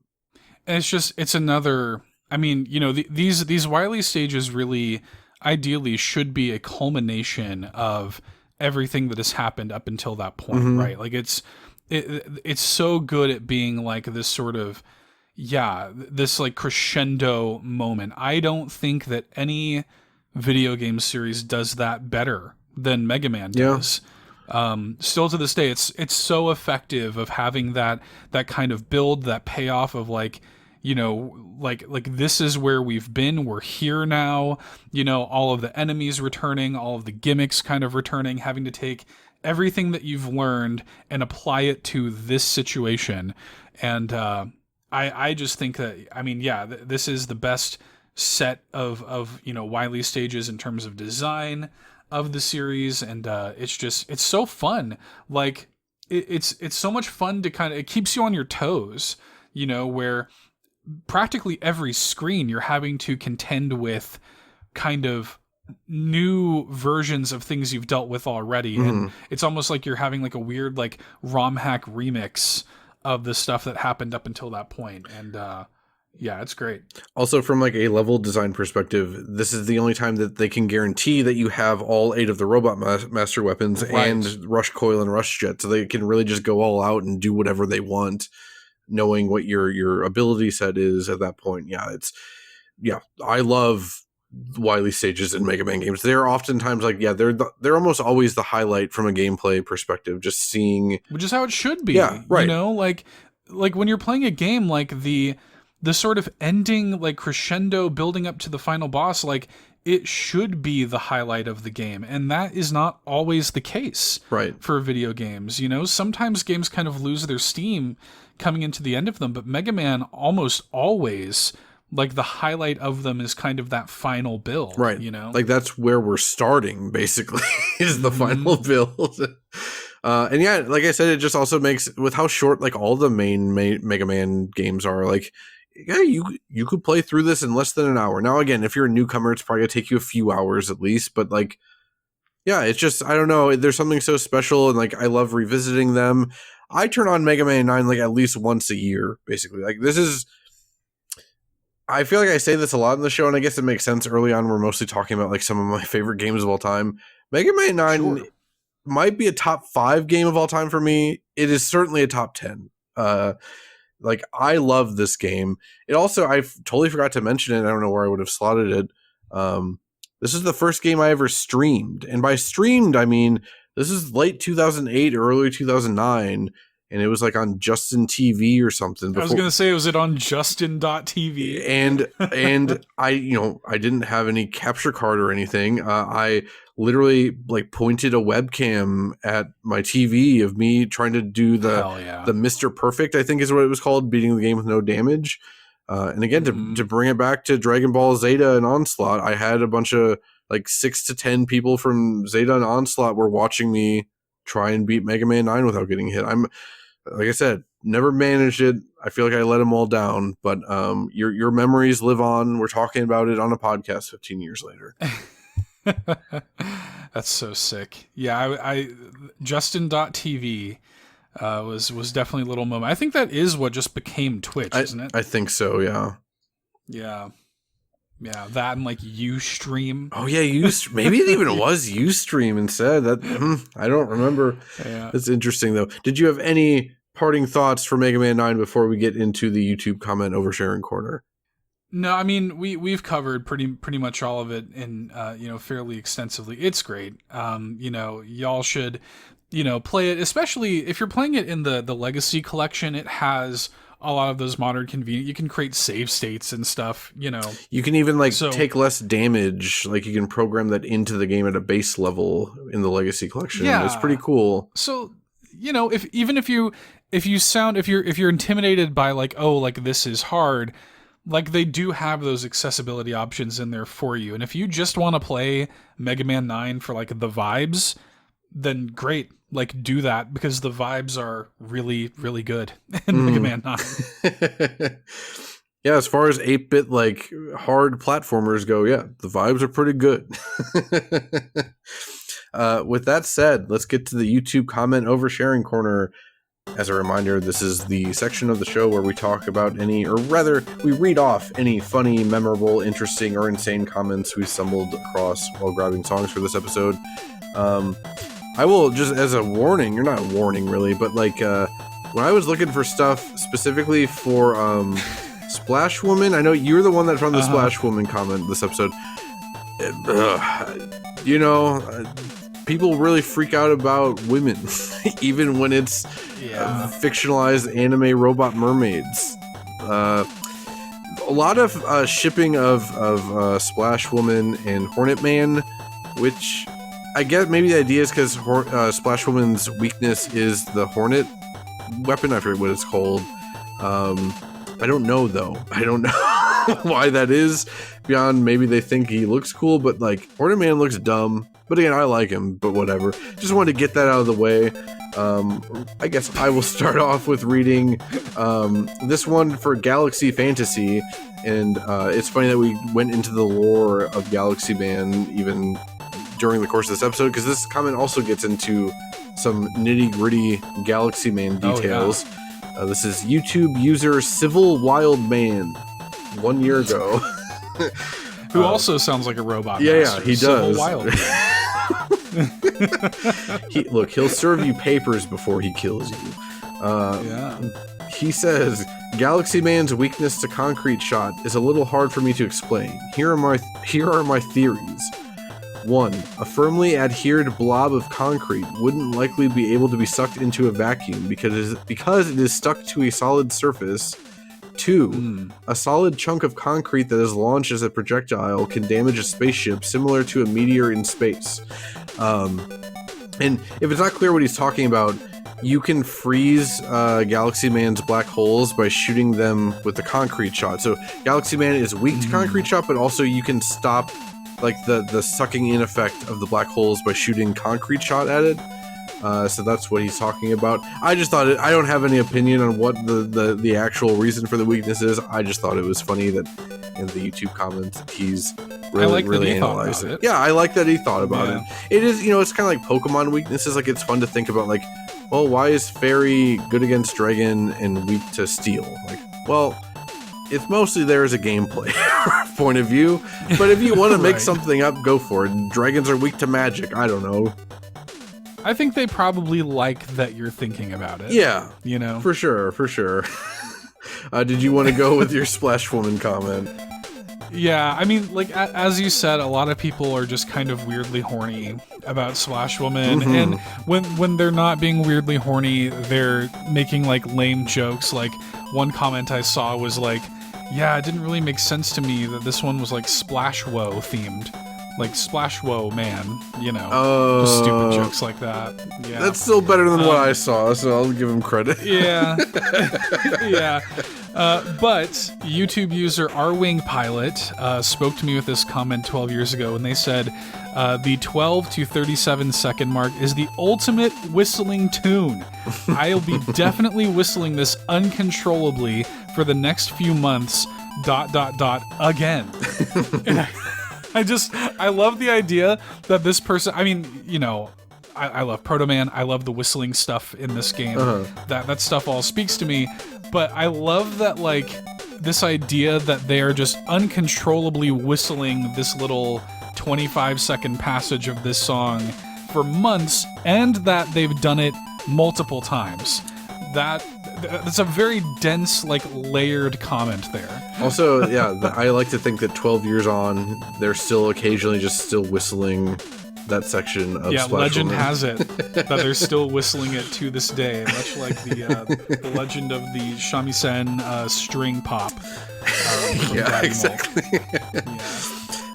And it's another. I mean, these Wily stages really, ideally, should be a culmination of everything that has happened up until that point, right? Like it's so good at being like this sort of, this like crescendo moment. I don't think that any video game series does that better than Mega Man does. Still to this day, it's so effective of having that kind of build, that payoff of like, like this is where we've been, we're here now, all of the enemies returning, all of the gimmicks kind of returning, having to take everything that you've learned and apply it to this situation. And I just think that, I mean, this is the best set of Wily stages in terms of design of the series, and it's so fun. Like it's so much fun to it keeps you on your toes, where practically every screen you're having to contend with kind of new versions of things you've dealt with already. And it's almost like you're having like a weird like ROM hack remix of the stuff that happened up until that point. And it's great. Also, from like a level design perspective, this is the only time that they can guarantee that you have all 8 of the robot master weapons and rush coil and rush jet, so they can really just go all out and do whatever they want, knowing what your ability set is at that point. I love Wily stages in Mega Man games. They're oftentimes like, they're almost always the highlight from a gameplay perspective, just seeing, which is how it should be. Like when you're playing a game, like the sort of ending, like crescendo building up to the final boss, like it should be the highlight of the game. And that is not always the case for video games. Sometimes games kind of lose their steam coming into the end of them, but Mega Man almost always, like the highlight of them is kind of that final build, like that's where we're starting basically is the final build. And like I said, it just also makes, with how short like all the main Mega Man games are, like you could play through this in less than an hour. Now again, if you're a newcomer, it's probably gonna take you a few hours at least, but like it's just, I don't know, there's something so special, and like I love revisiting them. I turn on Mega Man 9 like at least once a year, basically. Like this is, I feel like I say this a lot in the show, and I guess it makes sense. Early on, we're mostly talking about like some of my favorite games of all time. Mega Man 9 might be a top 5 game of all time for me. It is certainly a top 10. Like I love this game. It also, I totally forgot to mention it. I don't know where I would have slotted it. This is the first game I ever streamed, and by streamed I mean this is late 2008, early 2009. And it was like on Justin TV or something. I was going to say, was it on Justin.tv? And I didn't have any capture card or anything. I literally like pointed a webcam at my TV of me trying to do the Mr. Perfect, I think is what it was called, beating the game with no damage. And again, to bring it back to Dragon Ball Zeta and Onslaught, I had a bunch of like 6 to 10 people from Zeta and Onslaught were watching me try and beat Mega Man 9 without getting hit. Like I said, never managed it. I feel like I let them all down, but your memories live on. We're talking about it on a podcast 15 years later. That's so sick. Yeah, I Justin.tv was definitely a little moment. I think that is what just became Twitch, isn't it? I think so, yeah. Yeah. Yeah, that and like Ustream. Oh yeah, maybe it even was Ustream instead. That I don't remember. Yeah. That's interesting though. Did you have any parting thoughts for Mega Man 9 before we get into the YouTube comment oversharing corner? No, I mean we've covered pretty much all of it in fairly extensively. It's great. Y'all should play it, especially if you're playing it in the Legacy collection. It has a lot of those modern convenient. You can create save states and stuff, You can even take less damage. Like you can program that into the game at a base level in the Legacy collection. Yeah. It's pretty cool. So, if you're intimidated by this is hard, like they do have those accessibility options in there for you. And if you just want to play Mega Man 9 for like the vibes, then great. Like do that, because the vibes are really, really good in Mega Man 9. Yeah, as far as 8-bit like hard platformers go, yeah, the vibes are pretty good. With that said, let's get to the YouTube comment oversharing corner. As a reminder, this is the section of the show where we talk about any, or rather, we read off any funny, memorable, interesting, or insane comments we stumbled across while grabbing songs for this episode. I will, just as a warning, you're not a warning really, but like, when I was looking for stuff specifically for Splash Woman, I know you're the one that found the Splash Woman comment this episode. You know, people really freak out about women, even when it's fictionalized anime robot mermaids. A lot of shipping of Splash Woman and Hornet Man, which I get maybe the idea is because Splash Woman's weakness is the Hornet weapon. I forget what it's called. I don't know though. I don't know why that is, beyond maybe they think he looks cool, but like Hornet Man looks dumb. But again, I like him, but whatever. Just wanted to get that out of the way. I guess I will start off with reading this one for Galaxy Fantasy. And it's funny that we went into the lore of Galaxy Man even during the course of this episode, because this comment also gets into some nitty-gritty Galaxy Man details. This is YouTube user Civil Wild Man 1 year ago. Who also sounds like a robot. Yeah, he does. Civil Wild. He'll serve you papers before he kills you. He says, Galaxy Man's weakness to concrete shot is a little hard for me to explain. Here are my theories. 1. A firmly adhered blob of concrete wouldn't likely be able to be sucked into a vacuum because it is stuck to a solid surface. 2. A solid chunk of concrete that is launched as a projectile can damage a spaceship similar to a meteor in space. And if it's not clear what he's talking about, you can freeze Galaxy Man's black holes by shooting them with the concrete shot. So Galaxy Man is weak to concrete shot, but also you can stop like the sucking in effect of the black holes by shooting concrete shot at it. So that's what he's talking about. I just thought I don't have any opinion on what the actual reason for the weakness is. I just thought it was funny that in the YouTube comments he's really analyzed it. Yeah, I like that he thought about it. It is, it's kind of like Pokemon weaknesses. Like, it's fun to think about, like, well, why is Fairy good against Dragon and weak to Steel? Like, well, it's mostly there as a gameplay point of view. But if you want to make something up, go for it. Dragons are weak to magic. I don't know. I think they probably like that you're thinking about it. Yeah. For sure. Did you want to go with your Splash Woman comment? Yeah, I mean, like, as you said, a lot of people are just kind of weirdly horny about Splash Woman, and when they're not being weirdly horny, they're making, like, lame jokes. Like, one comment I saw was like, yeah, it didn't really make sense to me that this one was, like, Splash Woe themed. Like, Splash Woe Man, just stupid jokes like that. Yeah, that's still better than what I saw, so I'll give him credit. Yeah. But YouTube user R-Wing Pilot spoke to me with this comment 12 years ago, and they said, the 12 to 37 second mark is the ultimate whistling tune. I'll be definitely whistling this uncontrollably for the next few months, ... again. I love the idea that this person, I mean, I love Proto Man, I love the whistling stuff in this game. That stuff all speaks to me, but I love that, like, this idea that they are just uncontrollably whistling this little 25-second passage of this song for months, and that they've done it multiple times. That's a very dense, like, layered comment there. Also, I like to think that 12 years on, they're still occasionally just still whistling that section of Splash legend Woman. has it that they're still whistling it to this day, much like the legend of the shamisen string pop. From Daddy exactly.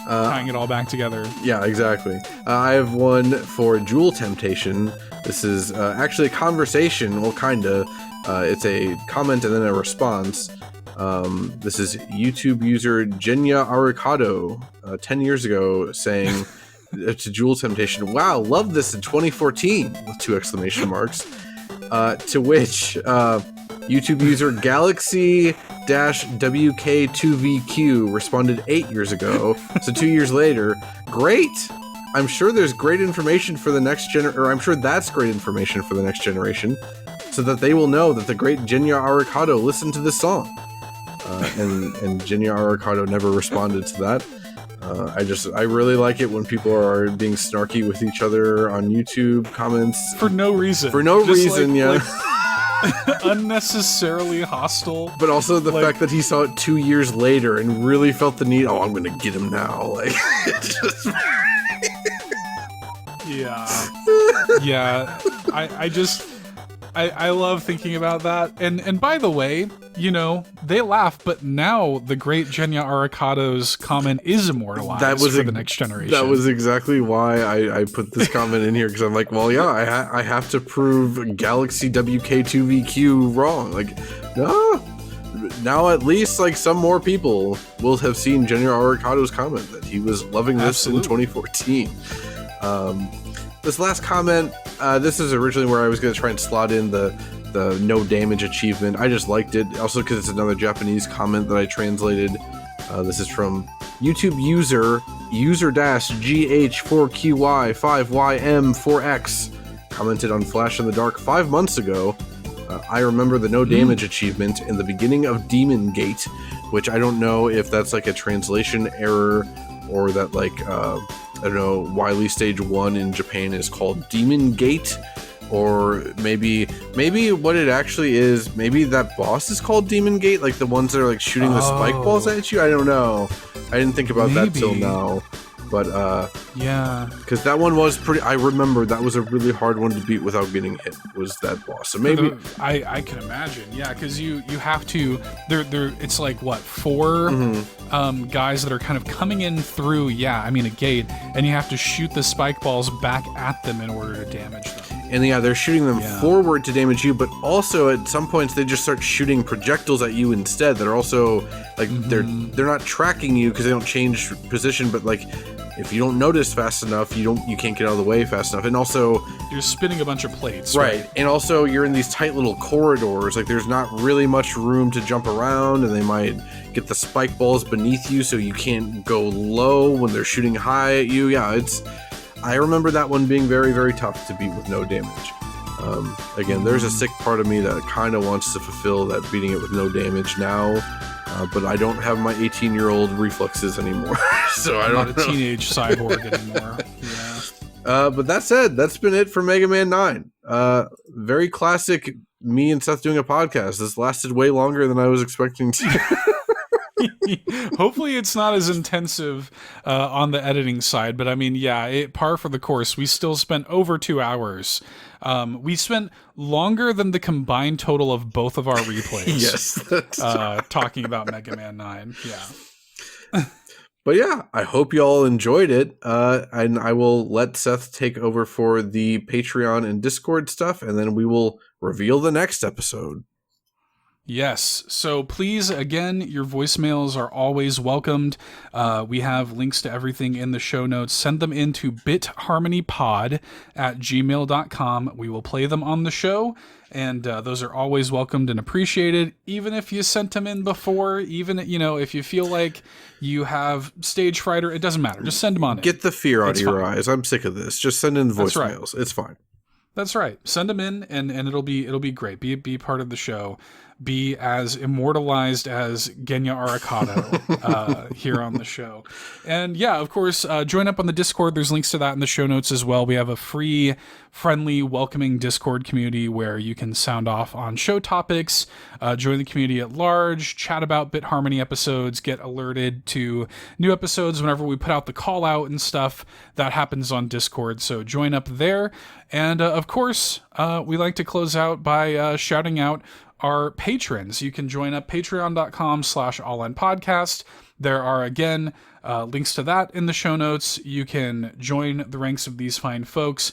Tying it all back together. Yeah, exactly. I have one for Jewel Temptation. This is actually a conversation, well, kinda. It's a comment and then a response. This is YouTube user GenyaArikado 10 years ago saying to Jewel Temptation, wow, love this in 2014 with 2 exclamation marks. To which YouTube user Galaxy WK2VQ responded 8 years ago, so 2 years later. Great! I'm sure there's great information for the next I'm sure that's great information for the next generation, so that they will know that the great GenyaArikado listened to this song. And GenyaArikado never responded to that. I really like it when people are being snarky with each other on YouTube comments. For no reason. Yeah. Unnecessarily hostile. But also the fact that he saw it 2 years later and really felt the need, I'm going to get him now. Like, it's just... Yeah. Yeah. I love thinking about that. And by the way, they laugh, but now the great GenyaArikado's comment is immortalized for the next generation. That was exactly why I put this comment in here, because I'm like, well, yeah, I have to prove Galaxy WK2VQ wrong. Like, no. Now at least like some more people will have seen GenyaArikado's comment that he was loving this in 2014. This last comment, this is originally where I was going to try and slot in the no damage achievement. I just liked it, also because it's another Japanese comment that I translated. This is from YouTube user-GH4QY5YM4X, commented on Flash in the Dark 5 months ago. I remember the no damage achievement in the beginning of Demon Gate, which I don't know if that's like a translation error or that like I don't know, Wily Stage 1 in Japan is called Demon Gate, or maybe what it actually is, maybe that boss is called Demon Gate, like the ones that are like shooting the spike balls at you. I don't know. I didn't think about that till now. But yeah, because that one was pretty. I remember that was a really hard one to beat without getting hit. Was that boss? So maybe I can imagine. Yeah, because you have to. It's like what, 4 guys that are kind of coming in through. Yeah, I mean a gate, and you have to shoot the spike balls back at them in order to damage them. And yeah, they're shooting them forward to damage you, but also at some points they just start shooting projectiles at you instead. That are also like they're not tracking you because they don't change position, but like if you don't notice fast enough, you can't get out of the way fast enough. And also you're spinning a bunch of plates, right? And also you're in these tight little corridors. Like there's not really much room to jump around, and they might get the spike balls beneath you, so you can't go low when they're shooting high at you. Yeah, I remember that one being very, very tough to beat with no damage. Again, there's a sick part of me that kind of wants to fulfill that beating it with no damage now, but I don't have my 18-year-old reflexes anymore, so I don't know. Not a teenage cyborg anymore. Yeah. But that said, that's been it for Mega Man 9. Very classic me and Seth doing a podcast. This lasted way longer than I was expecting to. Hopefully it's not as intensive on the editing side, but I mean, yeah, par for the course. We still spent over 2 hours. We spent longer than the combined total of both of our replays. Yes, that's talking about Mega Man 9. Yeah. But yeah, I hope you all enjoyed it. And I will let Seth take over for the Patreon and Discord stuff, and then we will reveal the next episode. Yes. So please, again, your voicemails are always welcomed. We have links to everything in the show notes. Send them into bitharmonypod@gmail.com. We will play them on the show, and those are always welcomed and appreciated. Even if you sent them in before, even, if you feel like you have stage fright, it doesn't matter. Just send them on in. Get the fear out of your eyes. I'm sick of this. Just send in the voicemails. That's right. It's fine. That's right. Send them in, and it'll be great. Be part of the show. Be as immortalized as GenyaArikado here on the show. And yeah, of course, join up on the Discord. There's links to that in the show notes as well. We have a free, friendly, welcoming Discord community where you can sound off on show topics, join the community at large, chat about Bit Harmony episodes, get alerted to new episodes whenever we put out the call out and stuff. That happens on Discord, so join up there. And of course, we like to close out by shouting out our patrons. You can join up patreon.com/allinpodcast. There are, again, links to that in the show notes. You can join the ranks of these fine folks,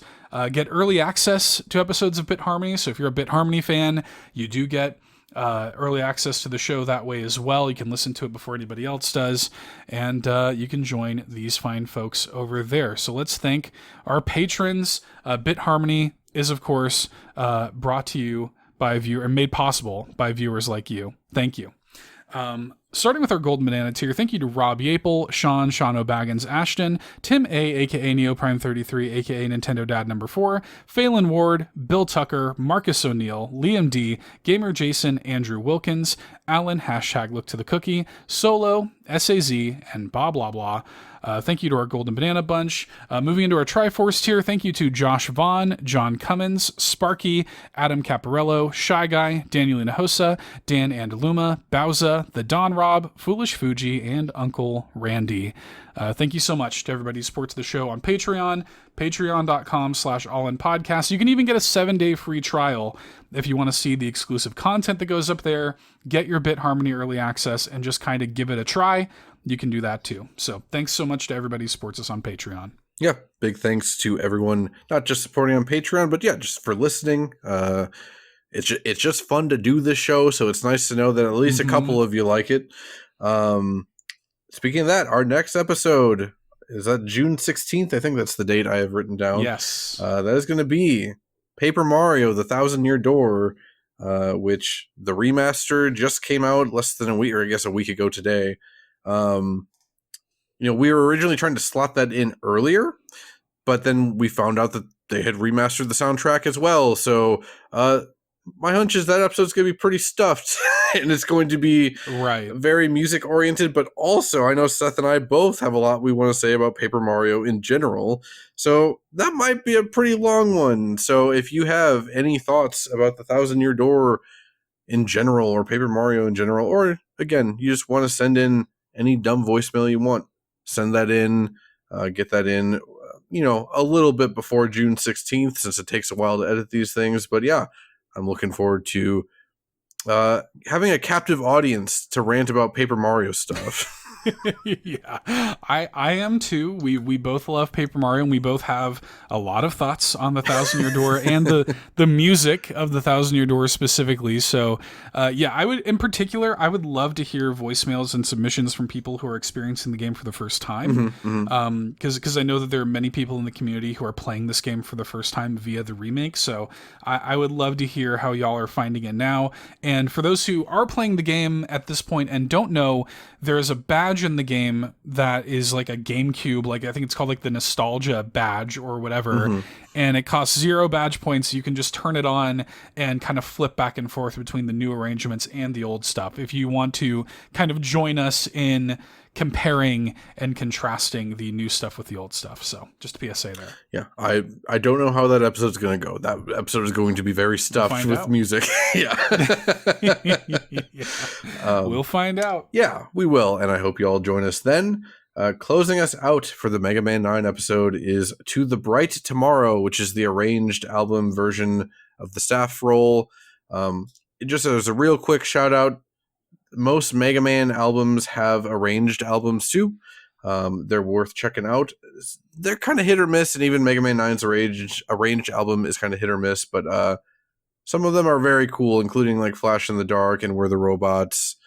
get early access to episodes of Bit Harmony. So if you're a Bit Harmony fan, you do get early access to the show that way as well. You can listen to it before anybody else does, and you can join these fine folks over there. So let's thank our patrons. Bit Harmony is, of course, brought to you by made possible by viewers like you. Thank you. Starting with our Golden Banana tier, thank you to Rob Yapel, Sean O'Baggins Ashton, Tim A, aka NeoPrime33, aka Nintendo Dad number 4, Phelan Ward, Bill Tucker, Marcus O'Neill, Liam D, Gamer Jason, Andrew Wilkins, Alan, #Look to the Cookie, Solo, SAZ, and blah blah blah. Thank you to our Golden Banana bunch. Moving into our Triforce tier, thank you to Josh Vaughn, John Cummins, Sparky, Adam Caparello, Shy Guy, Daniel Hinojosa, Dan Andaluma, Bowza, The Don Rob, Foolish Fuji, and Uncle Randy. Thank you so much to everybody who supports the show on Patreon, patreon.com/allinpodcast. You can even get a 7-day free trial if you want to see the exclusive content that goes up there, get your Bit Harmony early access, and just kind of give it a try. You can do that too. So thanks so much to everybody who supports us on Patreon. Yeah, big thanks to everyone, not just supporting on Patreon, but yeah, just for listening. It's just fun to do this show, so it's nice to know that at least a couple of you like it. Speaking of that, our next episode is that June 16th. I think that's the date I have written down. Yes. That is going to be Paper Mario, The Thousand Year Door, which the remaster just came out less than a week, or I guess a week ago today. We were originally trying to slot that in earlier, but then we found out that they had remastered the soundtrack as well. So, my hunch is that episode's going to be pretty stuffed and it's going to be very music oriented, but also I know Seth and I both have a lot we want to say about Paper Mario in general. So that might be a pretty long one. So if you have any thoughts about the Thousand Year Door in general or Paper Mario in general, or again, you just want to send in any dumb voicemail you want, send that in, get that in, a little bit before June 16th, since it takes a while to edit these things. But yeah, I'm looking forward to having a captive audience to rant about Paper Mario stuff. Yeah, I am too. We both love Paper Mario, and we both have a lot of thoughts on the Thousand Year Door and the music of the Thousand Year Door specifically. So, I would love to hear voicemails and submissions from people who are experiencing the game for the first time. Because I know that there are many people in the community who are playing this game for the first time via the remake. So I would love to hear how y'all are finding it now. And for those who are playing the game at this point and don't know, there is a badge in the game that is like a GameCube, like I think it's called like the nostalgia badge or whatever, and it costs 0 badge points. You can just turn it on and kind of flip back and forth between the new arrangements and the old stuff if you want to kind of join us in comparing and contrasting the new stuff with the old stuff. So just a PSA there. Yeah, I don't know how that episode's going to go. That episode is going to be very stuffed with music. Yeah. We'll find out. Yeah, we will, and I hope you all join us then. Closing us out for the Mega Man 9 episode is To the Bright Tomorrow, which is the arranged album version of the staff roll. Just as a real quick shout out, most Mega Man albums have arranged albums too. They're worth checking out. They're kind of hit or miss, and even Mega Man 9's arranged album is kind of hit or miss, but some of them are very cool, including like Flash in the Dark and We're the Robots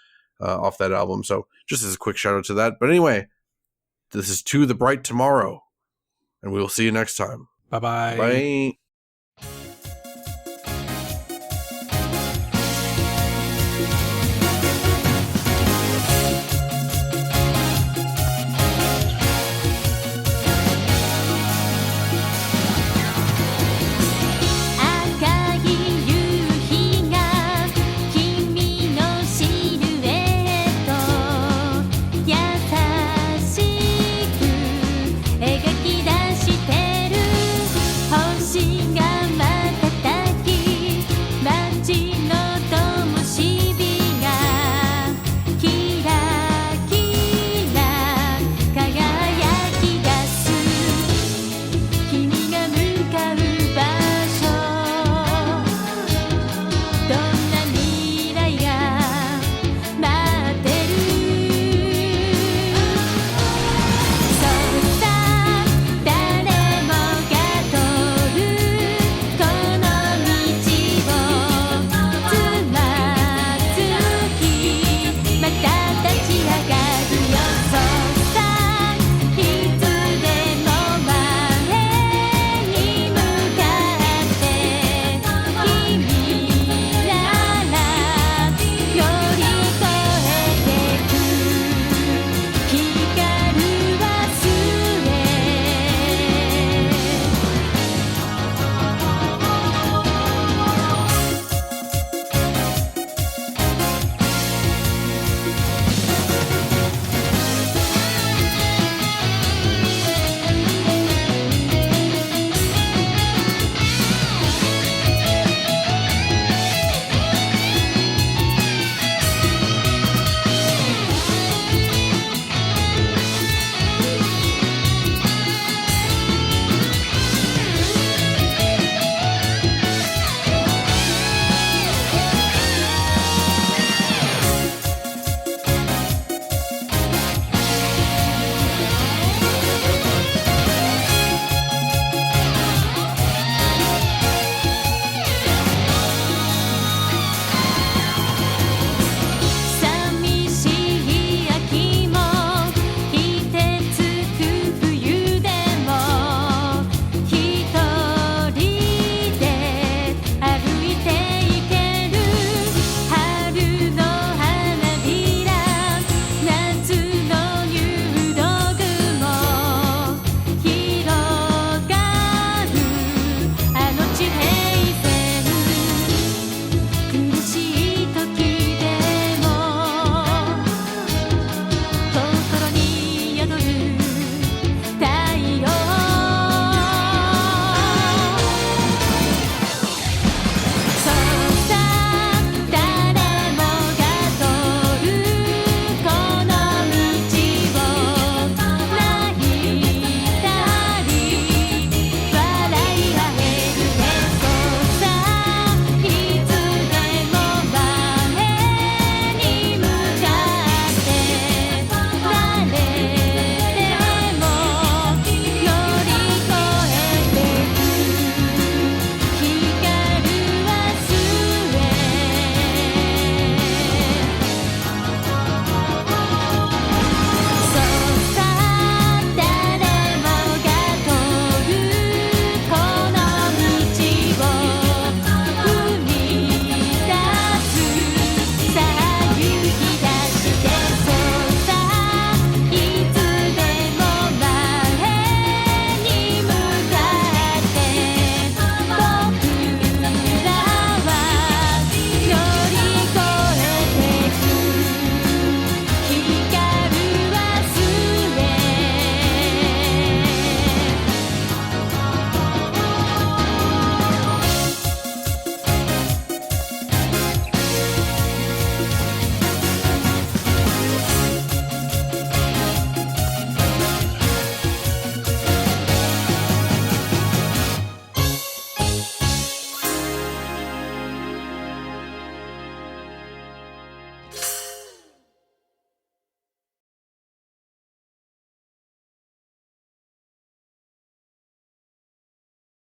off that album. So just as a quick shout out to that. But anyway, this is To the Bright Tomorrow, and we will see you next time. Bye-bye. Bye.